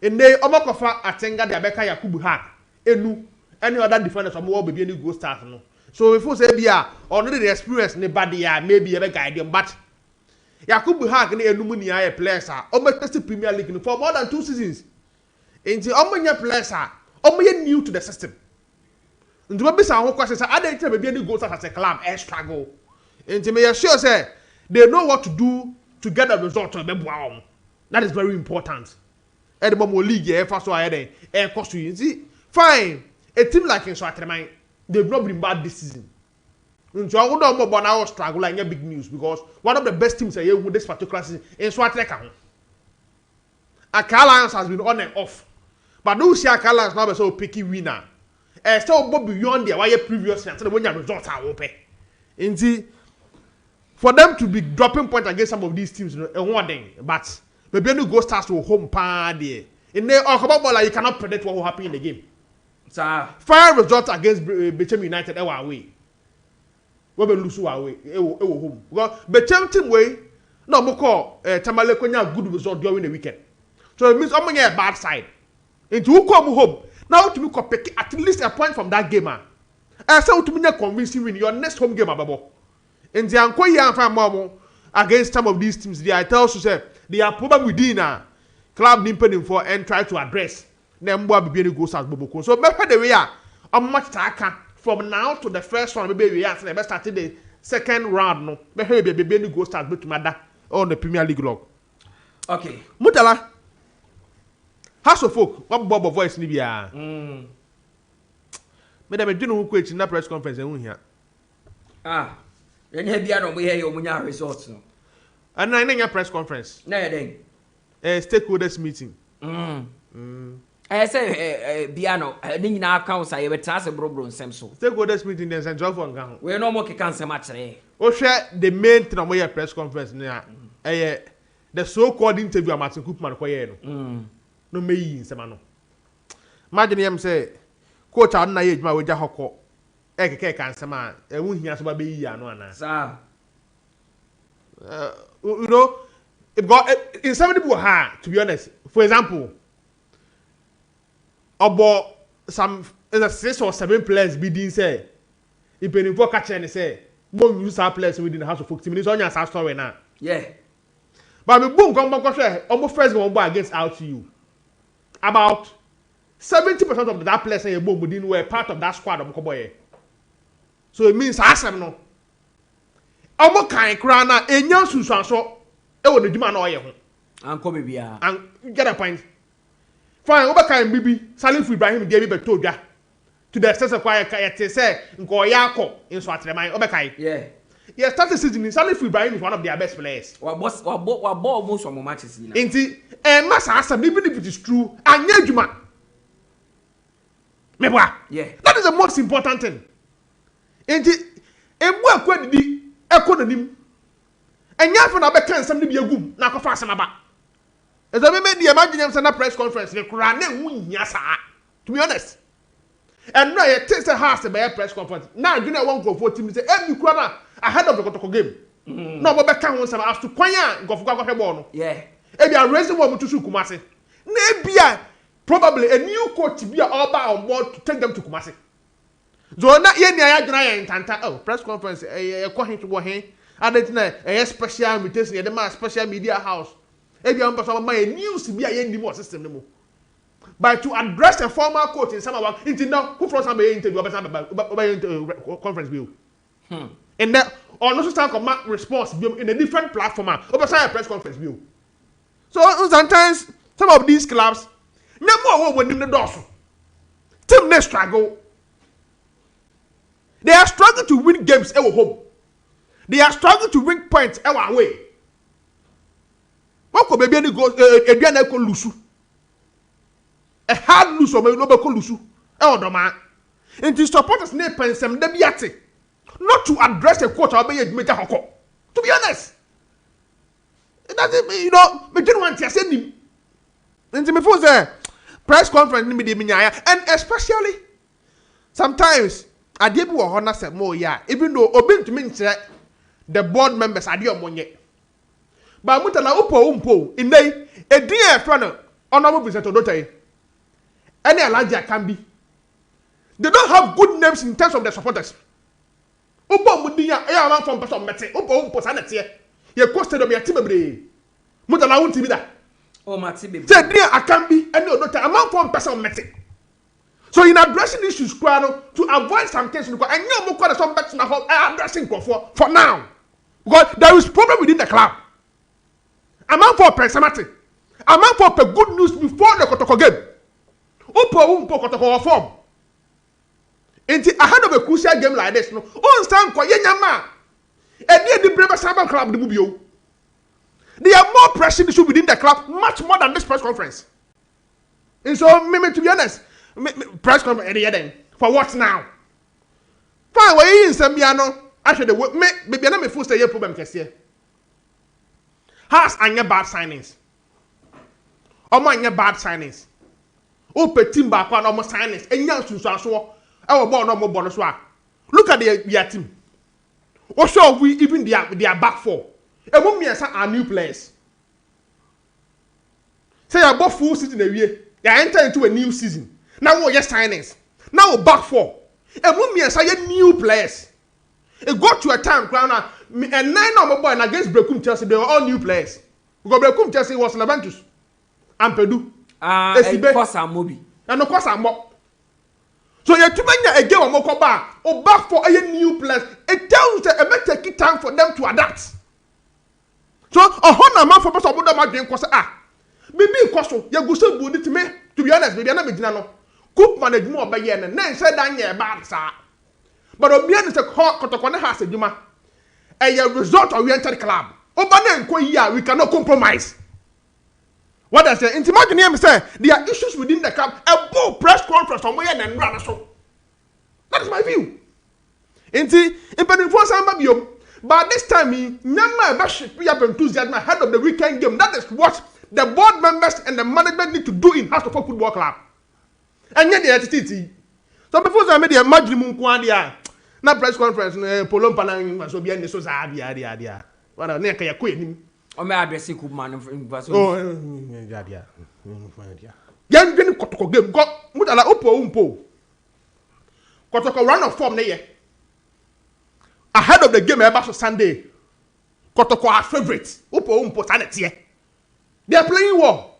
And they omokofa atenga de Josiah Quaye enu any other defenders from war baby any Gold Stars no. So if you say bia already the experience ne bad ya maybe you guide them but Yakubu Hag ne enum ni aye players a test Premier League for more than 2 seasons. Enti omo players a omo new to the system. Nti we bisa ho question say adan tell be any goals as a club struggle. Enti me sure say they know what to do to get the result to be boa. That is very important. And the more league first so aye cost you. See, fine. A team like Nswatremai, they've not been bad this season. So I wouldn't know about our struggle like big news because one of the best teams here with this particular season is Nswatremai. Alliance has been on and off, but no see Alliance now be so picky winner. Still go beyond their why previous year until when your results are open. Indeed, for them to be dropping points against some of these teams, one thing, but maybe any go starts to home party. In there, like you cannot predict what will happen in the game. Fire results against Bechem United away. We will lose away. Home. Because Bechem team way no more call Tamale Konya good result during the weekend. So it means I'm on a bad side. Into who come home now to me pick at least a point from that game. I say to me convincing win your next home game ababo. In the Ankoya and Mamo against some of these teams, I tell you say they are probably within a club nimping for and try to address. Them boy be any goals as Boboko. So maybe the way I'm much taka from now to the first one. Maybe we are starting the second round. No, maybe be any goals as to mother on the Premier League log. Okay. Mutala. House of folk. What Bob voice ni biya? Madam, do you know who in that press conference here? Ah, then you be no we hear your munya results no. And I press conference. Na then. Stakeholders meeting. I say Biano, ni nyina accounts aye betra se brobro nsem so. Stakeholders meeting then central for ngan. We no more can say much re. O share the main thing on your press conference na the so-called interview Martin Koopman koye no. No me yi nsema no. Imagine him say coach anu na ye adwuma we ja hokọ. Keke kan nsema ewu hia so ba be yi anu ana. Sir. You know, it got in some people to be honest. For example, about some 6 or 7 players bidding say if any for catch and say more use our players within the house of folk team. It's on your story now. Yeah. But me boom come back almost first one against RTU. About 70% of that players say boom within were part of that squad of Mokoboye. So it means asem no. Omo kan kra na enya susuaso e wo neduma na oye ho. Anko be bia. And get a point. Fine, over kind bibi Salif Ibrahim dey be beto dwa. To the extent of quiet kayete say nko yako in Nswatremai over kai. Yeah. Yeah, start the season Salif Ibrahim is one of their best players. Wa ball most of matches ni. Inti massa asem even if it is true anya adwuma. Mebwa. Yeah. That is the most important thing. Inti emu akwadi ekononim enya fa na be kan sam ne bi agum na akofa asem aba ezo me di imagine am na press conference ne kura na hu hia saa to be honest and no ye take say house be press conference na adwuna won go for team say every kura na ahead of the Kotoko game no bo be kan won sam as to kwan a go for kwahwe ball no yeah e bi a raising one to su Kumasi na bia probably a new coach be all ba on board to take them to Kumasi. So na ye ni ayadwuna ye ntanta press conference ko hin to go hin adetina special invitation ye dem special media house e bia mpa so ma news bi a ye ndi mo system nemo but to address a former coach in some work into now who from some interview about conference view and that or no start come response in a different platform over press conference view. So sometimes some of these clubs no more when the doors team they struggle. They are struggling to win games at home. They are struggling to win points away. What could be any goals? A lose. A hard lose or maybe no lose. Man. And to support us, and some debiate. Not to address a coach or be a major hoko. To be honest. It doesn't, you know, we didn't want to send him. And before the press conference, and especially sometimes. Adebu wo hona se mo ya even though obi ntumi nkyere the board members ade omonye ba Mutala umpo inei edin e fra no honorable Vincent Odotai any Alaja can be they don't have good names in terms of the supporters upo mudin ya man from person mete upo sa na tie ye costed of your team bebre Mutala won't be that. Oh, Matibi. Say, dear, I can be any other amount for person method. So, in addressing issues, to avoid some cases, because I know more quite some better addressing for now. Because there is problem within the club. Amount for personality. Amount for good news before the Kotoko game. Upo Kotoko form. Ahead of a crucial game like this, no, all stand for Yenyama. And near the Bremer Cyber Club, the Mubio. There are more pressing issues within the club, much more than this press conference. And so, maybe to be honest, press conference at the end. For what now? Fine, we in Sambiano. Actually, maybe I'm a full stay problem. Has any bad signings? Or any bad signings? Open team back one almost signings. And young to our born no more bonus. Look at their team. Or so we even their back four. And when we are new players. Say about full season a year. They enter into a new season. Now we're just signings. Now we're back four. And when we are new players. It got to a time, and 9 number boy against 𝐏𝐀𝐂𝐊, they were all new players. Because 𝐏𝐀𝐂𝐊 was Leventus and Pedu. And of course, I'm Moby. And of course, I'm more. So you're too many again or more back or back for a new players. It tells you that it may take time for them to adapt. So a whole amount for person about my game because maybe costo you go so good to me. To be honest, maybe I'm not no. Cook manage more by yen and then say that you're bad, sir. But Obian is a Kotoko has a Juma. A result oriented club. Obana and we cannot compromise. What I say, imagine him say there are issues within the club. A bull press conference on Wayan and run so. That is my view. But this time, we have enthusiasm ahead of the weekend game. That is what the board members and the management need to do in House of Football Club. And yet, the attitude. So before I made the imagine na press conference polom panan so bia ne so za dia wana ne ka yakwe nim o me address 𝐒𝐿𝐕𝐄 so dia yan gani Kotoko game go Mutala umpo Kotoko run of form ne ye ahead of the game ever so Sunday Kotoko our favorite umpo sanete they are playing well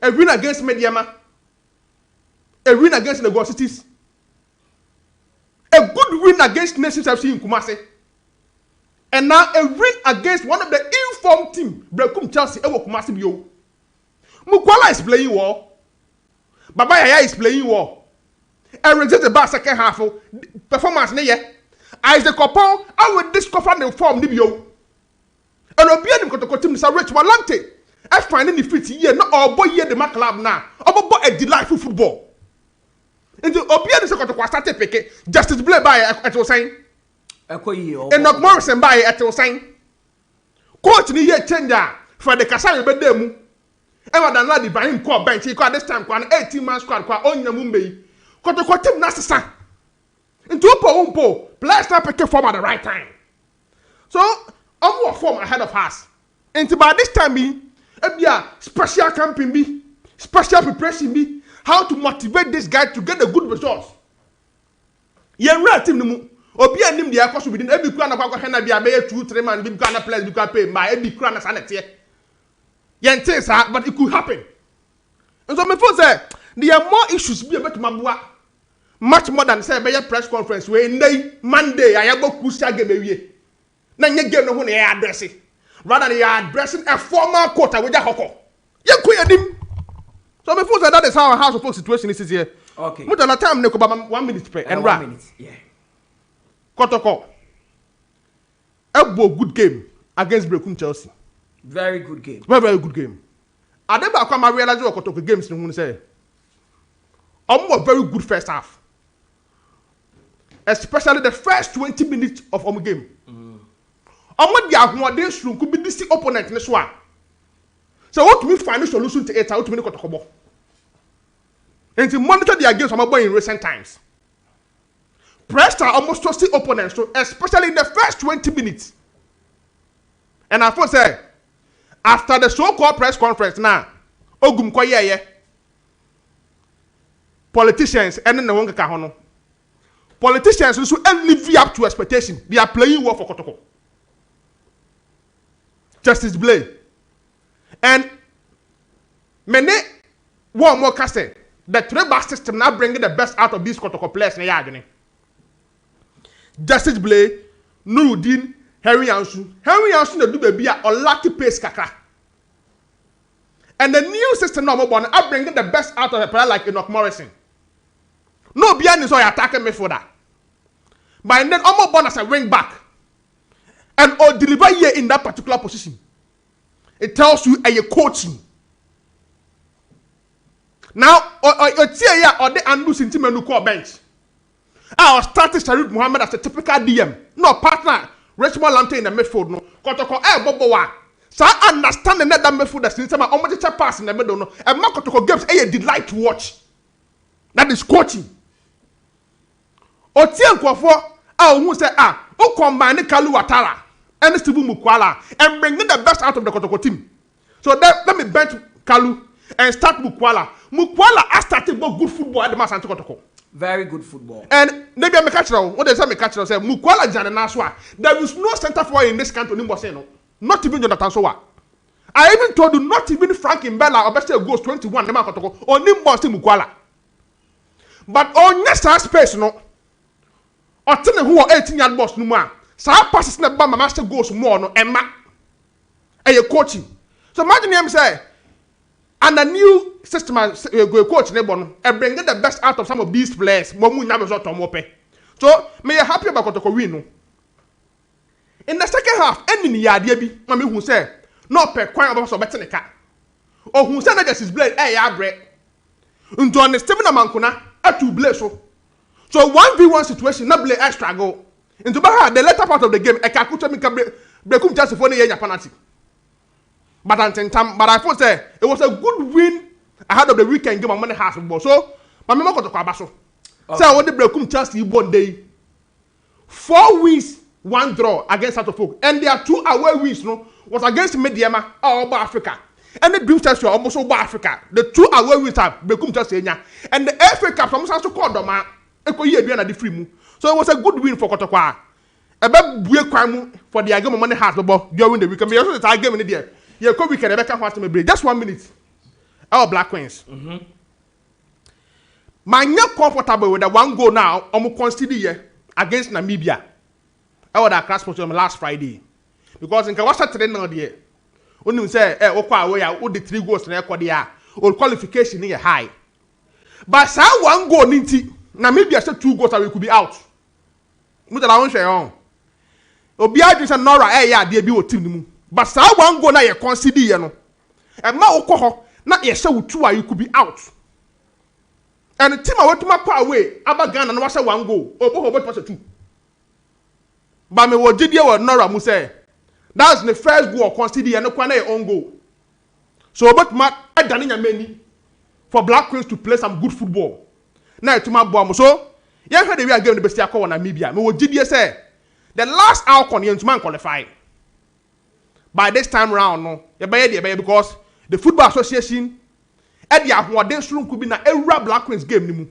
a win against Mediama a win against the Lagos Cities. A good win against Nations FC in Kumasi. And now a win against one of the informed team, 𝐏𝐀𝐂𝐊, Ewo Kumasi Bio. Mukwala is playing well. Baba Yaya is playing well. And result about second half performance ne ye. As the couple, I will discover the form Nibio. And Obian Kotoko team is a rich Walante. I find any fit here, not all boy here the Mac Club now. About a delightful football. And the Obian is a Kotoko started picking Justice Blay by at was saying. And not Morrison by at was saying. Coach ni ye changer for the Kasari Bedemu. Ever than lady by him call bench, he called this time 18-man squad on the Mumbai. Kotoko team Nasa. Into Umpo, players not picking form at the right time. So, more form ahead of us. And by this time, special camping be, special preparation be. How to motivate this guy to get the good results. Yen real team no obi anim dia kwaso bidin ebi kura na kwakwa hena bia be 2-3 man bi kura na players bi kura pay ma ebi kura na sanete. Yen things but it could happen. And so me feel say there are more issues be about mabua much more than say be press conference we Monday ayabo crucial game ewie. Na nye game no ho na ya address. Rather than you are addressing a former quota with a hoko. Yen kuyadim. So before that is how our House of Folk situation is here. Okay. Mutala time ne ko 1 minute pray and 1 minute. Yeah. Kotoko. A good game against 𝐏𝐀𝐂𝐊. Very good game. Very, very good game. Adeba come realize what Kotoko games no say. Was very good first half. Especially the first 20 minutes of our game. Dia they could be this opponent in this one. So what we find a solution to it out to me Kotoko. And to monitor their games from in recent times. Pressure almost trusty opponents, so especially in the first 20 minutes. And I first say, after the so-called press conference now, 𝐒𝐿𝐕𝐄 politicians and then the one kahono. Politicians who live up to expectation. They are playing well for Kotoko. Justice Blay. And many one more cast the three-bar system now bringing the best out of these Kotoko players. Justice Blay, Nuruddin, Henry Yansu. Henry Yansu the do baby or lucky pace kakra. And the new system now born are bringing the best out of a player like Enoch Morrison. No behind is all attacking me for that. But then almost born as a wing back. And or deliver here in that particular position. It tells you a coaching. Now, or the Andu Sintimenu core bench. I was starting Sharif Muhammad as a typical DM. No partner. Richmond Lante in the midfield. No. Kotoko Bobowa. So I understand the net that midfield that's in some almost pass in the middle. No. And Makotoko games a delight to watch. That is coaching. Otien Kwafo, who say, who combine Kalu Watara and Steve Mukwala and bring the best out of the Kotoko team. So let me bench Kalu and start Mukwala. Mukwala has started good football at the Mass Kotoko. Very good football. And maybe I'm a catcher. What they say, me catcher say, Mukwala Jana Naswa. There is no center forward in this country. Not even Jonathan Sowa. I even told you, not even Frank Mbella or Bester goes 21. Or Nimbo Mukwala. But on next space, no. Or tell who are 18-yard boss no more. So I passes the Bama master goes more no Emma. And you're coaching. So imagine him say, and a new system coach and bring the best out of some of these players. So may you happy about Kotoko win. In the second half, ending the idea be Mammy who say, no per quite about so better car. Or who said that just his blade, bread. Into understand Mankuna, a two blade so. So 1v1 situation, not play extra go. Into the latter part of the game, I can't break just for the year penalty. But I thought say it was a good win ahead of the weekend game on Monday half ball. So my mama got to Kwabaso. So I want to break Chelsea one day. 4 wins, 1 draw against South Folk. And there are 2 away wins, no, was against Mediama or Africa. And the Dream Chelsea almost over Africa. The 2 away wins are Brekum Chelsea. And the FA Cup from South Korea. So it was a good win for Kotokwa. A bad crime for the game of Monday half ball during the weekend. We also the game in the day. Yeah, we can just 1 minute. Our Black Queens. My not comfortable with the 1 goal now. I'm consider here against Namibia. I was at class for last Friday because in Kawasa today now there. When you say, "Okay, we are all the 3 goals na record there, all qualification here high." But say 1 goal ninti Namibia say 2 goals and we could be out. Mutala won share on. Obi adwin say Nora ya there be o team mu. But say 1 goal na you consider here no. E ma okọ ho na ye say 2 you could be out. And the team away to my power away, Ghana and was 1 goal. Obo was 2. But me what did you Nora mu say? That's the first goal consider and no kwana your own goal. So but my Daniel many for Black Queens to play some good football. Now to my bomb. So you heard the way game the best call on Namibia. Me what did you say? The last outcome you man qualify. By this time round, no, you buy because the Football Association Eddie Ahwaden room could be na every Black Queens game nimu.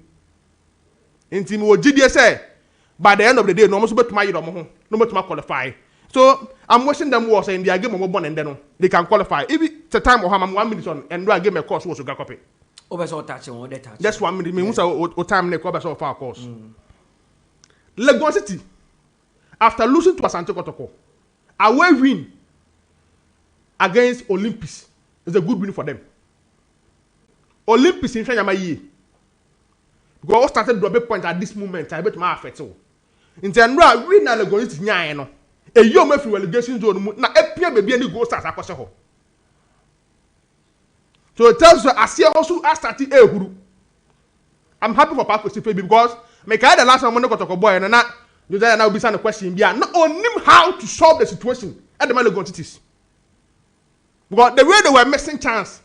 Inti me what did you say? By the end of the day, no more to my no more to qualify. So I'm watching them was in their game of one and then they can qualify. If it's the time of 1 minute on and do I give a course was to go copy. Over so touching on that. Just 1 minute. Me o time they cover so far course. Lagos City after losing to Asante Kotoko, away win against Olympics is a good win for them. Olympics in Kenya year. Because started drop a point at this moment. I bet my affect so. In January, we na Lagos City nyaya no. A young man from relegation zone na epia baby any go start akose ho. So it tells you Asia also started ehuru. I'm happy for Paco Sife because me kai the last time when Kotoko boy na Josiah now be send a question bia no on him how to solve the situation at the Lagos City. Because the way they were missing chance.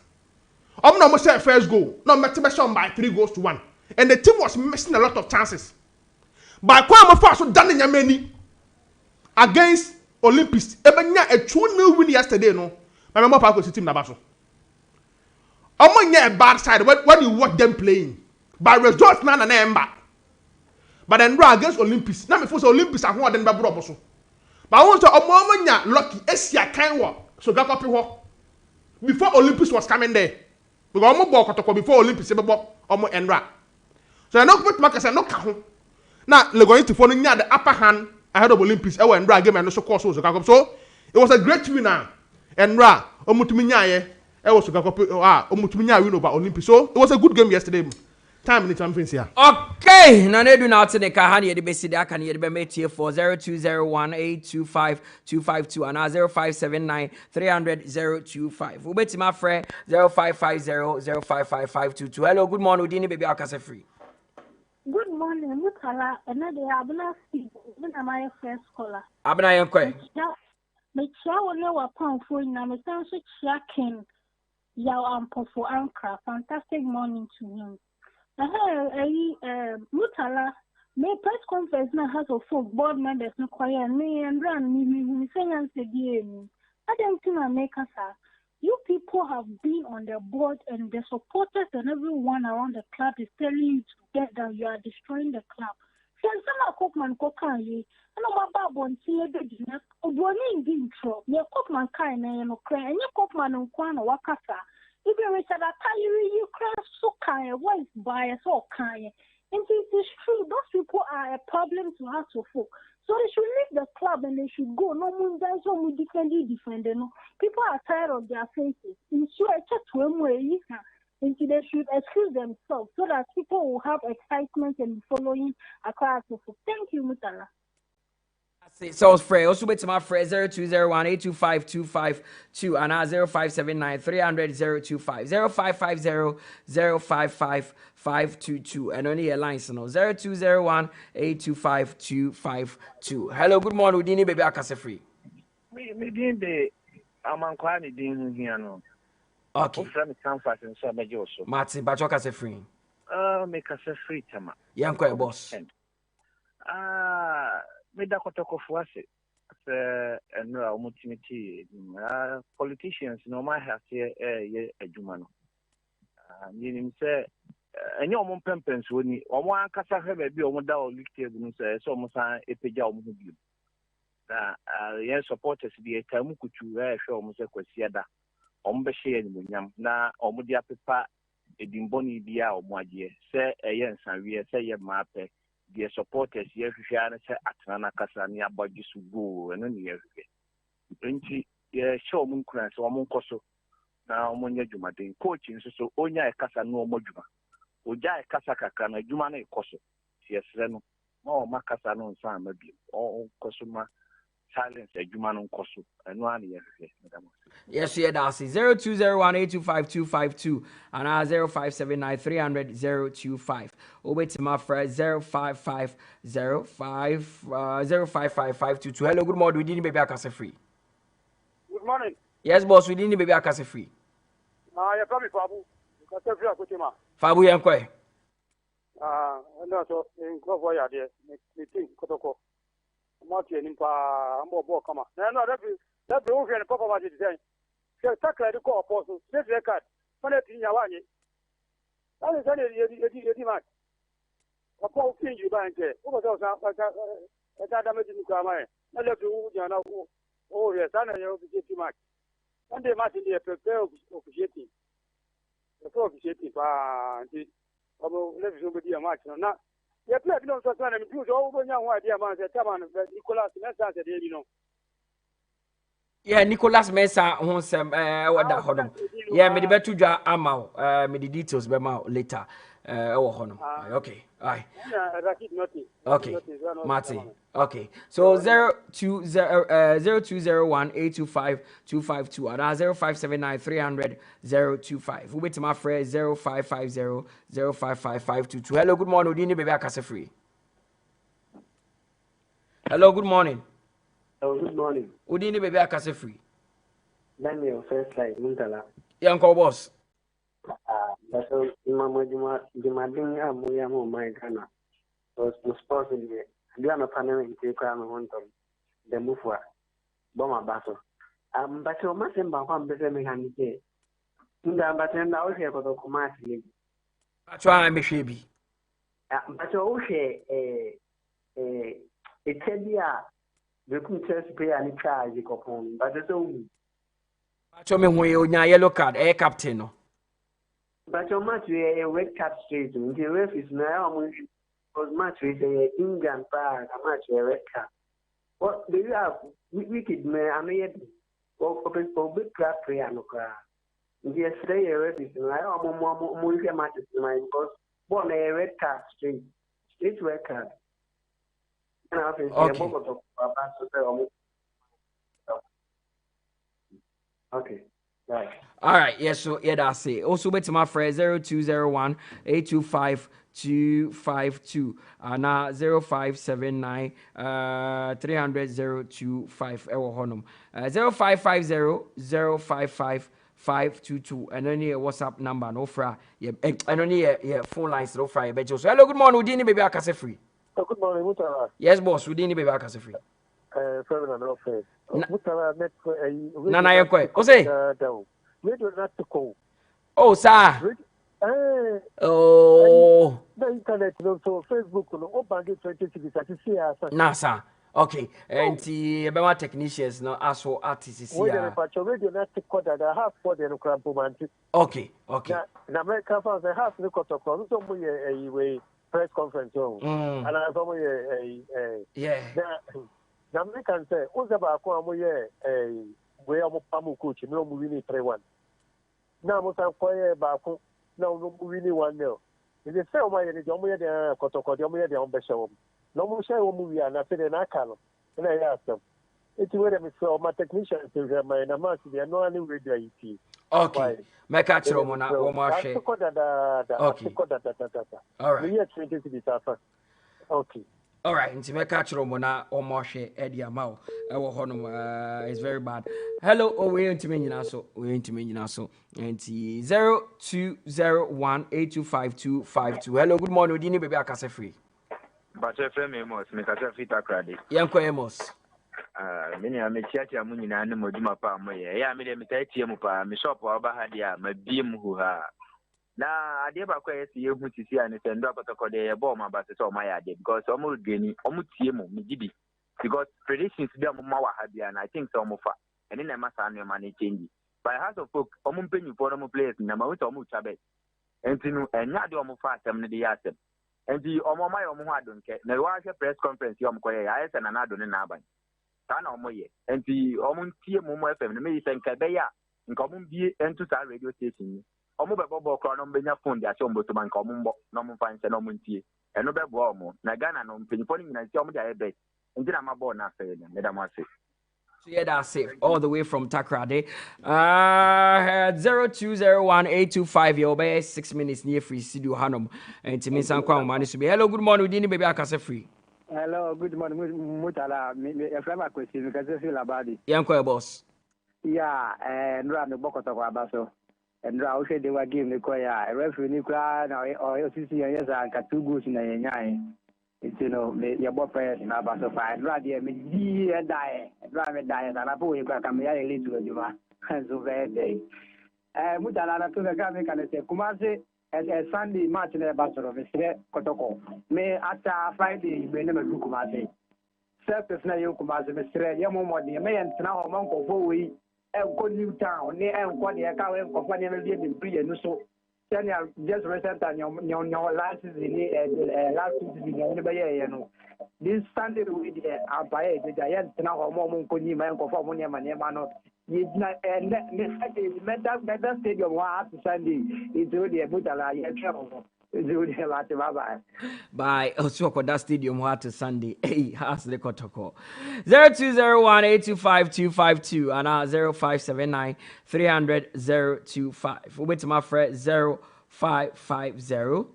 I'm not say first goal. No motivation by 3 goals to 1. And the team was missing a lot of chances. By Kwame Faso done in Yameni against Olympics. Ebanya a 2-0 win yesterday, no. My member Paco City Nabaso. I'm a bad side when you watch them playing. By results, none and ember. But then against Olympics. Now, before Olympics, I want them to But I want to a lucky Esia Kanwa so got up before Olympics was coming there. We got more ball before Olympics, almost enra. So I know what Marcus and no count. Now, they're going to follow the upper hand ahead of Olympics. I went and game and also course so it was a great winner. And Ra, Omutuminya, I was Omutuminya win over Olympics. So it was a good game yesterday. Time in the champions here. Okay, now they do not take a honey the best that can be made here for 0201825252 and 0579300025. We bet my friend 0550055522. Hello, good morning, Udini baby Akase free. Good morning, Mutala. Another Abuna Steve, my first scholar. Abuna Yankwe. Me chow no upon for Namisan Shakin Yaw for Ankara. Fantastic morning to him. Mutala, my press conference now has a folk board members no quiet me and run me saying again. I don't think I make us. You people have been on the board and the supporters and everyone around the club is telling you to get that you are destroying the club. Some Cookman Kokaye, and I'm about one see a bit. Oboni in trouble. Your Cookman kind and cry, and your Cookman on Kwana Wakasa. Even we said that you cry so kind, voice bias or kind. And it is true, those people are a problem to us to folk. So they should leave the club and they should go. No one does what we defend. No. People are tired of their faces. And they should excuse themselves so that people will have excitement and following across the folk. Thank you, Mutala. So it's free. Also, bet my friend 0201825252 and 0579300025 0550055522 and only a line so 0201825252. Hello, good morning. Udini baby Akase free. Me din de amankwani din here no. Okay. From campus and so meje also. Martin, but Akase free. Me kase free tama. Yankwe boss. Me da kotoko fuase no opportunity politicians no ma have here ye adwuma no nim say enye omo pempens woni omo ankasa hebe bi omo da o league table no say so omo san epeja omo ho bi na ye supporters bi etamu kutu hwe omo say kwasia da omo be hye ni munyam na omo dia pepa edimboni bia omo agye say eye nsanwe say ye maape the supporters here say atana kasa ni abagi su go eno ni yehwe nti ye show mun kran so mun koso na omonya dwumaden coach nso so onya e kasa no omodwuma oja e kasa kakra na dwuma na e koso yesre no o makasa no nsa ma bi o koso ma silence adwuma no koso eno ani yehwe madam. Yes, yeah, that's 0201825252 and 0579300025. Over to my friend 0550055522. Hello, good morning. We didn't baby Akase free. Good morning. Yes, boss. We didn't baby Akase free. You probably Fabu. Akase free Akutima. Fabu Yankwe. No, so in Glovoya there. Me think Kotoko. Mati nimpa ambo bo kama. No, that be over and papa was design. So takla the call apostle. This record. Fane tinya wanye. That is any man. Papa feel you by there. Over those that damage in Kama. Na le du jana oh yes, I know you be much. One day Martin they prepare officiating. The officiating pa the let somebody a match now. You play no so and you so over young idea man say man Nicolas next answer there you know. Yeah, Nicolas Mesa who some what that hodom. Yeah, me the betu dwa ama me the details be ma later. Okay. Aye. Okay. Martin. Okay. So 0201825252 and 0579300025. We wait to my friend 0550055522. Hello, good morning. Udini baby Akase free. Hello, good morning. Oh, good morning. Udini baby Akase free. Daniel first slide Mutala. Yanko boss. But Imam Jumadin Amuyamo my Ghana was responsible. You are a panel in Tikram Honton, the Mufwa, Boma Basso. But your Matin Bam better mechanic. But now here for the command. Try me, Shaby. But okay, a 10 year, the could just pay any charge, but the Acho me hu onya yellow card e captain no. But your match a red card straight. The ref is now because match with the England a match a red card. What do you have? Wicked man, I mean, open for big club prayer no cry. Yesterday a ref is now more matches because one a red card straight. Straight red card. Okay. Okay. Right. All right, yes, so yeah, that's it. Also, bet to my friend 0201 825 252 and 0579 300 025 honum 0550 055 522 and only a WhatsApp number no fra yeah and only a phone lines no fra bet so hello good morning Udini baby akase free. Good morning Mutala. Yes boss Udini baby akase free. Ferdinand Office. Mutala met Nana Yakubu. O say radio not to call. Oh sir. Oh. The internet, so Facebook, open 20 nah, sir. Okay. And the Bema technicians, no, as for artists. Radio not to call that I have for the Crampomantic. Okay, okay. Now, American fans, I have the cut of a press conference. And I have yeah. The American say, who's about a way of Pamu coach, no movie 3-1. Now, most of them no really one nil. If you say, my Jomo, the Kotoko, the Ombesho, no more share movie, and I said, and I can't. And I asked them, it's where I'm so my technicians to have my Namasi, they are no any radio. Okay, my catch Romana, okay. All right. Okay. All right, nti me catch Romana or Moshe Eddie Amau. It's very bad. Hello, we ain't to me so. We ain't to me so. And 0201 825 Hello, good morning. Udini baby akase free. But Amos, me kasa fita krade. Yanko Amos. Many me chiatia mu nyina ne moduma pa mo ye. Ya me de me tie mu pa, me shop oba ha dia, ma biem hu ha. Na ade ba kwa yesi ye hu tisi ani se ndo akotoko de ye ball ma ba se so ma ya de because omo geni omo tie mu me gibi because predictions dem ma wa ha bia and I think so omo fa ene na ma sa no ma na change by house of folk omo mpenyu for omo players na ma wuta omo chabe entinu enya de omo fa asem ne de ya asem enti omo ma ye omo ho adonke na wa hwe press conference ye omo koye ya ese na na adon na aban ta na omo ye enti omo tie mu mo fm ne me yise nka be ya nka omo bie ento sa radio station omo be bobo kro no mbenya phone dia chombo to banka omo mbo no mo fanse no mo ntie eno be bo omo na Ghana no mpenyifo ni nyina ntie omo dia ebe nti na mabo na afa ya me da mo ase. So yeah, that's it. All the way from Takrade. 0201 825 you obey 6 minutes near free studio Hanum and to me san kwa mani so be. Hello, good morning Udini baby akase free. Hello, good morning Mutala. Me flama question because I feel about it. Yanko boss. Yeah, and run the bokoto kwa baso. And I said they were giving the choir a referee nuclear or CC yes and two goals in a yai. It's your boyfriend in Abaso fine. Rather, me and die, drive and die, and I put you back and me a little Juma. And so very day. Mutala to the Gami can say, Kumasi at a Sunday match in the Basso of Kotoko. May after Friday, we never do Kumasi. Surface na you Kumasi, Mr. Yamomodi, may and now among of we. Go new town, near and one year, company in pre and so. Just recent and your last season, last season, this Sunday with the giant now, or more Kuni, man, for money, man, it's better stadium after Sunday. It's really a Mutala Yakubu. Bye. Also, for that stadium, what to Sunday. Hey, has the Kotoko 0201 825 252 and 0579 300 025. We wait to my friend 0550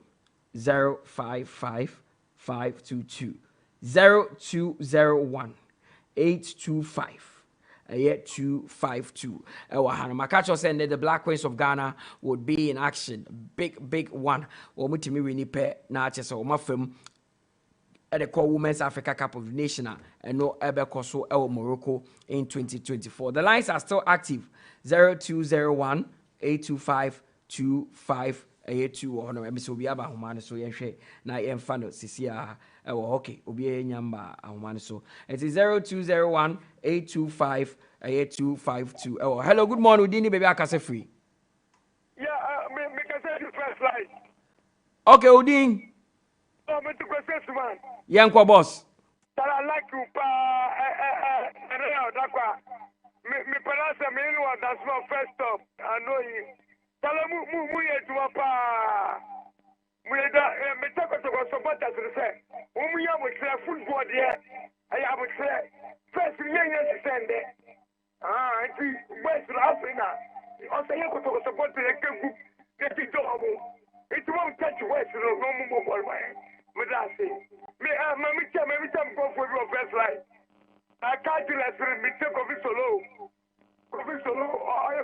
055 522 0201 825 252. Makacho said that the Black Queens of Ghana would be in action. Big one. Omutimi winipe na chese omafem at the Women's Africa Cup of Nations and no Ebekoso El Morocco in 2024. The lines are still active. 0201 825 2582 or no ebiso bi aba homane so yenhwe na yemfa no sisia ewo okay obi enyamba homane so it is 0201 825 252. Oh, hello, good morning. Udini baby akase free. Yeah, me can say the first line. Okay, Udin. Oh, me to go first man. Yankwa boss. That I like you pa me pronounce me anyone that's my first stop. I know you. Tell mu ye to pa. Me talk to supporters say. We have football there. I have first year send it. It's West Africa. Also, you go to support the group. It won't touch West no more. Me time go for your first line. I can't do that. Me take of solo. I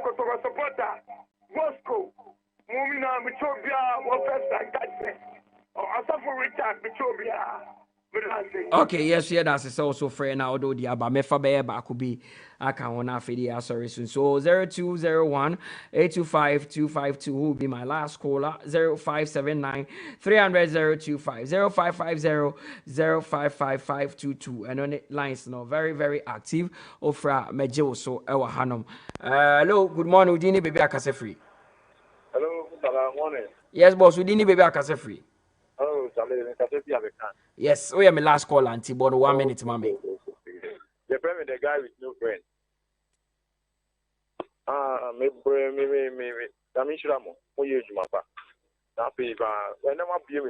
go to supporter. Moscow. Mumina Mitobia. What first line? That's it. I suffer Richard Mitobia. Okay, yes, yeah, that's also fair now. Although the Abamefa Beba could be I can't want to feed sorry soon. So 0201 825 252 will be my last caller. 0579 300 025 0550 055 and on the lines now very, very active. Ofra Mejo so Ewa Hanum. Hello, good morning. Udini baby akase free. Hello, good morning. Yes, boss. Udini baby akase free. Oh, yes, we are my last call, Auntie, but 1 minute, mommy. The friend, the guy with no friend. Me, Damishramo, who you, Mapa. Now, whenever you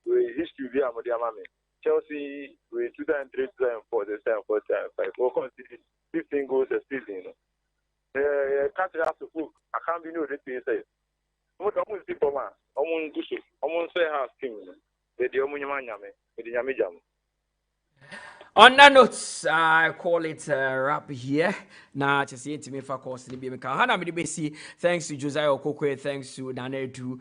we history via Modiamame. Chelsea, we 2003, 2004, the 2004, 2005. We'll consider 15 goals a season. Can't have to cook. I can't be no written say. What almost people, man. Almost say half king. On that note, I call it wrap here. Now, just see to me for course the baby can. Hana me basi. Thanks to Josiah Quaye, thanks to Nana Adu,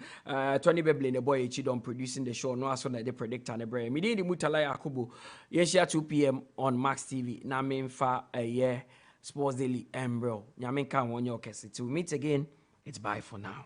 Tony Bebli the boy Chidon producing the show. No, as one they predict and the brain. Me did the Mutala Yakubu. Yes, 2 p.m. on Max TV. Na me fa a year Sports Daily Embro. Nyamin can one your case. To meet again. It's bye for now.